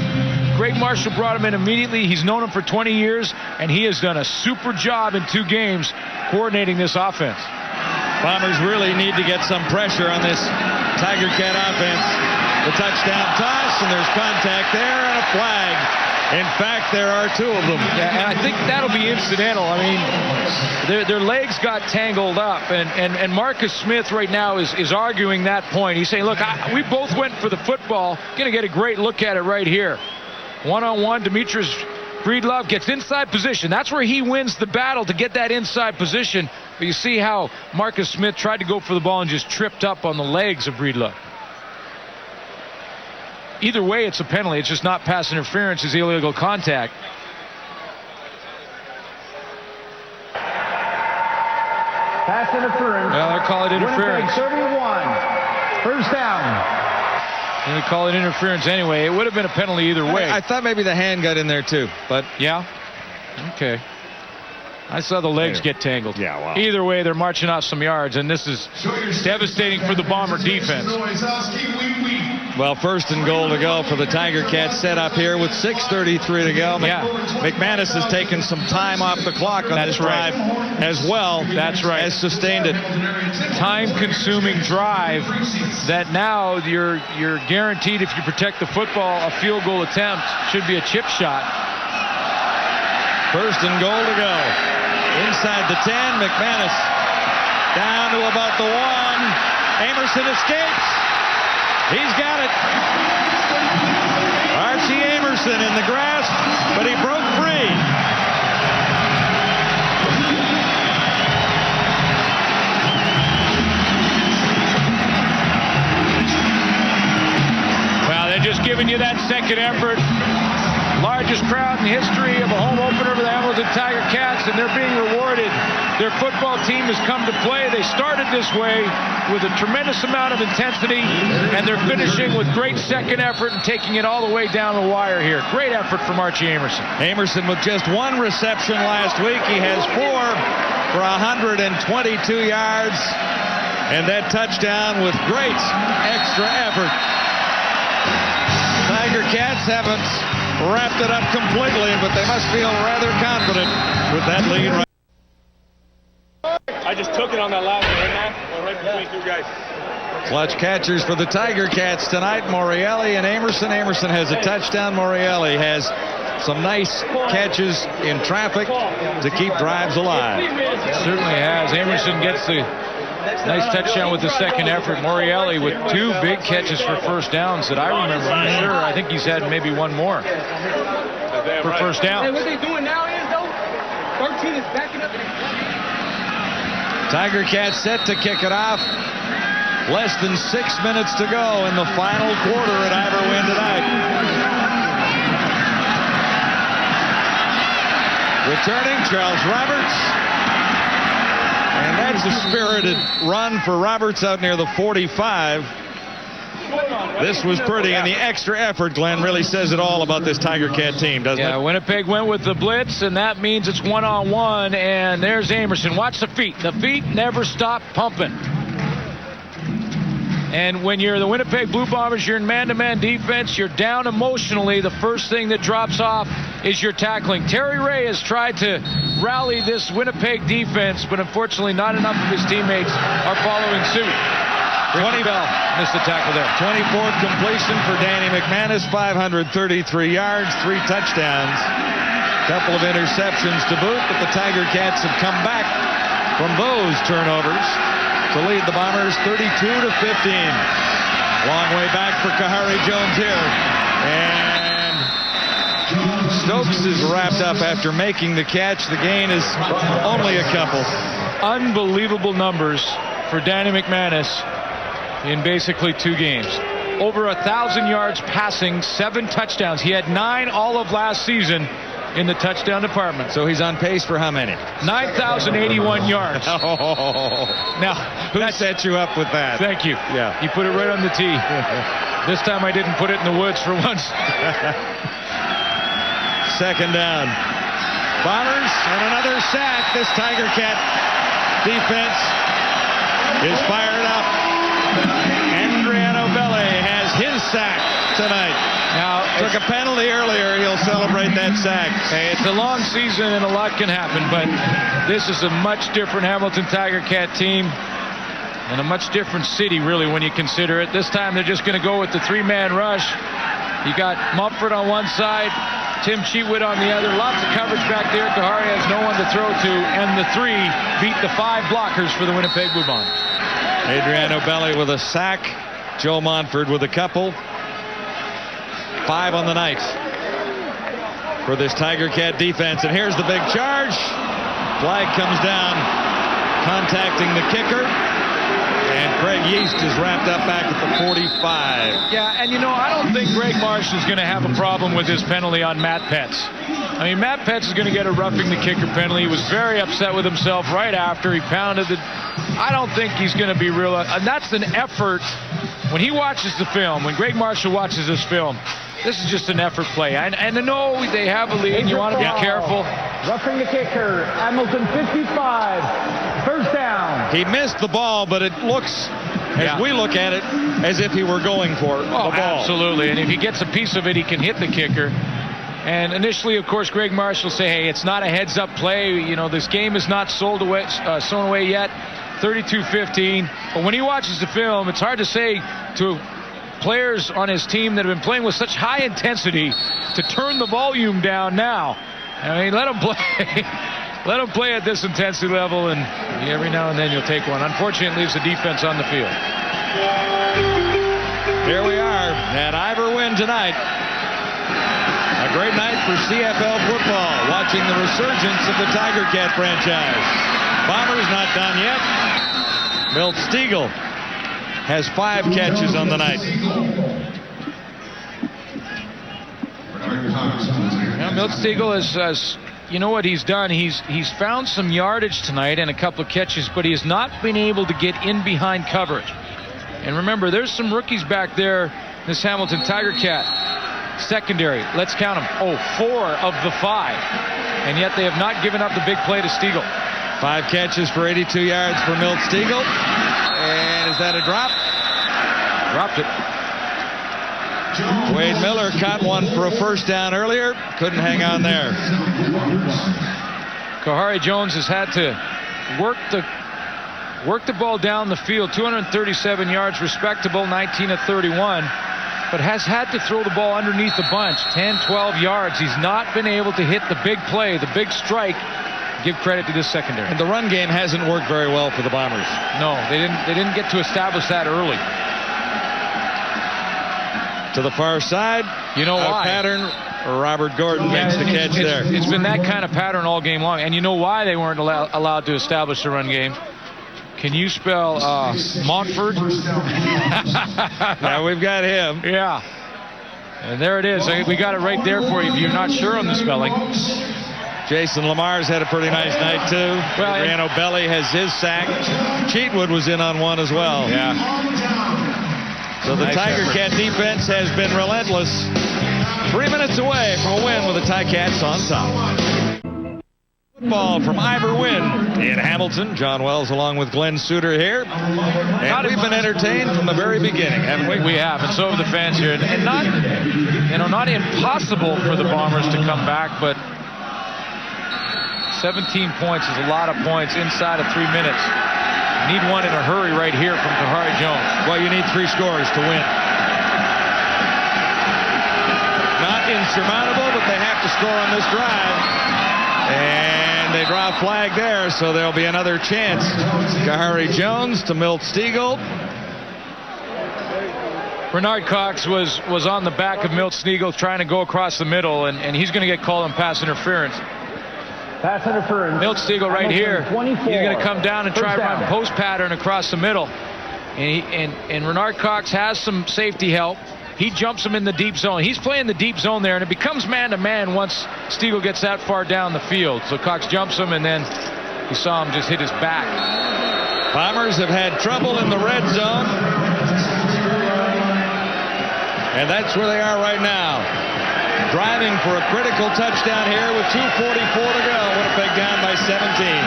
D: Greg Marshall brought him in immediately. He's known him for 20 years, and he has done a super job in 2 games coordinating this offense.
C: Bombers really need to get some pressure on this Tiger Cat offense. The touchdown toss, and there's contact there and a flag. In fact, there are 2 of them.
D: Yeah, and I think that'll be incidental. I mean, their legs got tangled up, and Marcus Smith right now is arguing that point. He's saying, look, we both went for the football. Going to get a great look at it right here. One-on-one, Demetrius Breedlove gets inside position. That's where he wins the battle, to get that inside position. But you see how Marcus Smith tried to go for the ball and just tripped up on the legs of Breedlove. Either way, it's a penalty. It's just not pass interference. It's illegal contact.
L: Pass interference.
D: Well, they're calling interference.
L: Winnipeg 31. First down.
D: And they call it interference anyway. It would have been a penalty either way.
C: I thought maybe the hand got in there too, but
D: yeah. Okay. I saw the legs get tangled.
C: Yeah, wow.
D: Either way, they're marching off some yards, and this is devastating for the Bomber defense.
C: Well, 1st and goal to go for the Tiger Cats, set up here with 6:33 to go.
D: Yeah.
C: McManus has taken some time off the clock on this drive as well.
D: That's right.
C: Has sustained it.
D: Time-consuming drive that now you're guaranteed, if you protect the football, a field goal attempt should be a chip shot.
C: 1st and goal to go. Inside the 10, McManus down to about the 1. Amerson escapes. He's got it. Archie Amerson in the grasp, but he broke free.
D: Well, they're just giving you that second effort. Largest crowd in the history of a home opener for the Hamilton Tiger Cats, and they're being rewarded. Their football team has come to play. They started this way with a tremendous amount of intensity, and they're finishing with great second effort and taking it all the way down the wire here. Great effort from Archie Amerson.
C: Amerson with just 1 reception last week. He has 4 for 122 yards, and that touchdown with great extra effort. Tiger Cats haven't wrapped it up completely, but they must feel rather confident with that lead.
S: I just took it on that last one, right between 2 guys.
C: Clutch catchers for the Tiger Cats tonight, Morielli and Amerson. Amerson has a touchdown. Morielli has some nice catches in traffic to keep drives alive.
D: Certainly has. Amerson gets the nice touchdown with the second effort. Morielli with 2 big catches for first downs that I remember. I'm sure. I think he's had maybe 1 more for first down.
S: Hey, what they doing now is, though, 13 is backing up.
C: Tiger Cats set to kick it off. Less than 6 minutes to go in the final quarter at Iberwin tonight. Returning, Charles Roberts. And that's a spirited run for Roberts out near the 45. This was pretty, and the extra effort, Glenn, really says it all about this Tiger Cat team, doesn't it?
D: Yeah, Winnipeg went with the blitz, and that means it's 1-on-1, and there's Amerson. Watch the feet. The feet never stop pumping. And when you're the Winnipeg Blue Bombers, you're in man-to-man defense, you're down emotionally. The first thing that drops off is your tackling. Terry Ray has tried to rally this Winnipeg defense, but unfortunately not enough of his teammates are following suit.
C: 20
D: Bell missed the tackle there.
C: 24th completion for Danny McManus, 533 yards, 3 touchdowns. Couple of interceptions to boot, but the Tiger Cats have come back from those turnovers to lead the Bombers 32-15. Long way back for Kahari Jones here. And Stokes is wrapped up after making the catch. The gain is only a couple.
D: Unbelievable numbers for Danny McManus in basically 2 games. Over 1,000 yards passing, 7 touchdowns. He had 9 all of last season. in the touchdown department.
C: So he's on pace for how many?
D: 9,081 yards. Now,
C: who set you up with that?
D: Thank you.
C: Yeah.
D: You put it right on the tee. This time I didn't put it in the woods for once.
C: Second down. Bombers and another sack. This Tiger Cat defense is fired up. Adriano Belli has his sack tonight. Now, took a penalty earlier. He'll celebrate that sack.
D: Hey, it's a long season and a lot can happen, but this is a much different Hamilton Tiger Cat team and a much different city, really, when you consider it. This time they're just going to go with the three-man rush. You got Mumford on one side, Tim Cheatwood on the other. Lots of coverage back there. Kahari has no one to throw to, and the three beat the 5 blockers for the Winnipeg Blue Bombers.
C: Adriano Belli with a sack. Joe Montford with a couple. 5 on the night for this Tiger Cat defense. And here's the big charge. Flag comes down, contacting the kicker. And Craig Yeast is wrapped up back at the 45.
D: Yeah, and I don't think Greg Marshall's going to have a problem with this penalty on Matt Petz. I mean, Matt Petz is going to get a roughing the kicker penalty. He was very upset with himself right after he pounded the... I don't think he's going to be real... And that's an effort. When he watches the film, when Greg Marshall watches this film, this is just an effort play. And I know they have a lead, and you want to be careful.
L: Roughing the kicker, Hamilton 55, first down.
C: He missed the ball, but it looks, as we look at it, as if he were going for the ball.
D: Absolutely, and if he gets a piece of it, he can hit the kicker. And initially, of course, Greg Marshall say, hey, it's not a heads-up play. This game is not sown away yet. 32-15. But when he watches the film, it's hard to say to players on his team that have been playing with such high intensity to turn the volume down now. I mean, let them play. Let them play at this intensity level, and every now and then you'll take one. Unfortunately, it leaves the defense on the field.
C: Here we are at Ivor Wynn tonight. A great night for CFL football, watching the resurgence of the Tiger Cat franchise. Bombers not done yet. Milt Stiegel has 5 catches on the night.
D: Now, Milt Stiegel has you know what he's done? He's found some yardage tonight and a couple of catches, but he has not been able to get in behind coverage. And remember, there's some rookies back there, this Hamilton Tiger Cat secondary. Let's count them. 4 of the 5. And yet they have not given up the big play to Stiegel.
C: 5 catches for 82 yards for Milt Stiegel. And is that a drop?
D: Dropped it.
C: Wade Miller caught one for a first down earlier. Couldn't hang on there.
D: Kahari Jones has had to work the ball down the field. 237 yards, respectable, 19 of 31. But has had to throw the ball underneath the bunch, 10, 12 yards. He's not been able to hit the big play, the big strike. Give credit to this secondary.
C: And the run game hasn't worked very well for the Bombers.
D: No, they didn't get to establish that early.
C: To the far side,
D: why?
C: Pattern. Robert Gordon makes the catch there.
D: It's been that kind of pattern all game long. And you know why they weren't allowed to establish the run game? Can you spell Montford?
C: Yeah, we've got him.
D: Yeah. And there it is. We got it right there for you if you're not sure on the spelling.
C: Jason Lamar's had a pretty nice night, too.
D: Well,
C: Adriano Belli has his sack. Cheatwood was in on one as well.
D: Yeah.
C: So the Tiger Cat defense has been relentless. 3 minutes away from a win with the Ticats on top. Football from Ivor Wynn in Hamilton. John Wells along with Glenn Suter here. And we've been entertained from the very beginning, haven't we?
D: We have, and so have the fans here. And not impossible for the Bombers to come back, but 17 points is a lot of points inside of 3 minutes. Need one in a hurry right here from Kahari Jones.
C: Well, you need 3 scores to win. Not insurmountable, but they have to score on this drive. And they draw a flag there, so there'll be another chance. Kahari Jones to Milt Stiegel.
D: Bernard Cox was on the back of Milt Stiegel trying to go across the middle, and he's going to get called on pass interference.
L: Pass interference.
D: Milt Stiegel right here.
L: 24.
D: He's going to come down and try to run post pattern across the middle. And Bernard Cox has some safety help. He jumps him in the deep zone. He's playing the deep zone there, and it becomes man-to-man once Stiegel gets that far down the field. So Cox jumps him, and then you saw him just hit his back.
C: Bombers have had trouble in the red zone. And that's where they are right now. Driving for a critical touchdown here with 2:44 to go. Winnipeg down by 17.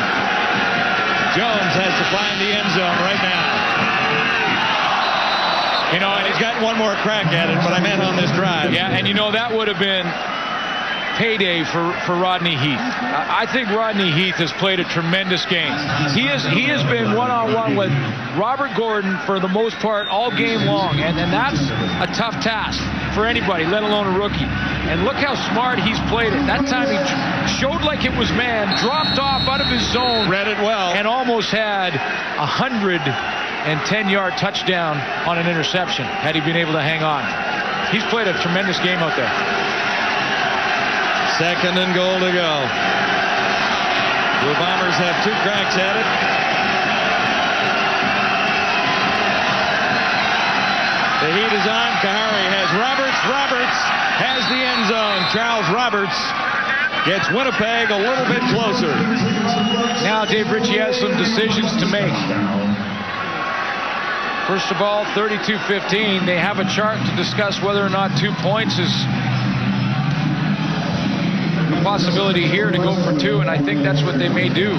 C: Jones has to find the end zone right now. You know, and he's got one more crack at it, but I meant on this drive.
D: Yeah, and you know, that would have been payday for Rodney Heath. I think Rodney Heath has played a tremendous game. He has been one-on-one with Robert Gordon for the most part all game long, and that's a tough task for anybody, let alone a rookie. And look how smart he's played it. That time he showed like it was man, dropped off out of his zone,
C: read it well,
D: and almost had 110-yard touchdown on an interception had he been able to hang on. He's played a tremendous game out there.
C: 2nd and goal to go. The Bombers have 2 cracks at it. The heat is on. Kahari has Roberts. Roberts has the end zone. Charles Roberts gets Winnipeg a little bit closer.
D: Now Dave Ritchie has some decisions to make. First of all, 32-15. They have a chart to discuss whether or not 2 points is a possibility here to go for 2, and I think that's what they may do.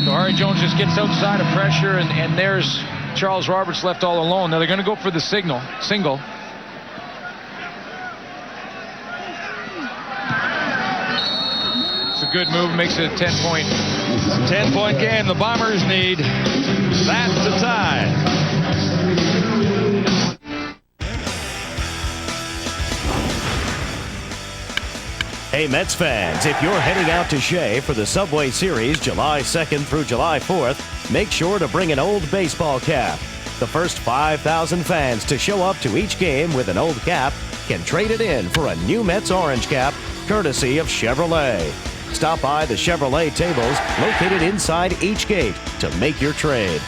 D: So Harry Jones just gets outside of pressure, and there's Charles Roberts left all alone. Now they're going to go for the single. It's a good move, makes it a 10-point.
C: 10-point game. The Bombers need that to tie.
T: Hey, Mets fans, if you're heading out to Shea for the Subway Series July 2nd through July 4th, make sure to bring an old baseball cap. The first 5,000 fans to show up to each game with an old cap can trade it in for a new Mets orange cap, courtesy of Chevrolet. Stop by the Chevrolet tables located inside each gate to make your trade.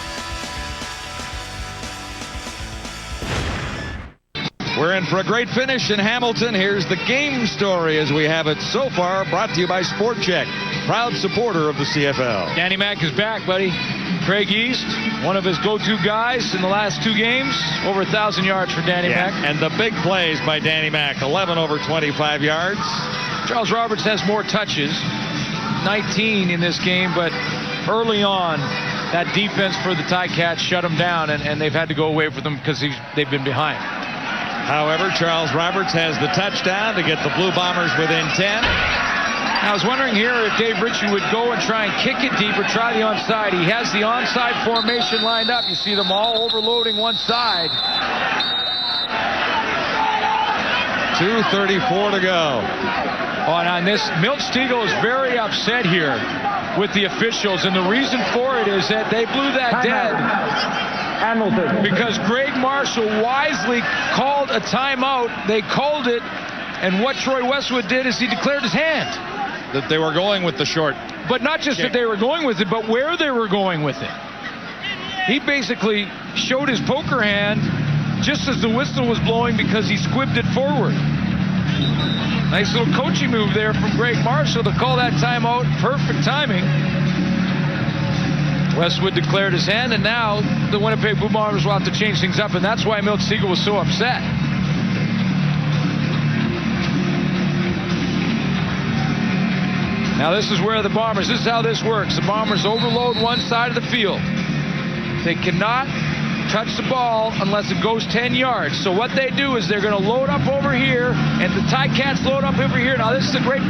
C: We're in for a great finish in Hamilton. Here's the game story as we have it so far, brought to you by Sport Check, proud supporter of the CFL.
D: Danny Mac is back, buddy. Craig East, one of his go-to guys in the last 2 games. Over 1,000 yards for Danny Mac.
C: And the big plays by Danny Mac, 11 over 25 yards.
D: Charles Roberts has more touches, 19 in this game, but early on, that defense for the Ticats shut him down, and they've had to go away from them because they've been behind.
C: However, Charles Roberts has the touchdown to get the Blue Bombers within 10.
D: I was wondering here if Dave Ritchie would go and try and kick it deep or try the onside. He has the onside formation lined up. You see them all overloading one side.
C: 2:34 to go.
D: On this, Milt Stiegel is very upset here with the officials, and the reason for it is that they blew that dead.
L: Hamilton.
D: Because Greg Marshall wisely called a timeout. They called it, and what Troy Westwood did is he declared his hand.
C: That they were going with the short.
D: But not just that they were going with it, but where they were going with it. He basically showed his poker hand just as the whistle was blowing because he squibbed it forward. Nice little coaching move there from Greg Marshall to call that timeout. Perfect timing. Westwood declared his hand, and now the Winnipeg Blue Bombers will have to change things up, and that's why Milt Stiegel was so upset. Now this is where the Bombers, this is how this works. The Bombers overload one side of the field. They cannot touch the ball unless it goes 10 yards. So what they do is they're going to load up over here, and the Ticats load up over here. Now this is a great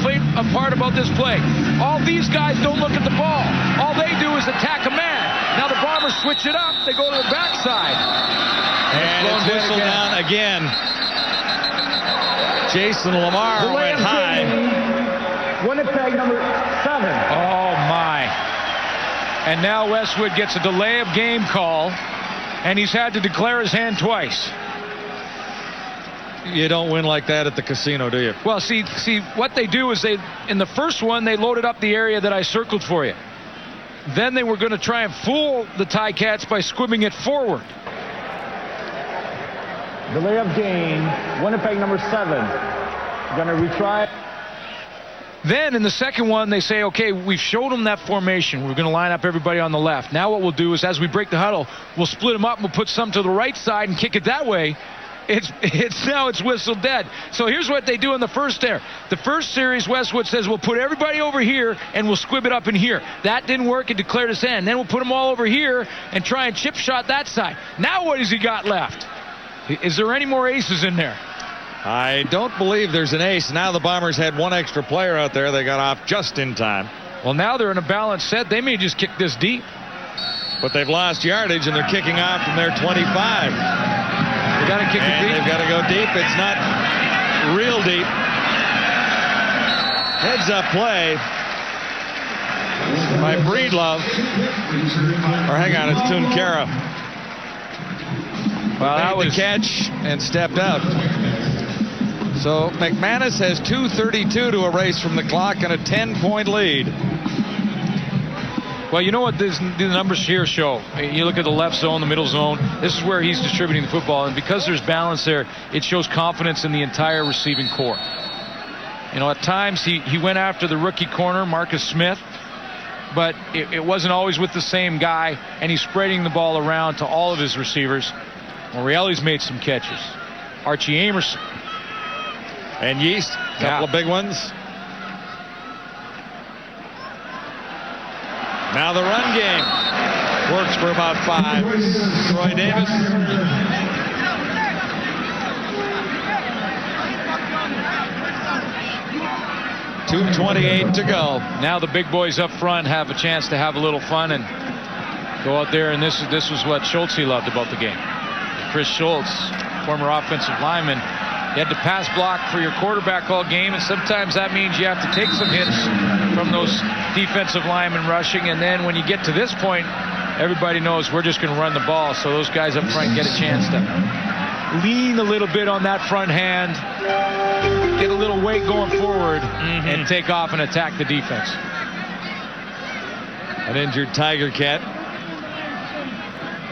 D: part about this play. All these guys don't look at the ball. All they do is attack a man. Now the Bombers switch it up. They go to the backside.
C: And it's whistled down again. Jason Lamar went high.
L: Winnipeg number 7.
D: Oh my. And now Westwood gets a delay of game call, and he's had to declare his hand twice.
C: You don't win like that at the casino, do you?
D: Well, see, what they do is in the first one, they loaded up the area that I circled for you. Then they were going to try and fool the Ticats by squibbing it forward.
L: Delay of game. Winnipeg number 7. Going to retry.
D: Then in the second one, they say, okay, we've showed them that formation. We're going to line up everybody on the left. Now what we'll do is as we break the huddle, we'll split them up. We'll put some to the right side and kick it that way. It's whistle dead. So here's what they do in the first there. The first series, Westwood says, we'll put everybody over here and we'll squib it up in here. That didn't work. It declared its end. Then we'll put them all over here and try and chip shot that side. Now what has he got left? Is there any more aces in there?
C: I don't believe there's an ace. Now the Bombers had one extra player out there. They got off just in time.
D: Well, now they're in a balanced set. They may just kick this deep.
C: But they've lost yardage and they're kicking off from their 25.
D: They got to kick it deep.
C: They've got to go deep. It's not real deep. Heads up play by Breedlove. Or hang on, it's Tunkara. Well, that was the catch and stepped out. So McManus has 2:32 to erase from the clock and a 10-point lead.
D: Well, you know what the numbers here show? You look at the left zone, the middle zone. This is where he's distributing the football. And because there's balance there, it shows confidence in the entire receiving corps. You know, at times he went after the rookie corner, Marcus Smith. But it wasn't always with the same guy. And he's spreading the ball around to all of his receivers. Morelli's made some catches. Archie Amerson.
C: And Yeast, a couple of big ones. Now the run game works for about 5. Troy Davis. .228 to go.
D: Now the big boys up front have a chance to have a little fun and go out there. And this was what Schultz loved about the game. Chris Schultz, former offensive lineman, you had to pass block for your quarterback all game, and sometimes that means you have to take some hits from those defensive linemen rushing, and then when you get to this point, everybody knows we're just going to run the ball, so those guys up front get a chance to lean a little bit on that front hand, get a little weight going forward, and take off and attack the defense.
C: An injured Tiger Cat.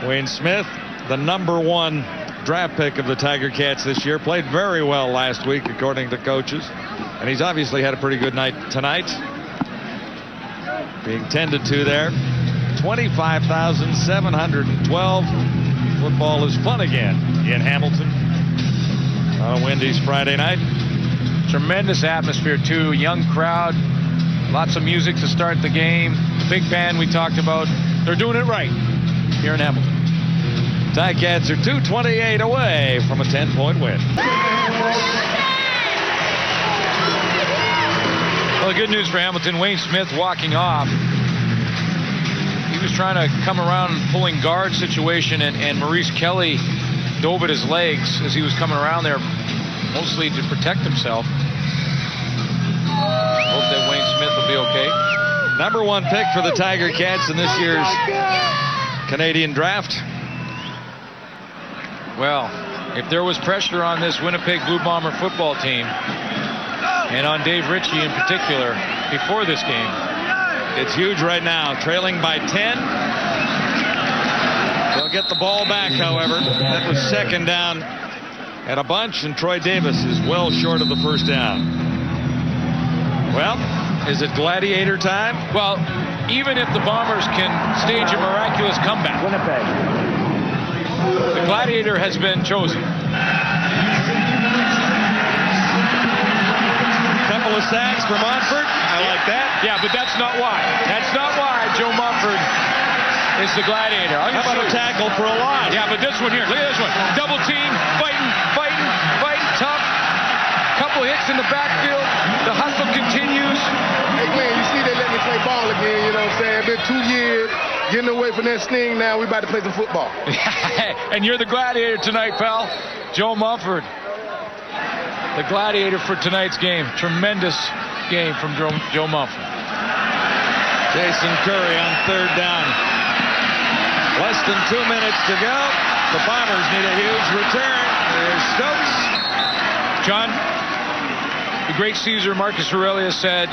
C: Wayne Smith, the #1 draft pick of the Tiger Cats this year, played very well last week according to coaches, and he's obviously had a pretty good night tonight, being tended to there. 25,712. Football is fun again in Hamilton on a Wendy's Friday night.
D: Tremendous atmosphere too, young crowd, lots of music to start the game. The big band we talked about, they're doing it right here in Hamilton.
C: Ticats are 2:28 away from a 10-point win.
D: Well, the good news for Hamilton, Wayne Smith walking off. He was trying to come around and pulling guard situation, and Maurice Kelly dove at his legs as he was coming around there, mostly to protect himself. Hope that Wayne Smith will be okay.
C: #1 pick for the Tiger Cats in this year's Canadian draft.
D: Well, if there was pressure on this Winnipeg Blue Bomber football team, and on Dave Ritchie in particular, before this game,
C: it's huge right now, trailing by 10. They'll get the ball back, however. That was second down and a bunch, and Troy Davis is well short of the first down. Well, is it gladiator time?
D: Well, even if the Bombers can stage a miraculous comeback,
L: Winnipeg.
D: The gladiator has been chosen.
C: Couple of sacks for Montford. I like that.
D: Yeah, but that's not why. That's not why Joe Montford is the gladiator.
C: How about a tackle for a loss?
D: Yeah, but this one here. Look at this one. Double team, fighting, tough. Couple hits in the backfield. The hustle continues.
M: Hey, man, you see they let me play ball again, you know what I'm saying? Been 2 years. Getting away from that sting now, we about to play some football.
D: And you're the gladiator tonight, pal. Joe Mumford, the gladiator for tonight's game. Tremendous game from Joe Mumford.
C: Jason Curry on 3rd down. Less than 2 minutes to go. The Bombers need a huge return. There's Stokes.
D: John, the great Caesar Marcus Aurelius said,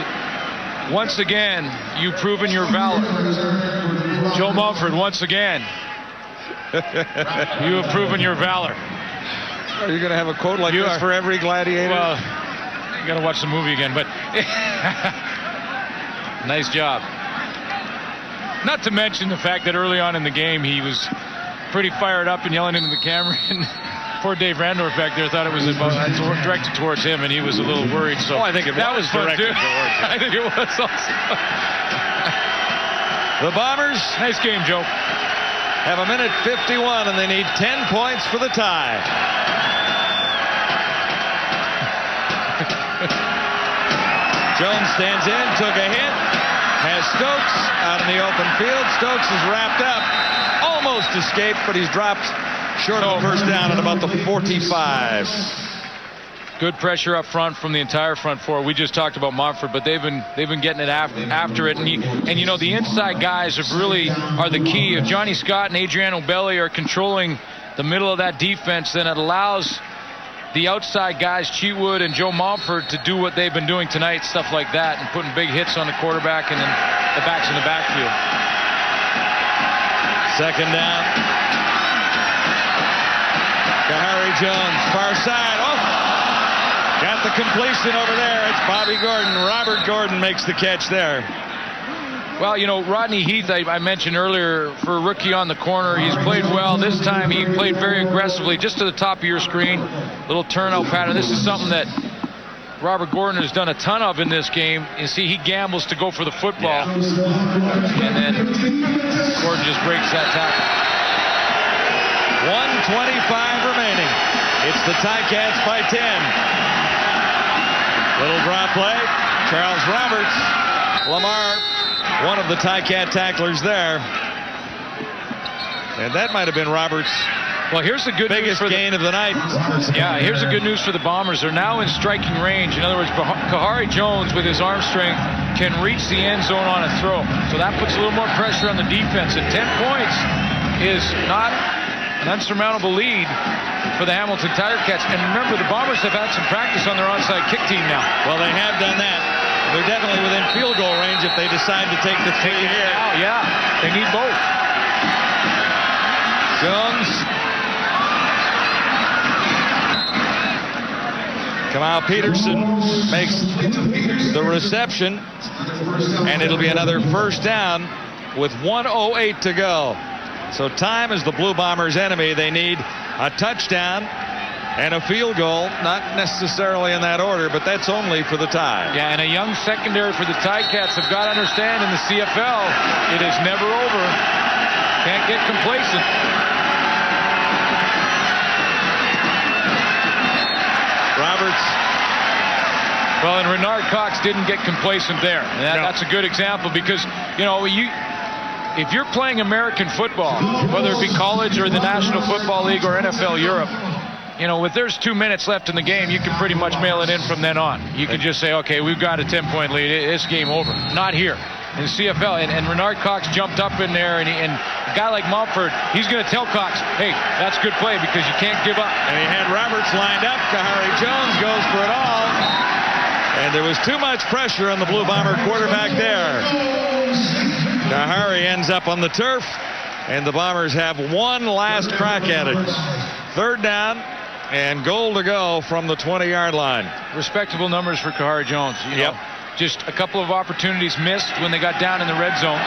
D: once again, you've proven your valor. Joe Mumford, once again, you have proven your valor.
C: Are you going to have a quote like this for every gladiator?
D: Well, you got to watch the movie again, but nice job. Not to mention the fact that early on in the game he was pretty fired up and yelling into the camera, and poor Dave Randorf back there thought it was directed towards him, and he was a little worried. So
C: I think that was directed towards him.
D: I think it was also.
C: The Bombers,
D: nice game, Joe,
C: have a minute 51, and they need 10 points for the tie. Jones stands in, took a hit, has Stokes out in the open field. Stokes is wrapped up, almost escaped, but he's dropped short of the first down at about the 45.
D: Good pressure up front from the entire front four. We just talked about Montford, but they've been getting it after it, and you know the inside guys are the key. If Johnny Scott and Adriano Belli are controlling the middle of that defense, then it allows the outside guys, Cheatwood and Joe Montford, to do what they've been doing tonight, stuff like that, and putting big hits on the quarterback and then the backs in the backfield.
C: Second down. Kahari Jones, far side. Oh! Got the completion over there. It's Bobby Gordon. Robert Gordon makes the catch there.
D: Well, you know, Rodney Heath, I mentioned earlier, for a rookie on the corner, he's played well. This time he played very aggressively, just to the top of your screen. Little turnout pattern. This is something that Robert Gordon has done a ton of in this game. You see, he gambles to go for the football. Yeah. And then Gordon just breaks that tackle.
C: 1:25 remaining. It's the Ticats by 10. Little drop play. Charles Roberts. Lamar, one of the Ticat tacklers there. And that might have been Roberts'
D: here's the good
C: biggest gain of the night.
D: Yeah, here's the good news for the Bombers. They're now in striking range. In other words, Kahari Jones, with his arm strength, can reach the end zone on a throw. So that puts a little more pressure on the defense. And 10 points is not an unsurmountable lead for the Hamilton Tiger Cats. And remember, the Bombers have had some practice on their onside kick team now.
C: Well, they have done that. They're definitely within field goal range if they decide to take the three here.
D: Yeah, they need both.
C: Jones. Kamal Peterson makes the reception, and it'll be another first down with 1:08 to go. So time is the Blue Bombers' enemy. They need a touchdown and a field goal, not necessarily in that order, but that's only for the tie.
D: Yeah, and a young secondary for the Ticats have got to understand in the CFL, it is never over. Can't get complacent.
C: Roberts.
D: Well, and Renard Cox didn't get complacent there. And that's a good example because, you know, if you're playing American football, whether it be college or the National Football League or NFL Europe, you know, if there's 2 minutes left in the game, you can pretty much mail it in from then on. You can just say, okay, we've got a 10-point lead. It's game over. Not here in CFL. And Renard Cox jumped up in there, and a guy like Mumford, he's going to tell Cox, hey, that's good play because you can't give up.
C: And he had Roberts lined up. Kahari Jones goes for it all. And there was too much pressure on the Blue Bomber quarterback there. Kahari ends up on the turf, and the Bombers have one last crack at it. Third down. And goal to go from the 20-yard line.
D: Respectable numbers for Kahari Jones. You know, just a couple of opportunities missed when they got down in the red zone.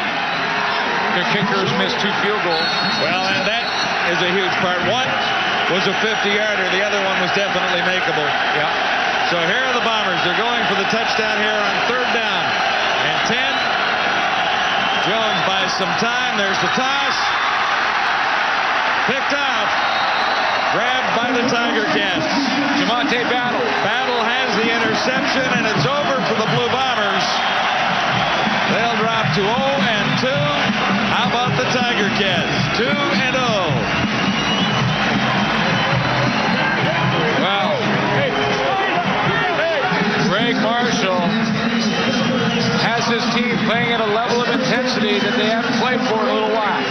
D: Their kickers missed 2 field goals.
C: Well, and that is a huge part. One was a 50-yarder. The other one was definitely makeable.
D: Yeah.
C: So here are the Bombers. They're going for the touchdown here on third down. And 10. Jones buys some time. There's the toss. Picked off. Grabbed by the Tiger Cats.
D: Jamonte Battle.
C: Battle has the interception, and it's over for the Blue Bombers. They'll drop to 0-2. How about the Tiger Cats? 2-0.
D: Well, Greg Marshall has his team playing at a level of intensity that they haven't played for in a little while.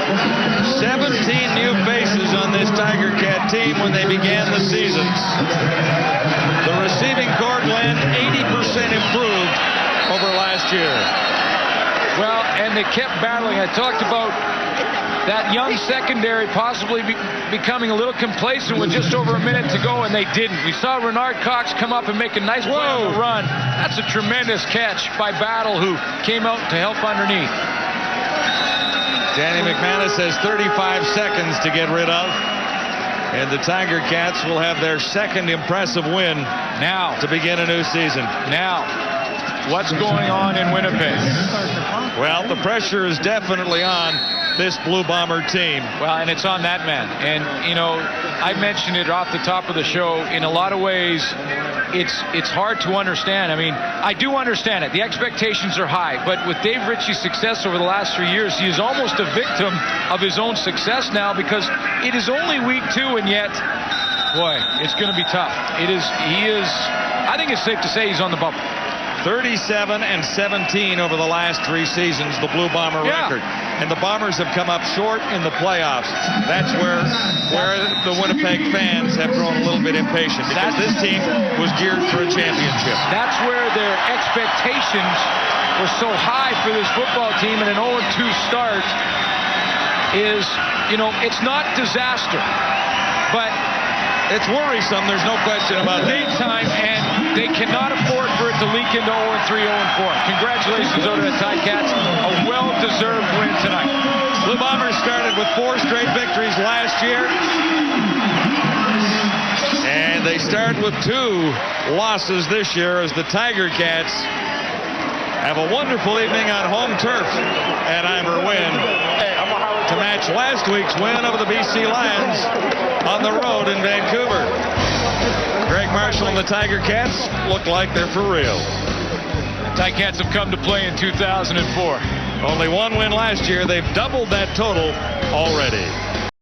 C: 17 new faces on this Tiger Cat team when they began the season. The receiving corps, Glenn, 80% improved over last year.
D: Well, and they kept battling. I talked about that young secondary possibly becoming a little complacent with just over a minute to go, and they didn't. We saw Renard Cox come up and make a nice play on the run. That's a tremendous catch by Battle, who came out to help underneath.
C: Danny McManus has 35 seconds to get rid of. And the Tiger Cats will have their second impressive win
D: now
C: to begin a new season.
D: Now, what's going on in Winnipeg?
C: Well, the pressure is definitely on this Blue Bomber team.
D: Well, and it's on that man. And, you know, I mentioned it off the top of the show. In a lot of ways, it's hard to understand. I mean, I do understand it. The expectations are high. But with Dave Ritchie's success over the last 3 years, he is almost a victim of his own success now, because it is only week 2, and yet, boy, it's going to be tough. I think it's safe to say he's on the bubble.
C: 37 and 17 over the last 3 seasons, the Blue Bomber record. And the Bombers have come up short in the playoffs. That's where the Winnipeg fans have grown a little bit impatient, because this team was geared for a championship.
D: That's where their expectations were so high for this football team, and an 0-2 start is, you know, it's not disaster, but
C: it's worrisome. There's no question about
D: big time, and they cannot afford for it to leak into 0-3, 0-4. Congratulations to the Ticats. A well-deserved win tonight.
C: Blue Bombers started with 4 straight victories last year, and they start with 2 losses this year, as the Tiger Cats have a wonderful evening on home turf at Iberwin to match last week's win over the BC Lions on the road in Vancouver. Greg Marshall and the Tiger Cats look like they're for real.
D: The Ticats have come to play in 2004.
C: Only 1 win last year. They've doubled that total already.